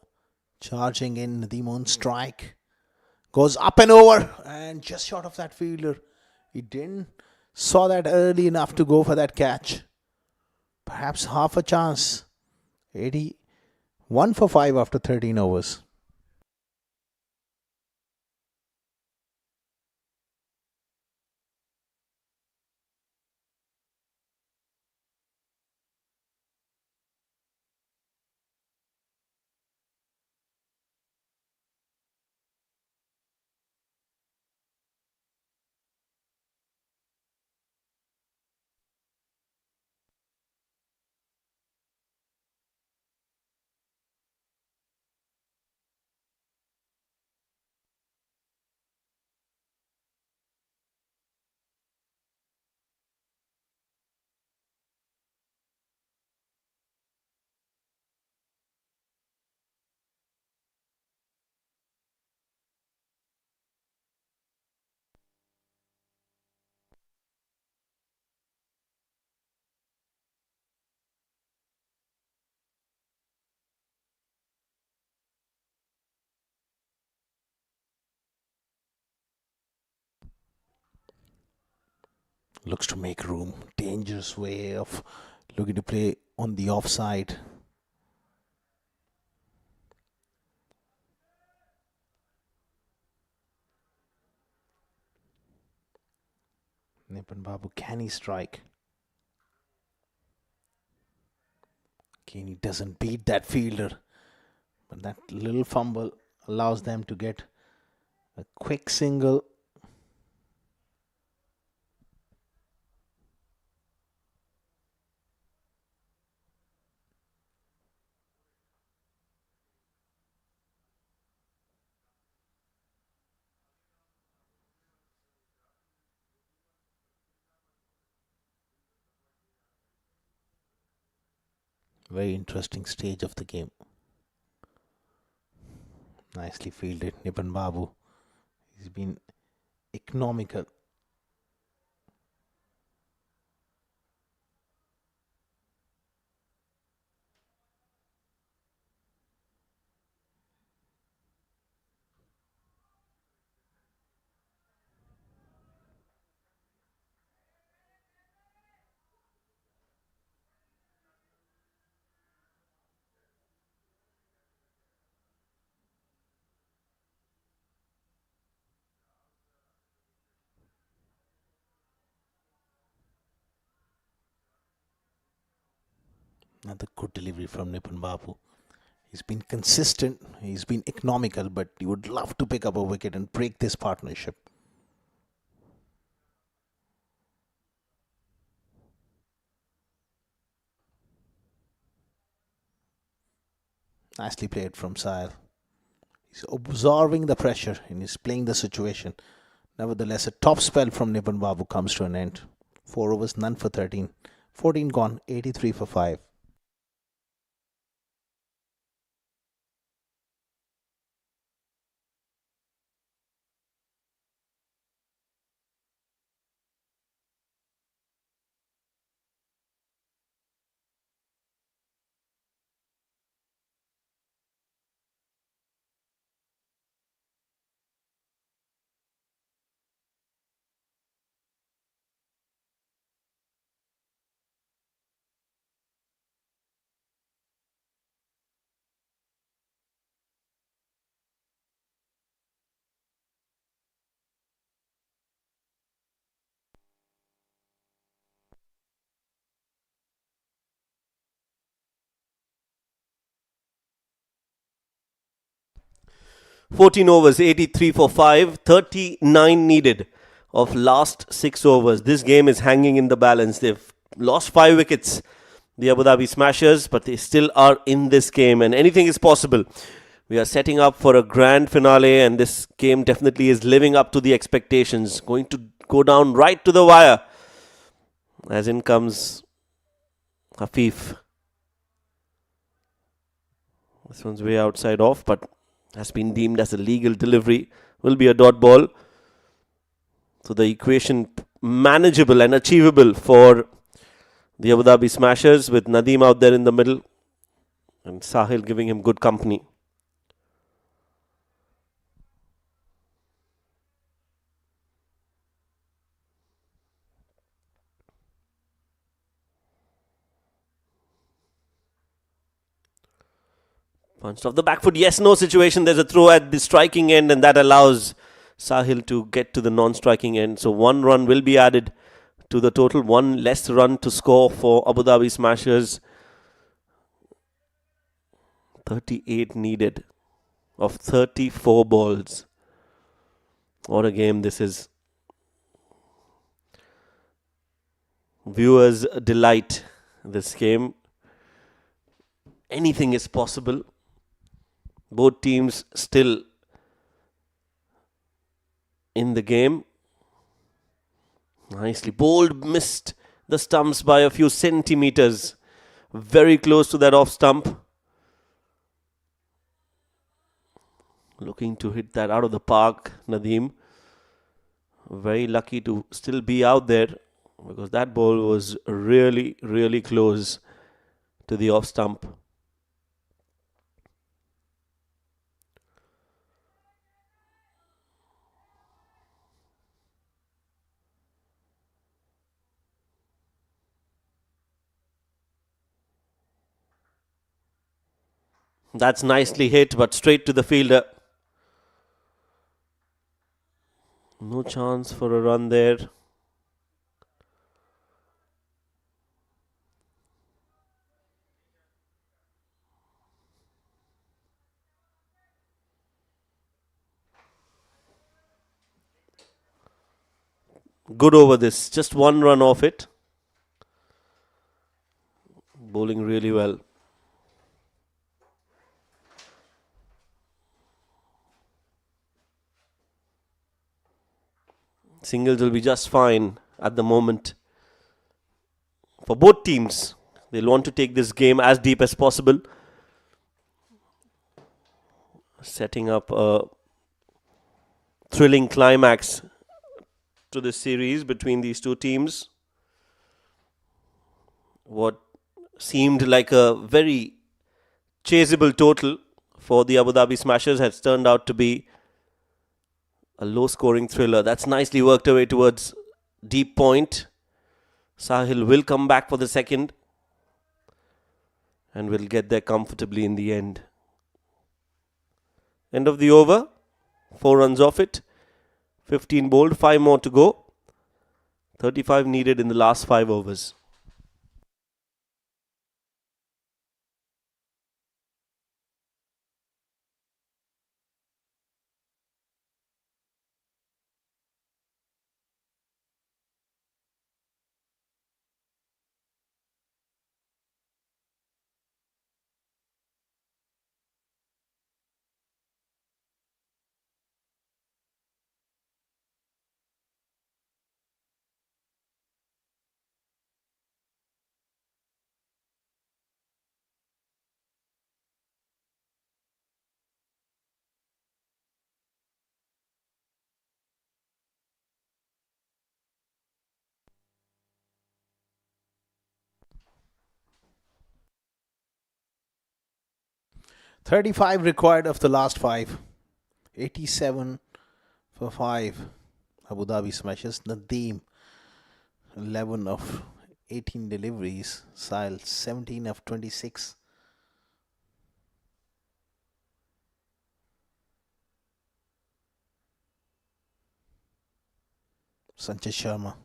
Charging in. Nadeem on strike. Goes up and over. And just short of that fielder. He didn't saw that early enough to go for that catch. Perhaps half a chance. 81 for 5 after 13 overs. Looks to make room. Dangerous way of looking to play on the offside. Nipun Babu, can he strike? Again, he doesn't beat that fielder. But that little fumble allows them to get a quick single. Very interesting stage of the game. Nicely fielded, Nipun Babu. He's been economical. Another good delivery from Nipun Babu. He's been consistent, he's been economical, but he would love to pick up a wicket and break this partnership. Nicely played from Sahil. He's absorbing the pressure and he's playing the situation. Nevertheless, a top spell from Nipun Babu comes to an end. 4 overs, none for 13. 14 gone, 83 for 5. Fourteen overs, 83 for 5, 39 needed of last 6 overs. This game is hanging in the balance. They've lost 5 wickets, the Abu Dhabi Smashers, but they still are in this game and anything is possible. We are setting up for a grand finale and this game definitely is living up to the expectations. Going to go down right to the wire. As in comes Hafif. This one's way outside off, but has been deemed as a legal delivery. Will be a dot ball. So the equation manageable and achievable for the Abu Dhabi Smashers with Nadeem out there in the middle and Sahil giving him good company. Punched off the back foot. Yes, no situation. There's a throw at the striking end and that allows Sahil to get to the non-striking end. So 1 run will be added to the total. 1 less run to score for Abu Dhabi Smashers. 38 needed of 34 balls. What a game this is. Viewers delight this game. Anything is possible. Both teams still in the game. Nicely bowled, missed the stumps by a few centimeters. Very close to that off stump. Looking to hit that out of the park, Nadeem. Very lucky to still be out there because that ball was really, really close to the off stump. That's nicely hit, but straight to the fielder. No chance for a run there. Good over this. Just one run off it. Bowling really well. Singles will be just fine at the moment for both teams. They'll want to take this game as deep as possible, setting up a thrilling climax to this series between these two teams. What seemed like a very chaseable total for the Abu Dhabi Smashers has turned out to be a low scoring thriller. That's nicely worked away towards deep point. Sahil will come back for the second and will get there comfortably in the end. End of the over. 4 runs off it. 15 bowled, 5 more to go. 35 needed in the last 5 overs. "35 required of the last 5. 87 for 5. Abu Dhabi Smashers. Nadeem 11 of 18 deliveries. Sahil 17 of 26. Sanjay Sharma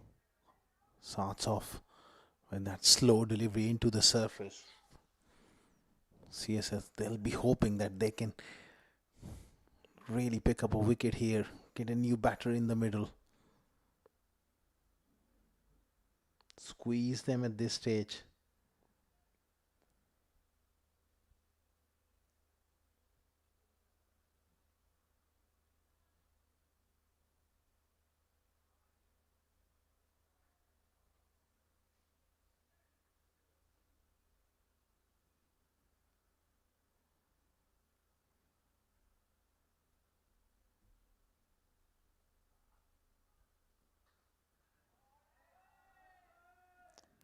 starts off with that slow delivery into the surface. CSS, they'll be hoping that they can really pick up a wicket here, get a new batter in the middle, squeeze them at this stage.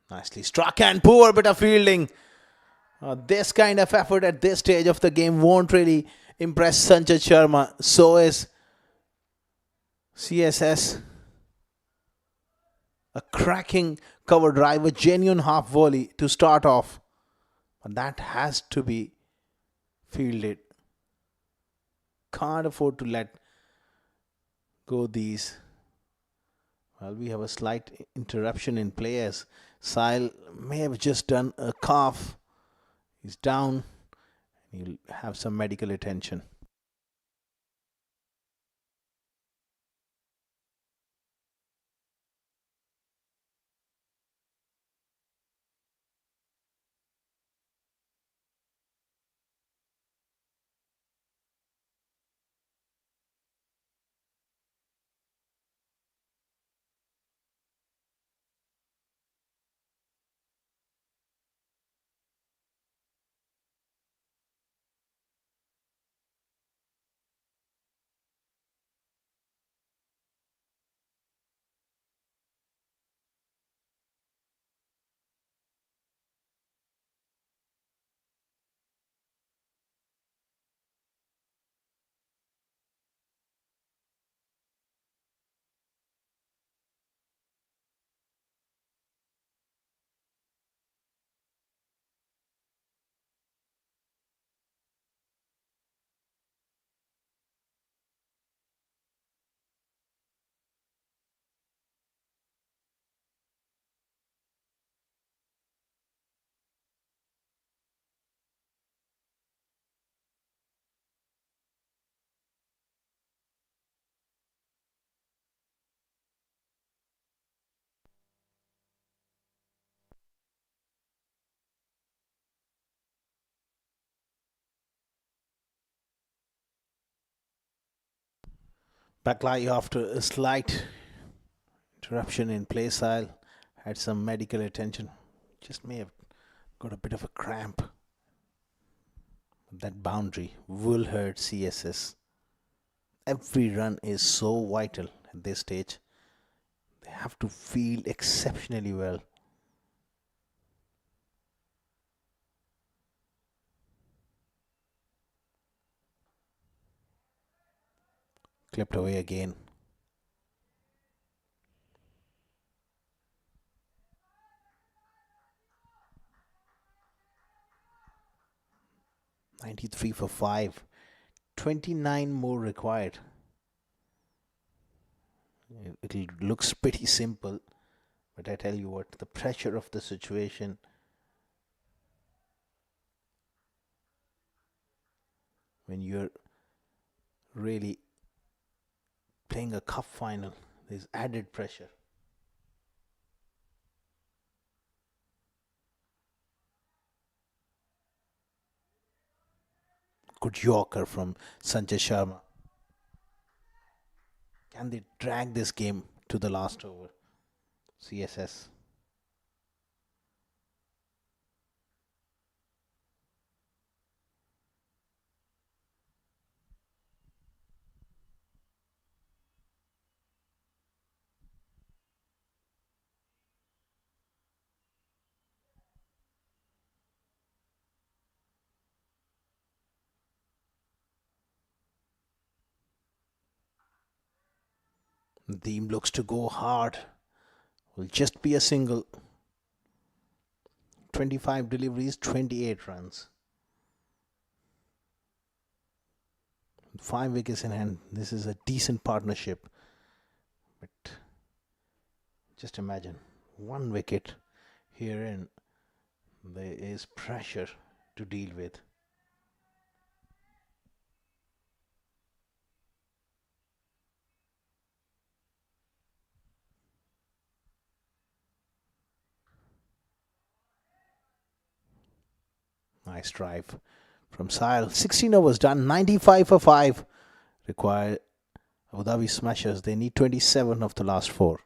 Nicely struck and poor bit of fielding. This kind of effort at this stage of the game won't really impress Sanjay Sharma. So is CSS. A cracking cover drive, a genuine half volley to start off. But that has to be fielded. Can't afford to let go these. Well, we have a slight interruption in players. Sahil may have just done a calf. He's down. He'll have some medical attention. Baklai, after a slight interruption in play style, had some medical attention. Just may have got a bit of a cramp. That boundary will hurt CSS. Every run is so vital at this stage. They have to feel exceptionally well. Clipped away again. "93 for 5. 29 more required." It looks pretty simple, but I tell you what, the pressure of the situation, when you're really playing a cup final, there's added pressure. Good Yorker from Sanjay Sharma. Can they drag this game to the last over? CSS. The team looks to go hard. Will just be a single. 25 deliveries, 28 runs. 5 wickets in hand. This is a decent partnership. But just imagine, 1 wicket here and there is pressure to deal with. Nice drive from Sahil. 16 overs done. 95 for 5. Require Abu Dhabi Smashers. They need 27 of the last 4.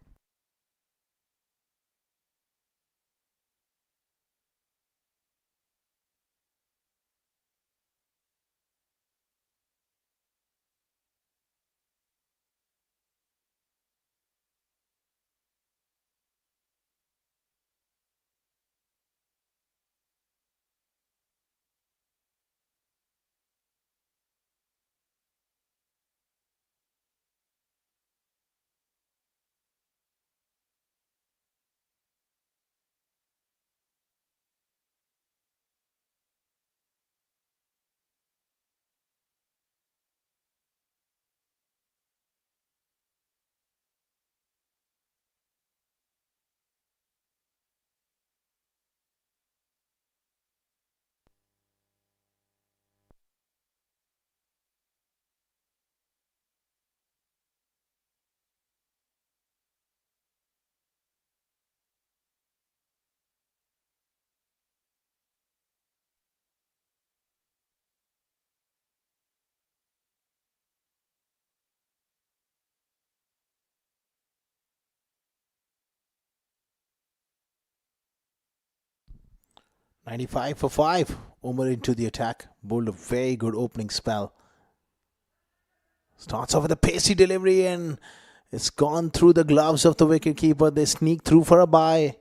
"95 for 5. Umar into the attack. Bowled a very good opening spell. Starts off with a pacey delivery and it's gone through the gloves of the wicketkeeper. They sneak through for a bye.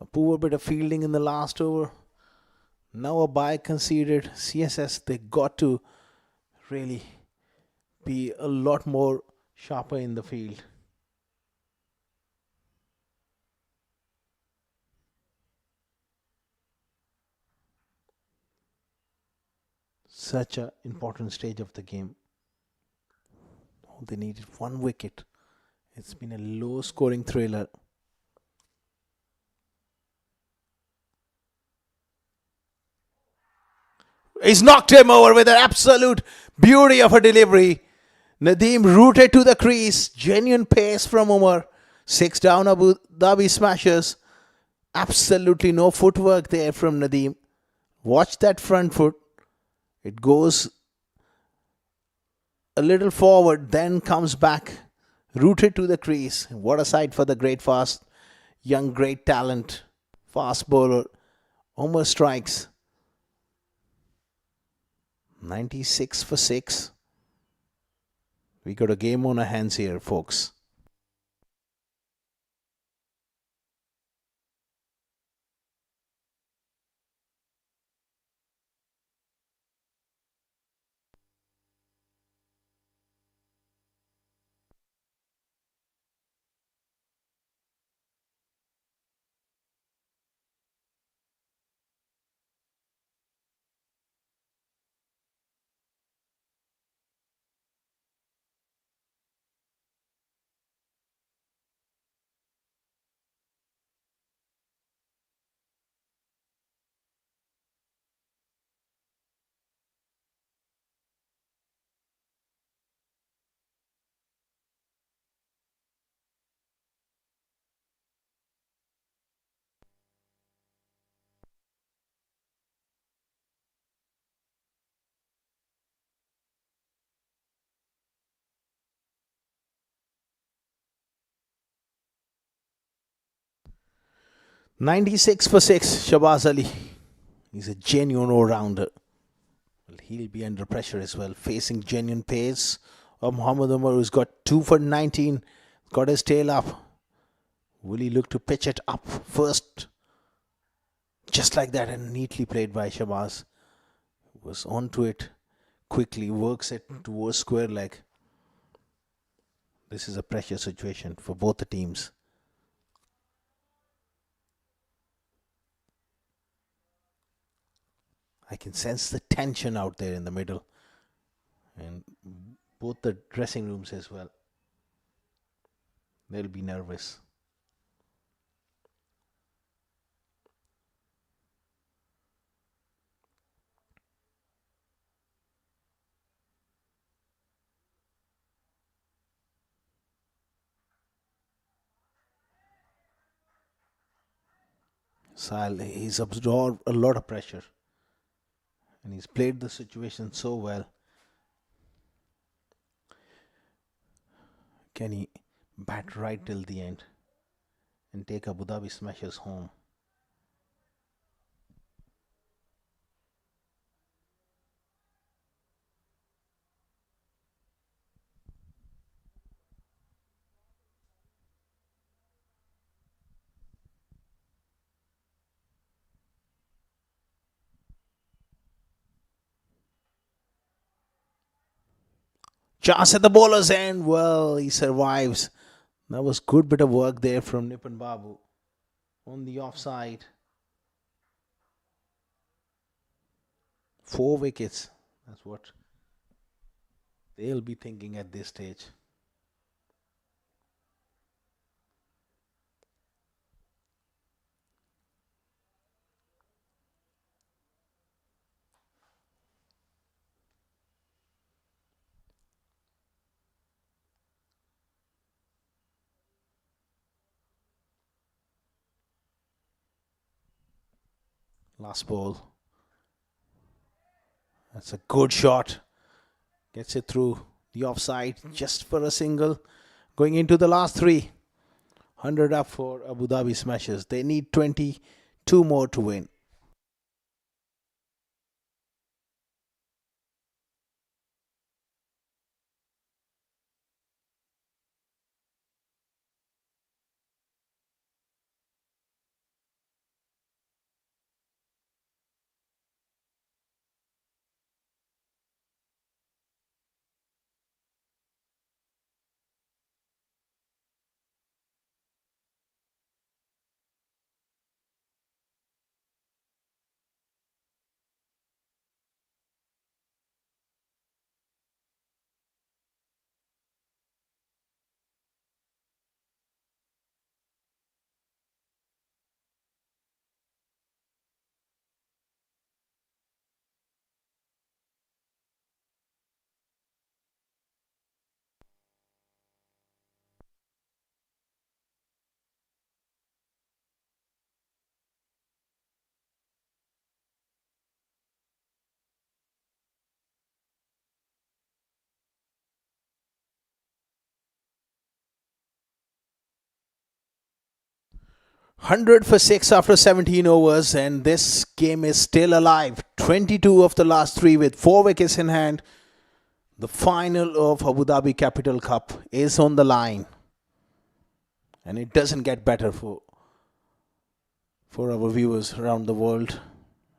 A poor bit of fielding in the last over. Now a bye conceded. CSS, they got to really be a lot more sharper in the field. Such an important stage of the game. All they needed 1 wicket. It's been a low scoring thriller. He's knocked him over with an absolute beauty of a delivery. Nadeem rooted to the crease. Genuine pace from Umar. 6 down, Abu Dhabi Smashers. Absolutely no footwork there from Nadeem. Watch that front foot. It goes a little forward, then comes back, rooted to the crease. What a sight for the great fast, young great talent, fast bowler. Almost strikes. 96 for 6. We got a game on our hands here, folks. $96 for 6, Shabazz Ali. He's a genuine all-rounder. Well, he'll be under pressure as well, facing genuine pace of Muhammad Umar, who's got 2 for 19, got his tail up. Will he look to pitch it up first? Just like that, and neatly played by Shabazz. Was onto it quickly, works it towards square leg. This is a pressure situation for both the teams. I can sense the tension out there in the middle, and both the dressing rooms as well. They'll be nervous. Sal, he's absorbed a lot of pressure, and he's played the situation so well. Can he bat right till the end and take Abu Dhabi Smashers home? Chance at the bowler's end. Well, he survives. That was good bit of work there from Nipun Babu on the offside. 4 wickets. That's what they'll be thinking at this stage. Last ball. That's a good shot. Gets it through the offside just for a single. Going into the last 3. 100 up for Abu Dhabi Smashers. They need 22 more to win. 100 for 6 after 17 overs, and this game is still alive. 22 of the last 3 with 4 wickets in hand. The final of Abu Dhabi Capital Cup is on the line, and it doesn't get better for our viewers around the world.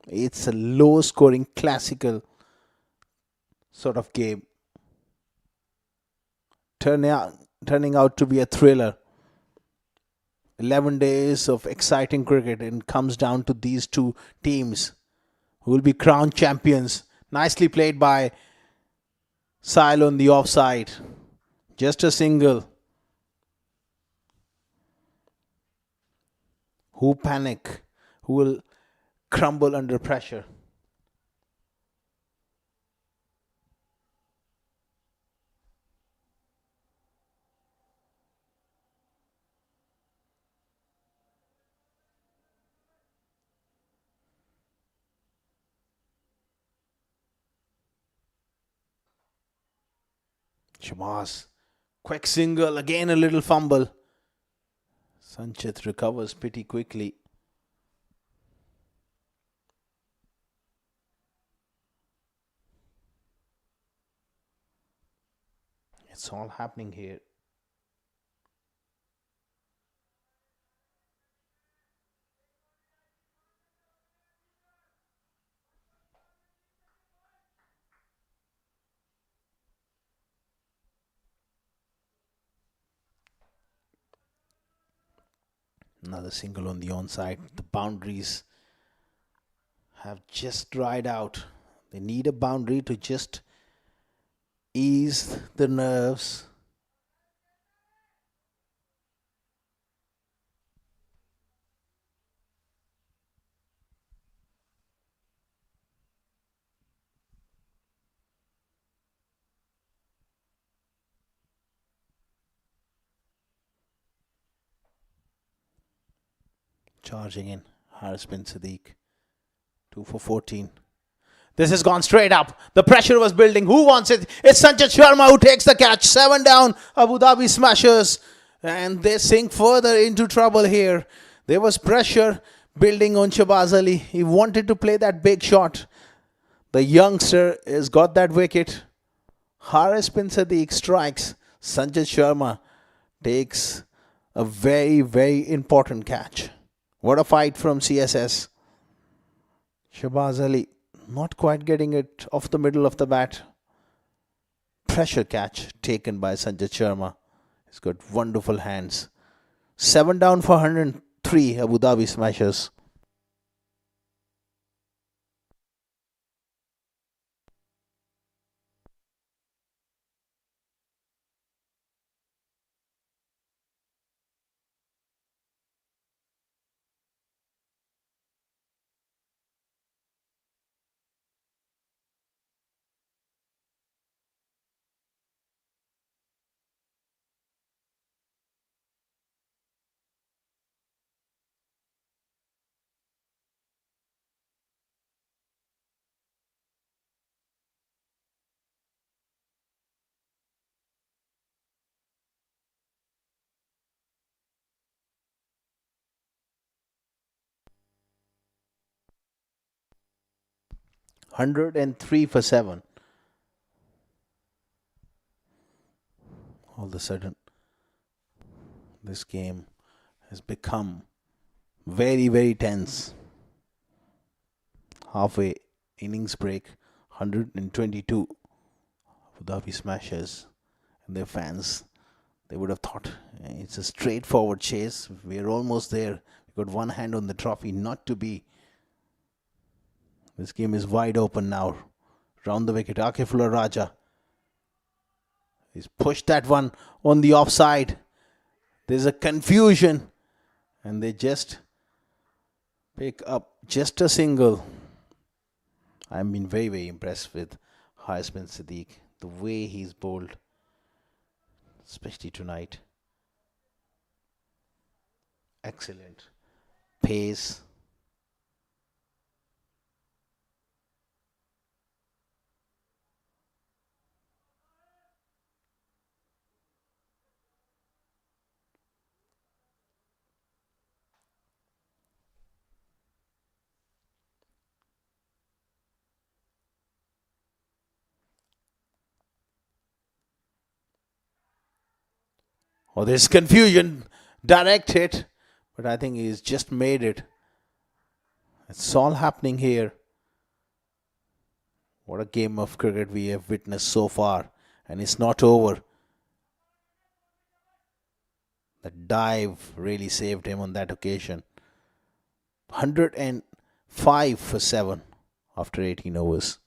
It's a low scoring classical sort of game, turning out to be a thriller. 11 days of exciting cricket, and it comes down to these two teams who will be crowned champions. Nicely played by Sile on the offside. Just a single. Who panic? Who will crumble under pressure? Shabazz. Quick single. Again a little fumble. Sanchit recovers pretty quickly. It's all happening here. Another single on the onside. The boundaries have just dried out. They need a boundary to just ease the nerves. Charging in, Haris bin Sadiq. 2 for 14. This has gone straight up. The pressure was building. Who wants it? It's Sanchit Sharma who takes the catch. 7 down. Abu Dhabi Smashers. And they sink further into trouble here. There was pressure building on Shabazz Ali. He wanted to play that big shot. The youngster has got that wicket. Haris bin Sadiq strikes. Sanchit Sharma takes a very, very important catch. What a fight from CSS. Shabazz Ali not quite getting it off the middle of the bat. Pressure catch taken by Sanjay Sharma. He's got wonderful hands. 7 down for 103 Abu Dhabi Smashers. $103 for 7. All of a sudden, this game has become very, very tense. Halfway innings break, 122. Abu Dhabi Smashers and their fans, they would have thought it's a straightforward chase. We're almost there. We've got one hand on the trophy, not to be. This game is wide open now. Round the wicket, Akifullah Raja. He's pushed that one on the offside. There's a confusion, and they just pick up just a single. I've been very, very impressed with Haris bin Sadiq. The way he's bowled, especially tonight. Excellent pace. Oh, there's confusion. Direct hit. But I think he's just made it. It's all happening here. What a game of cricket we have witnessed so far. And it's not over. The dive really saved him on that occasion. 105 for 7 after 18 overs.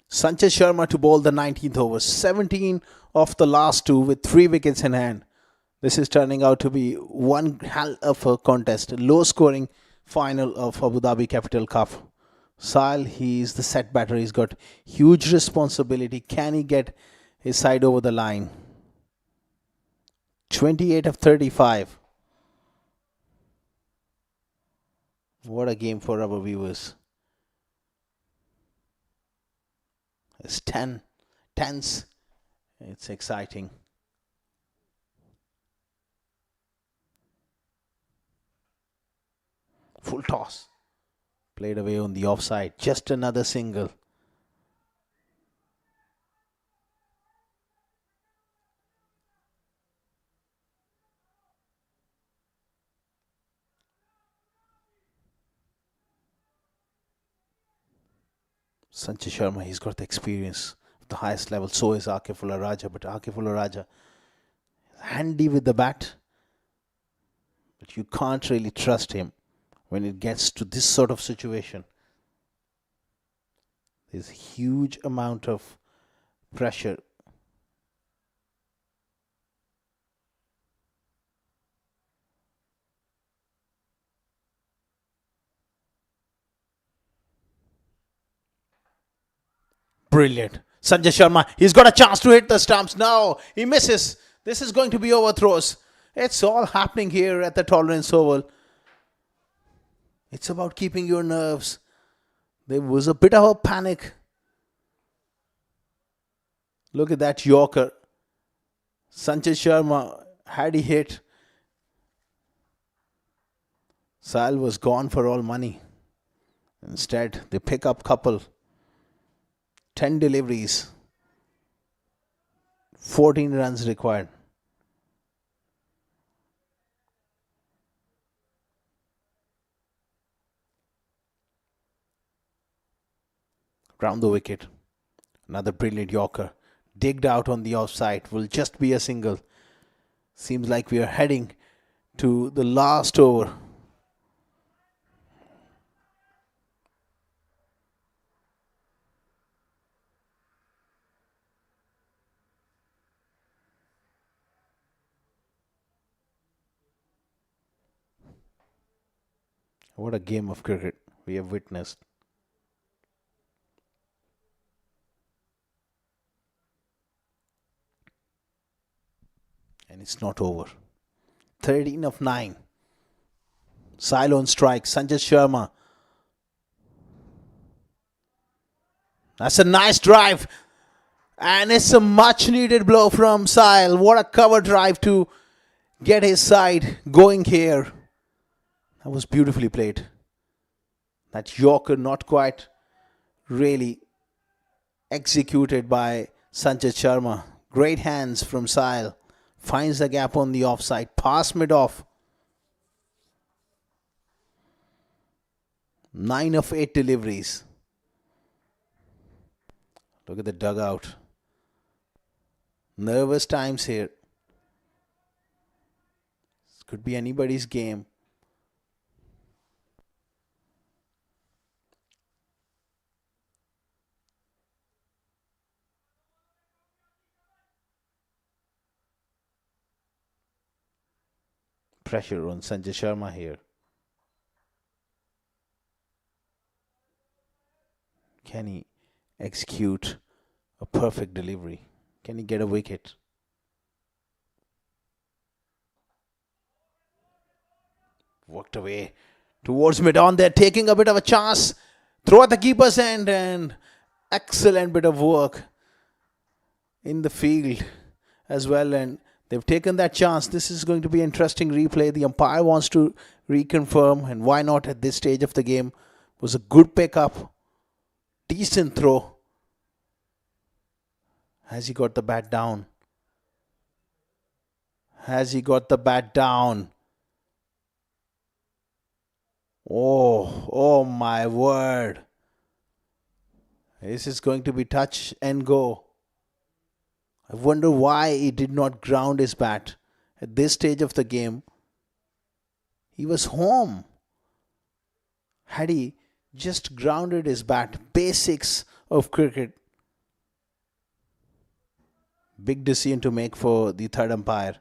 Sanjay Sharma to bowl the 19th over. 17 of the last 2 with 3 wickets in hand. This is turning out to be one hell of a contest. Low scoring final of Abu Dhabi Capital Cup. Sahil, he's the set batter. He's got huge responsibility. Can he get his side over the line? 28 of 35. What a game for our viewers. It's tense. It's exciting. Full toss. Played away on the offside. Just another single. Sanjay Sharma, he's got the experience of the highest level. So is Akifullah Raja. But Akifullah Raja is handy with the bat. But you can't really trust him when it gets to this sort of situation. There's a huge amount of pressure. Brilliant. Sanjay Sharma, he's got a chance to hit the stumps. No, he misses. This is going to be overthrows. It's all happening here at the Tolerance Oval. It's about keeping your nerves. There was a bit of a panic. Look at that Yorker. Sanjay Sharma, had he hit, Sahil was gone for all money. Instead, they pick up couple. 10 deliveries. 14 runs required. Round the wicket. Another brilliant Yorker. Digged out on the offside. Will just be a single. Seems like we are heading to the last over. What a game of cricket we have witnessed. And it's not over. 13 of 9. Sahil on strike. Sanjay Sharma. That's a nice drive. And it's a much needed blow from Sahil. What a cover drive to get his side going here. That was beautifully played. That Yorker not quite really executed by Sanjay Sharma. Great hands from Sahil. Finds the gap on the offside. Pass mid-off. 9 of 8 deliveries. Look at the dugout. Nervous times here. This could be anybody's game. Pressure on Sanjay Sharma here. Can he execute a perfect delivery? Can he get a wicket? Worked away towards mid-on. They're taking a bit of a chance. Throw at the keeper's end, and excellent bit of work in the field as well. And they've taken that chance. This is going to be an interesting replay. The umpire wants to reconfirm, and why not at this stage of the game? It was a good pickup. Decent throw. Has he got the bat down? Has he got the bat down? Oh my word. This is going to be touch and go. I wonder why he did not ground his bat at this stage of the game. He was home. Had he just grounded his bat, basics of cricket. Big decision to make for the third umpire.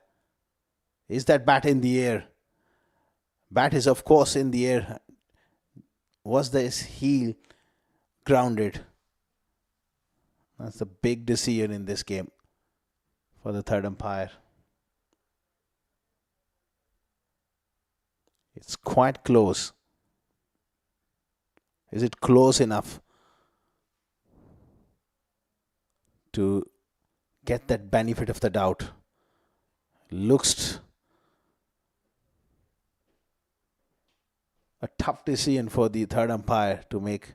Is that bat in the air? Bat is of course in the air. Was this heel grounded? That's the big decision in this game for the third umpire. It's quite close. Is it close enough to get that benefit of the doubt? Looks a tough decision for the third umpire to make.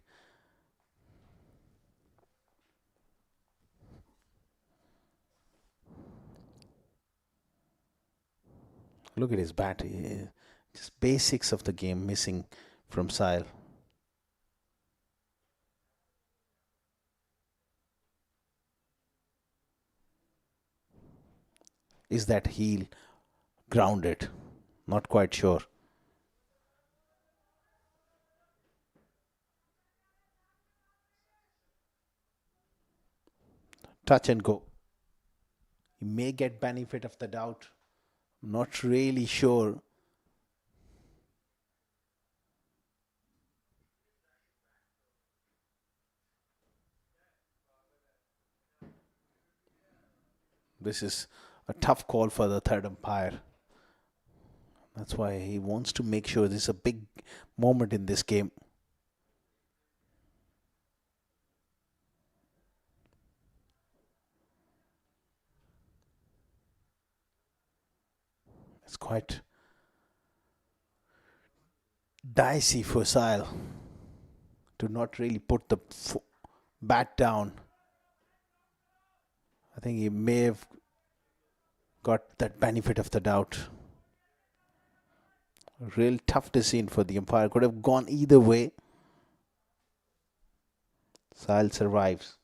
Look at his bat. Just basics of the game missing from Sile. Is that heel grounded? Not quite sure. Touch and go. He may get benefit of the doubt. Not really sure. This is a tough call for the third umpire. That's why he wants to make sure this is a big moment in this game. It's quite dicey for Sile to not really put the bat down. I think he may have got that benefit of the doubt. A real tough decision for the umpire. Could have gone either way. Sile survives.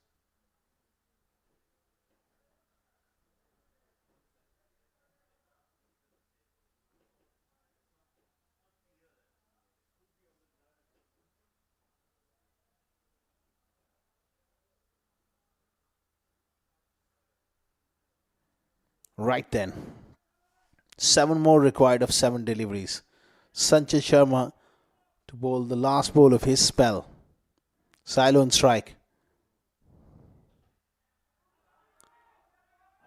Right then. 7 more required of 7 deliveries. Sanjay Sharma to bowl the last ball of his spell. Sile on strike.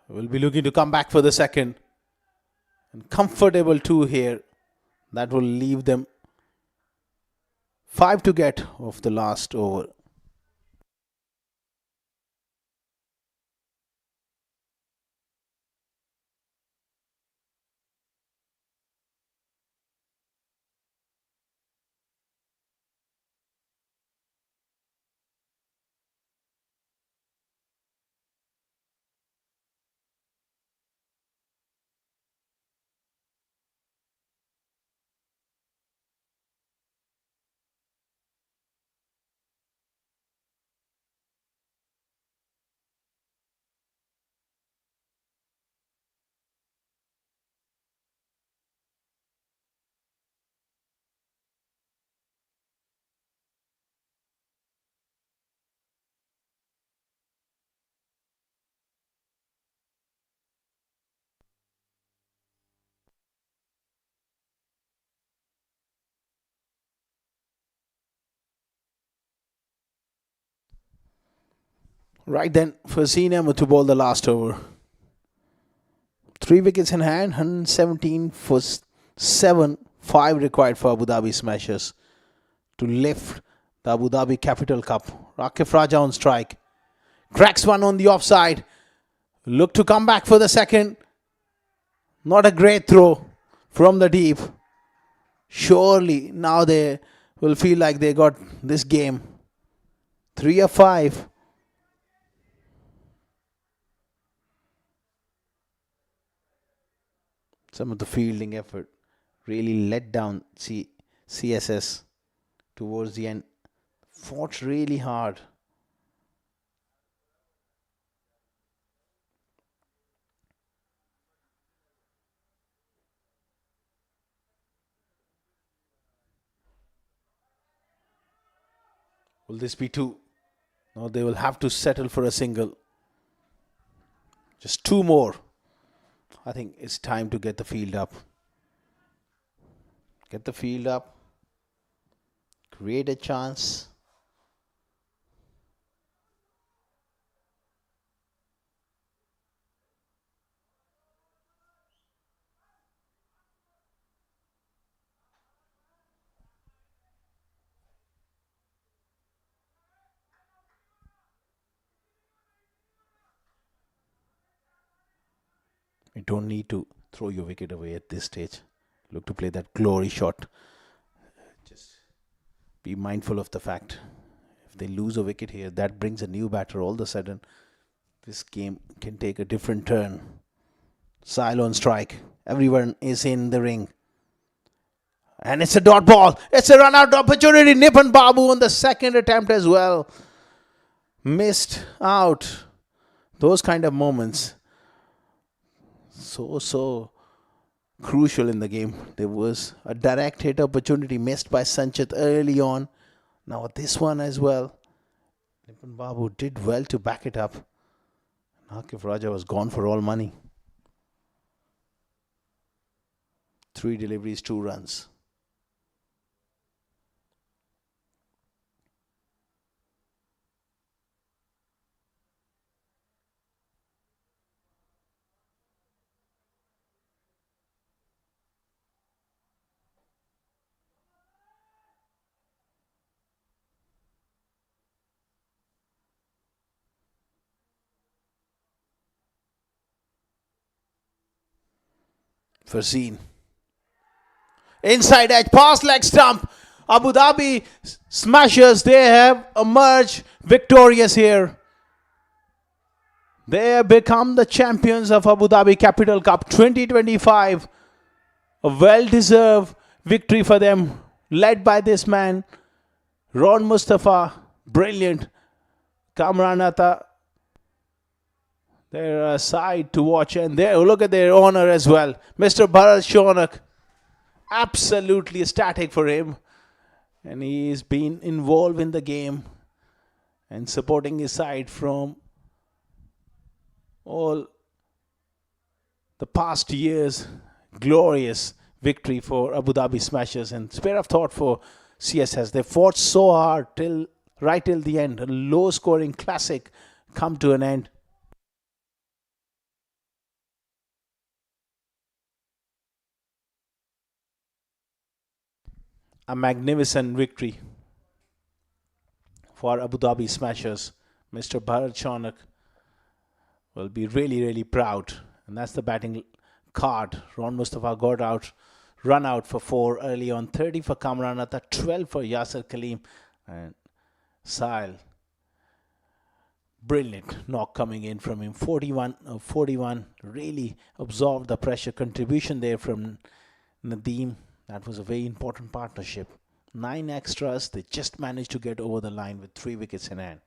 Will be looking to come back for the second. And comfortable 2 here. That will leave them 5 to get of the last over. Right then, Farzina to bowl the last over. 3 wickets in hand, 117 for 7, 5 required for Abu Dhabi Smashers to lift the Abu Dhabi Capital Cup. Rakif Raja on strike. Cracks one on the offside. Look to come back for the second. Not a great throw from the deep. Surely now they will feel like they got this game. 3 of 5. Some of the fielding effort really let down CSS towards the end. Fought really hard. Will this be 2? No, they will have to settle for a single. Just 2 more. I think it's time to get the field up. Get the field up. Create a chance. You don't need to throw your wicket away at this stage. Look to play that glory shot. Just be mindful of the fact, if they lose a wicket here, that brings a new batter. All of a sudden, this game can take a different turn. Sile on strike. Everyone is in the ring. And it's a dot ball. It's a run out opportunity. Nipan Babu on the second attempt as well. Missed out. Those kind of moments. So crucial in the game. There was a direct hit opportunity missed by Sanchit early on. Now this one as well. Nipan Babu did well to back it up. Rakif Raja was gone for all money. 3 deliveries, 2 runs. Farzin. Inside edge, past leg stump. Abu Dhabi Smashers, they have emerged victorious here. They have become the champions of Abu Dhabi Capital Cup 2025. A well-deserved victory for them, led by this man, Ron Mustafa. Brilliant. Kamranata, they're a sight to watch. And there, look at their honor as well. Mr. Bharat Shonak, absolutely ecstatic for him. And he's been involved in the game and supporting his side from all the past years. Glorious victory for Abu Dhabi Smashers, and spare of thought for CSS. They fought so hard right till the end. A low scoring classic come to an end. A magnificent victory for Abu Dhabi Smashers. Mr. Bharat Shonak will be really proud. And that's the batting card. Ron Mustafa got run out for 4 early on. 30 for Kamranata, 12 for Yasir Kaleem. And Sile, brilliant knock coming in from him. 41, really absorbed the pressure. Contribution there from Nadeem. That was a very important partnership. 9 extras. They just managed to get over the line with 3 wickets in hand.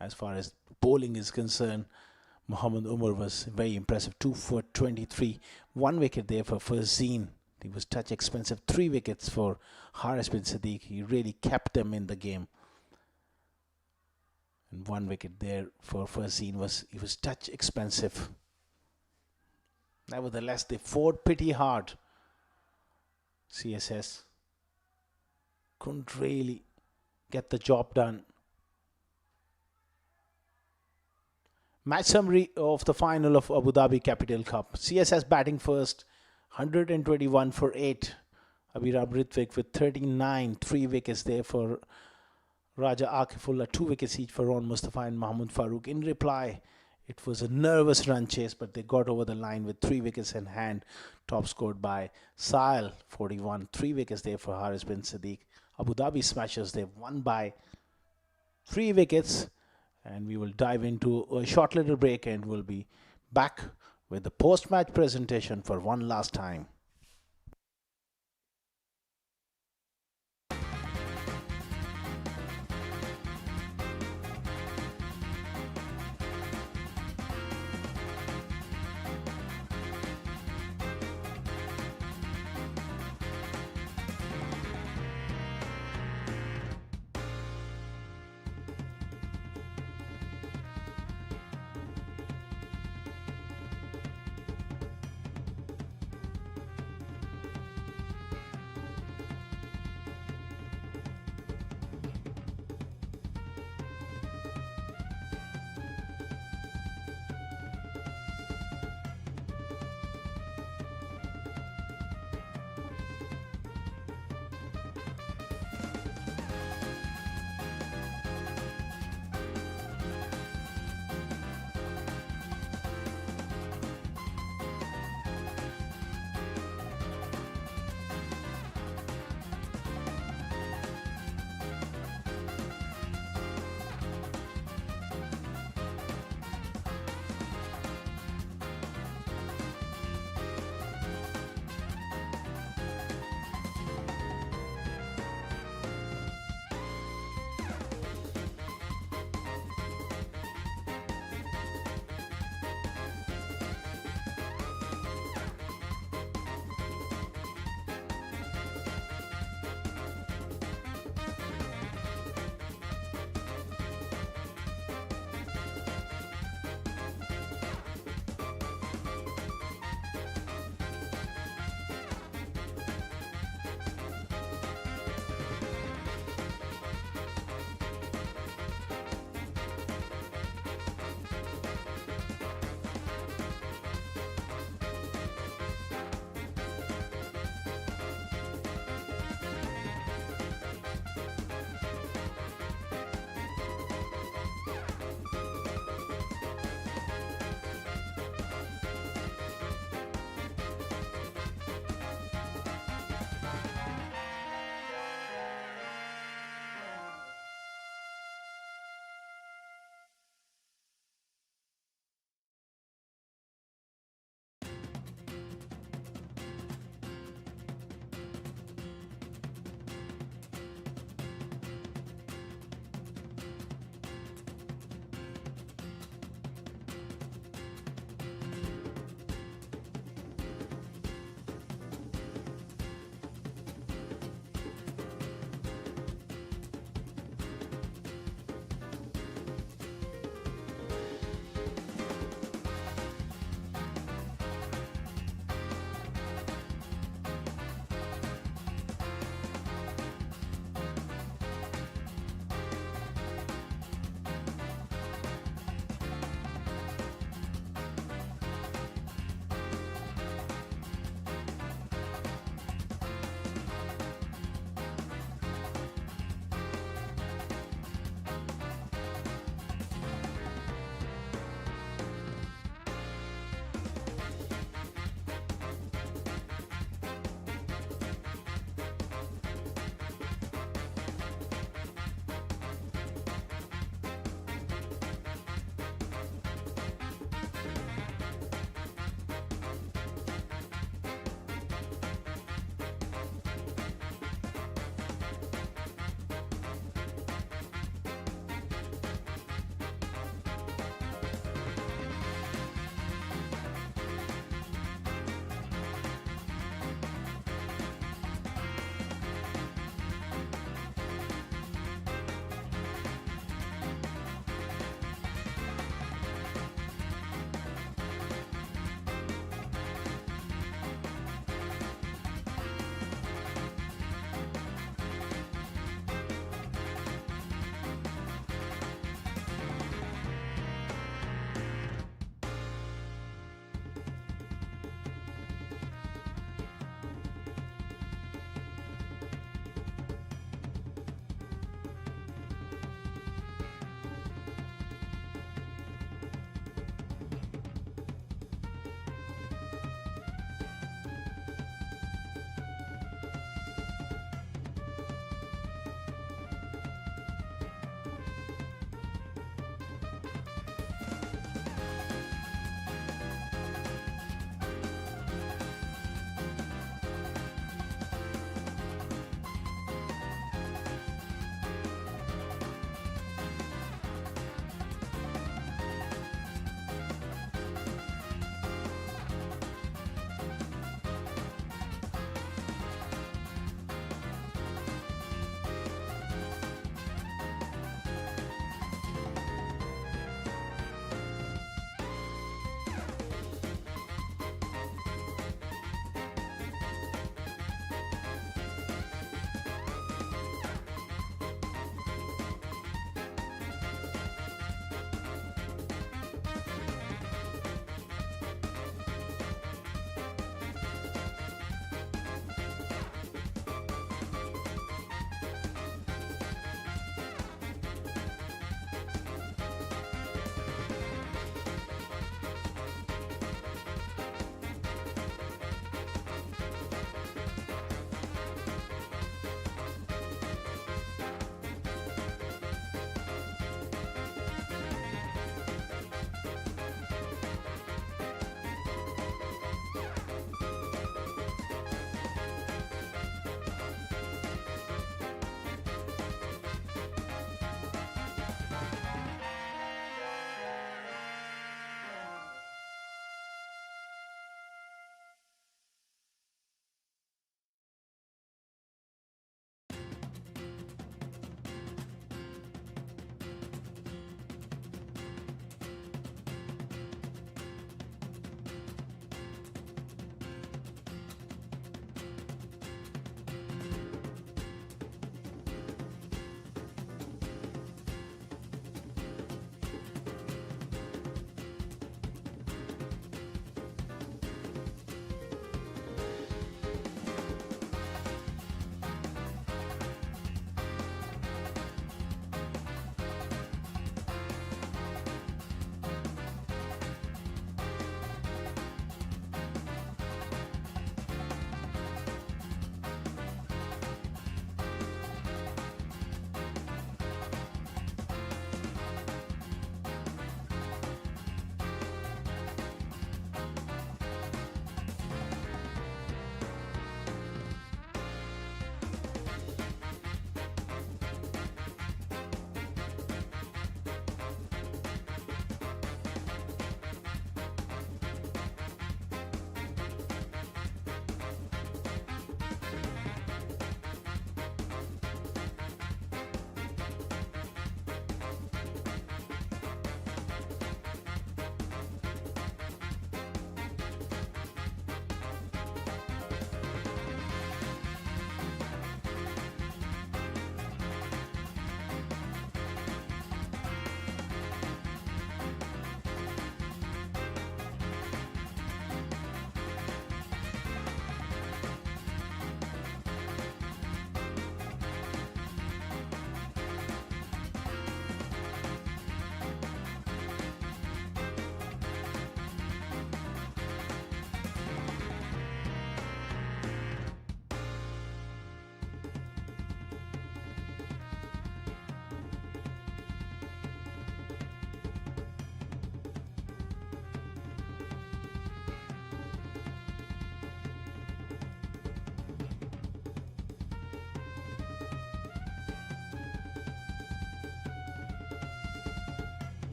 As far as bowling is concerned, Muhammad Umar was very impressive. 2 for 23. 1 wicket there for Farzin. He was touch expensive. 3 wickets for Haris bin Sadiq. He really kept them in the game. And 1 wicket there for Farzin was touch expensive. Nevertheless, they fought pretty hard. CSS couldn't really get the job done. Match summary of the final of Abu Dhabi Capital Cup. CSS batting first, 121 for 8. Abhiram Ritvik with 39, 3 wickets there for Raja Akifullah, 2 wickets each for Ron Mustafa and Mahmoud Farooq. In reply, it was a nervous run chase, but they got over the line with 3 wickets in hand. Top scored by Sahil, 41, 3 wickets there for Haris bin Sadiq. Abu Dhabi Smashers, they've won by 3 wickets. And we will dive into a short little break and we'll be back with the post-match presentation for one last time.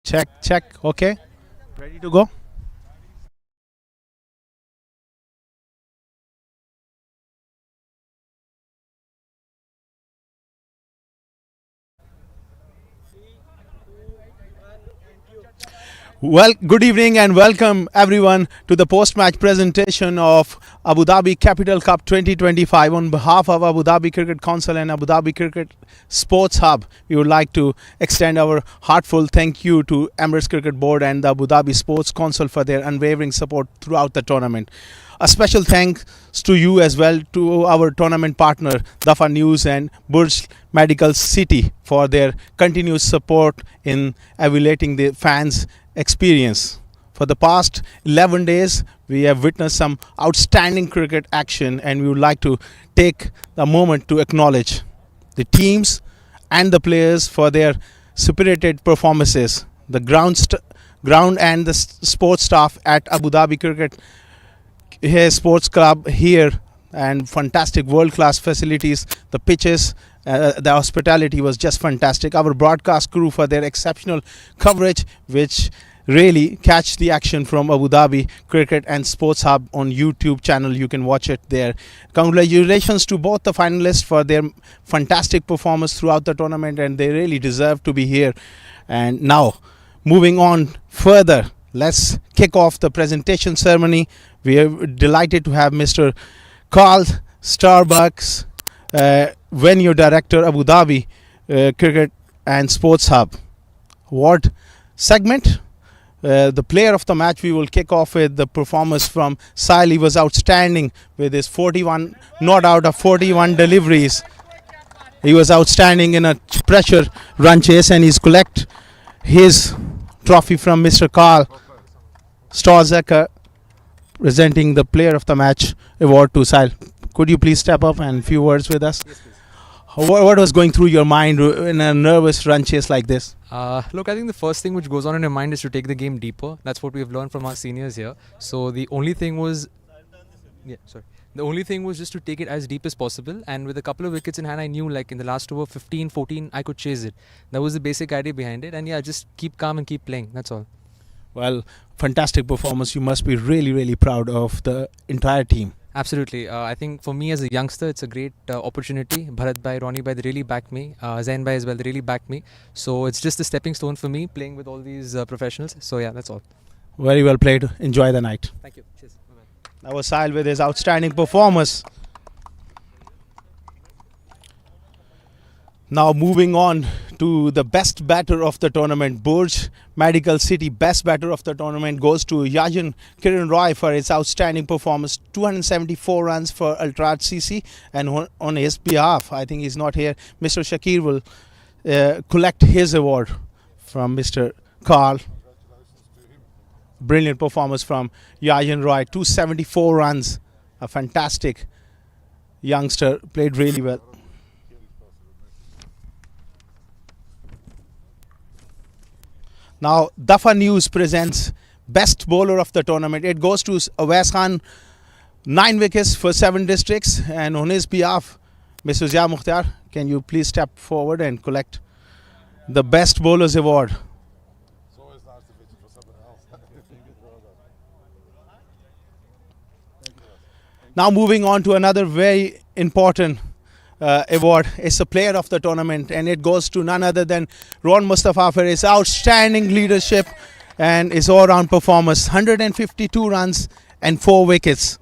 Check. Okay. Ready to go? Well, good evening and welcome everyone to the post-match presentation of Abu Dhabi Capital Cup 2025. On behalf of Abu Dhabi Cricket Council and Abu Dhabi Cricket Sports Hub, we would like to extend our heartfelt thank you to Emirates Cricket Board and the Abu Dhabi Sports Council for their unwavering support throughout the tournament. A special thanks to you as well, to our tournament partner Dafa News and Burj Medical City for their continuous support in evaluating the fans' experience. For the past 11 days, we have witnessed some outstanding cricket action, and we would like to take the moment to acknowledge the teams and the players for their spirited performances. The ground and the sports staff at Abu Dhabi Cricket Sports Club here, and fantastic world-class facilities. The pitches, the hospitality was just fantastic. Our broadcast crew for their exceptional coverage, which really catch the action from Abu Dhabi Cricket and Sports Hub on YouTube channel. You can watch it there. Congratulations to both the finalists for their fantastic performance throughout the tournament, and they really deserve to be here. And now, moving on further, let's kick off the presentation ceremony. We are delighted to have Mr. Carl Starbucks, venue director, Abu Dhabi Cricket and Sports Hub. Award segment. The player of the match, we will kick off with the performance from Sahil. He was outstanding with his 41 not out of 41 deliveries. He was outstanding in a pressure run chase, and he's collect his trophy from Mr. Carl Starbucks, presenting the player of the match award to Sahil. Could you please step up and few words with us? Yes, please. What was going through your mind in a nervous run chase like this? Look, I think the first thing which goes on in your mind is to take the game deeper. That's what we've learned from our seniors here. So the only thing was, the only thing was just to take it as deep as possible. And with a couple of wickets in hand, I knew like in the last over 15, 14, I could chase it. That was the basic idea behind it. And yeah, just keep calm and keep playing. That's all. Well, fantastic performance. You must be really, really proud of the entire team. Absolutely. I think for me as a youngster, it's a great opportunity. Bharat Bhai, Ronnie Bhai, they really backed me. Zain Bhai as well, they really backed me. So it's just a stepping stone for me playing with all these professionals. So yeah, that's all. Very well played. Enjoy the night. Thank you. Cheers. Bye-bye. That was Sahil with his outstanding performance. Now moving on to the best batter of the tournament, Burj Medical City. Best batter of the tournament goes to Yajan Kiran Roy for his outstanding performance. 274 runs for Ultraj CC, and on his behalf, I think he's not here, Mr. Shakir will collect his award from Mr. Carl. Brilliant performance from Yajan Roy. 274 runs. A fantastic youngster, played really well. Now, Dafa News presents best bowler of the tournament. It goes to Awais Khan, 9 wickets for 7 districts, and on his behalf, Mr. Zia Mukhtar, can you please step forward and collect the best bowlers award? Now moving on to another very important award. It's a player of the tournament, and it goes to none other than Ron Mustafa for his outstanding leadership and his all-round performance. 152 runs and 4 wickets.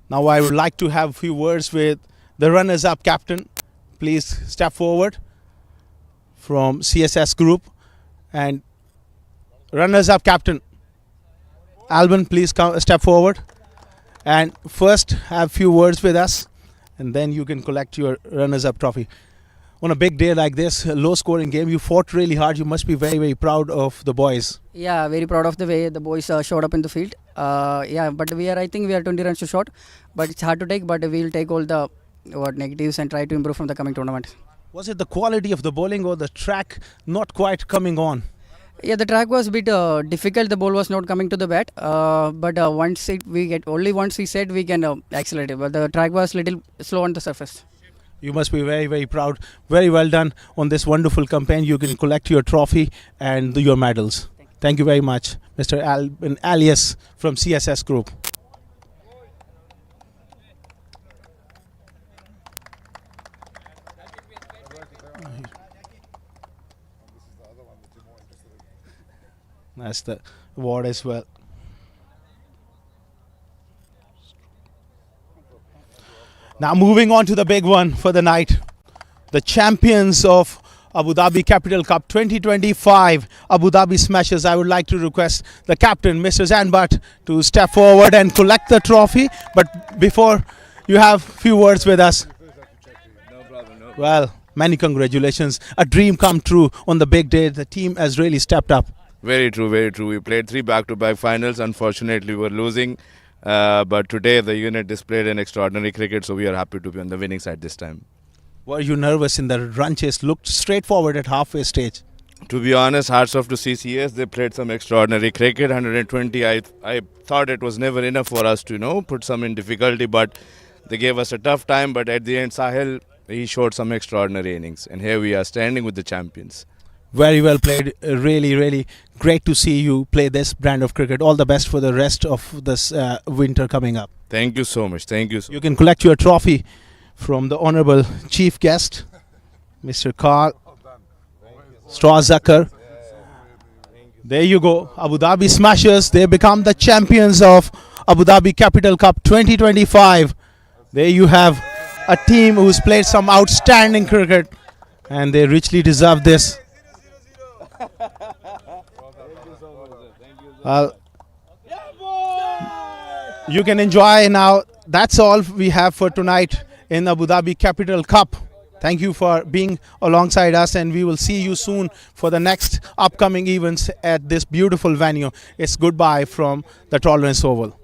Now I would like to have a few words with the runners-up captain. Please step forward from CSS group. And runners-up captain Alban, please step forward and first have few words with us, and then you can collect your runners-up trophy. On a big day like this, a low-scoring game, you fought really hard. You must be very, very proud of the boys. Yeah, very proud of the way the boys showed up in the field. Yeah, but I think we are 20 runs too short, but it's hard to take. But we'll take all the negatives and try to improve from the coming tournament. Was it the quality of the bowling or the track not quite coming on? Yeah, the track was a bit difficult. The ball was not coming to the bat. But once we said we can accelerate it. But the track was little slow on the surface. You must be very, very proud. Very well done on this wonderful campaign. You can collect your trophy and your medals. Thank you very much, Mr. Albin Alias from CSS Group. That's the award as well. Now moving on to the big one for the night. The champions of Abu Dhabi Capital Cup 2025, Abu Dhabi Smashers. I would like to request the captain, Mr. Zanbat, to step forward and collect the trophy. But before, you have few words with us. No problem. Well, many congratulations. A dream come true on the big day. The team has really stepped up. Very true, very true. We played 3 back-to-back finals. Unfortunately, we were losing. But today, the unit displayed an extraordinary cricket, so we are happy to be on the winning side this time. Were you nervous in the run chase? Looked straightforward at halfway stage. To be honest, hats off to CCS. They played some extraordinary cricket. 120. I thought it was never enough for us to put some in difficulty, but they gave us a tough time. But at the end, Sahil, he showed some extraordinary innings, and here we are standing with the champions. Very well played. Really, really great to see you play this brand of cricket. All the best for the rest of this winter coming up. Thank you so much. Thank you. You can collect your trophy from the honorable chief guest, Mr. Carl Strawzucker. There you go. Abu Dhabi Smashers. They become the champions of Abu Dhabi Capital Cup 2025. There you have a team who's played some outstanding cricket, and they richly deserve this. You can enjoy now. That's all we have for tonight in Abu Dhabi Capital Cup. Thank you for being alongside us, and we will see you soon for the next upcoming events at this beautiful venue. It's goodbye from the Tolerance Oval.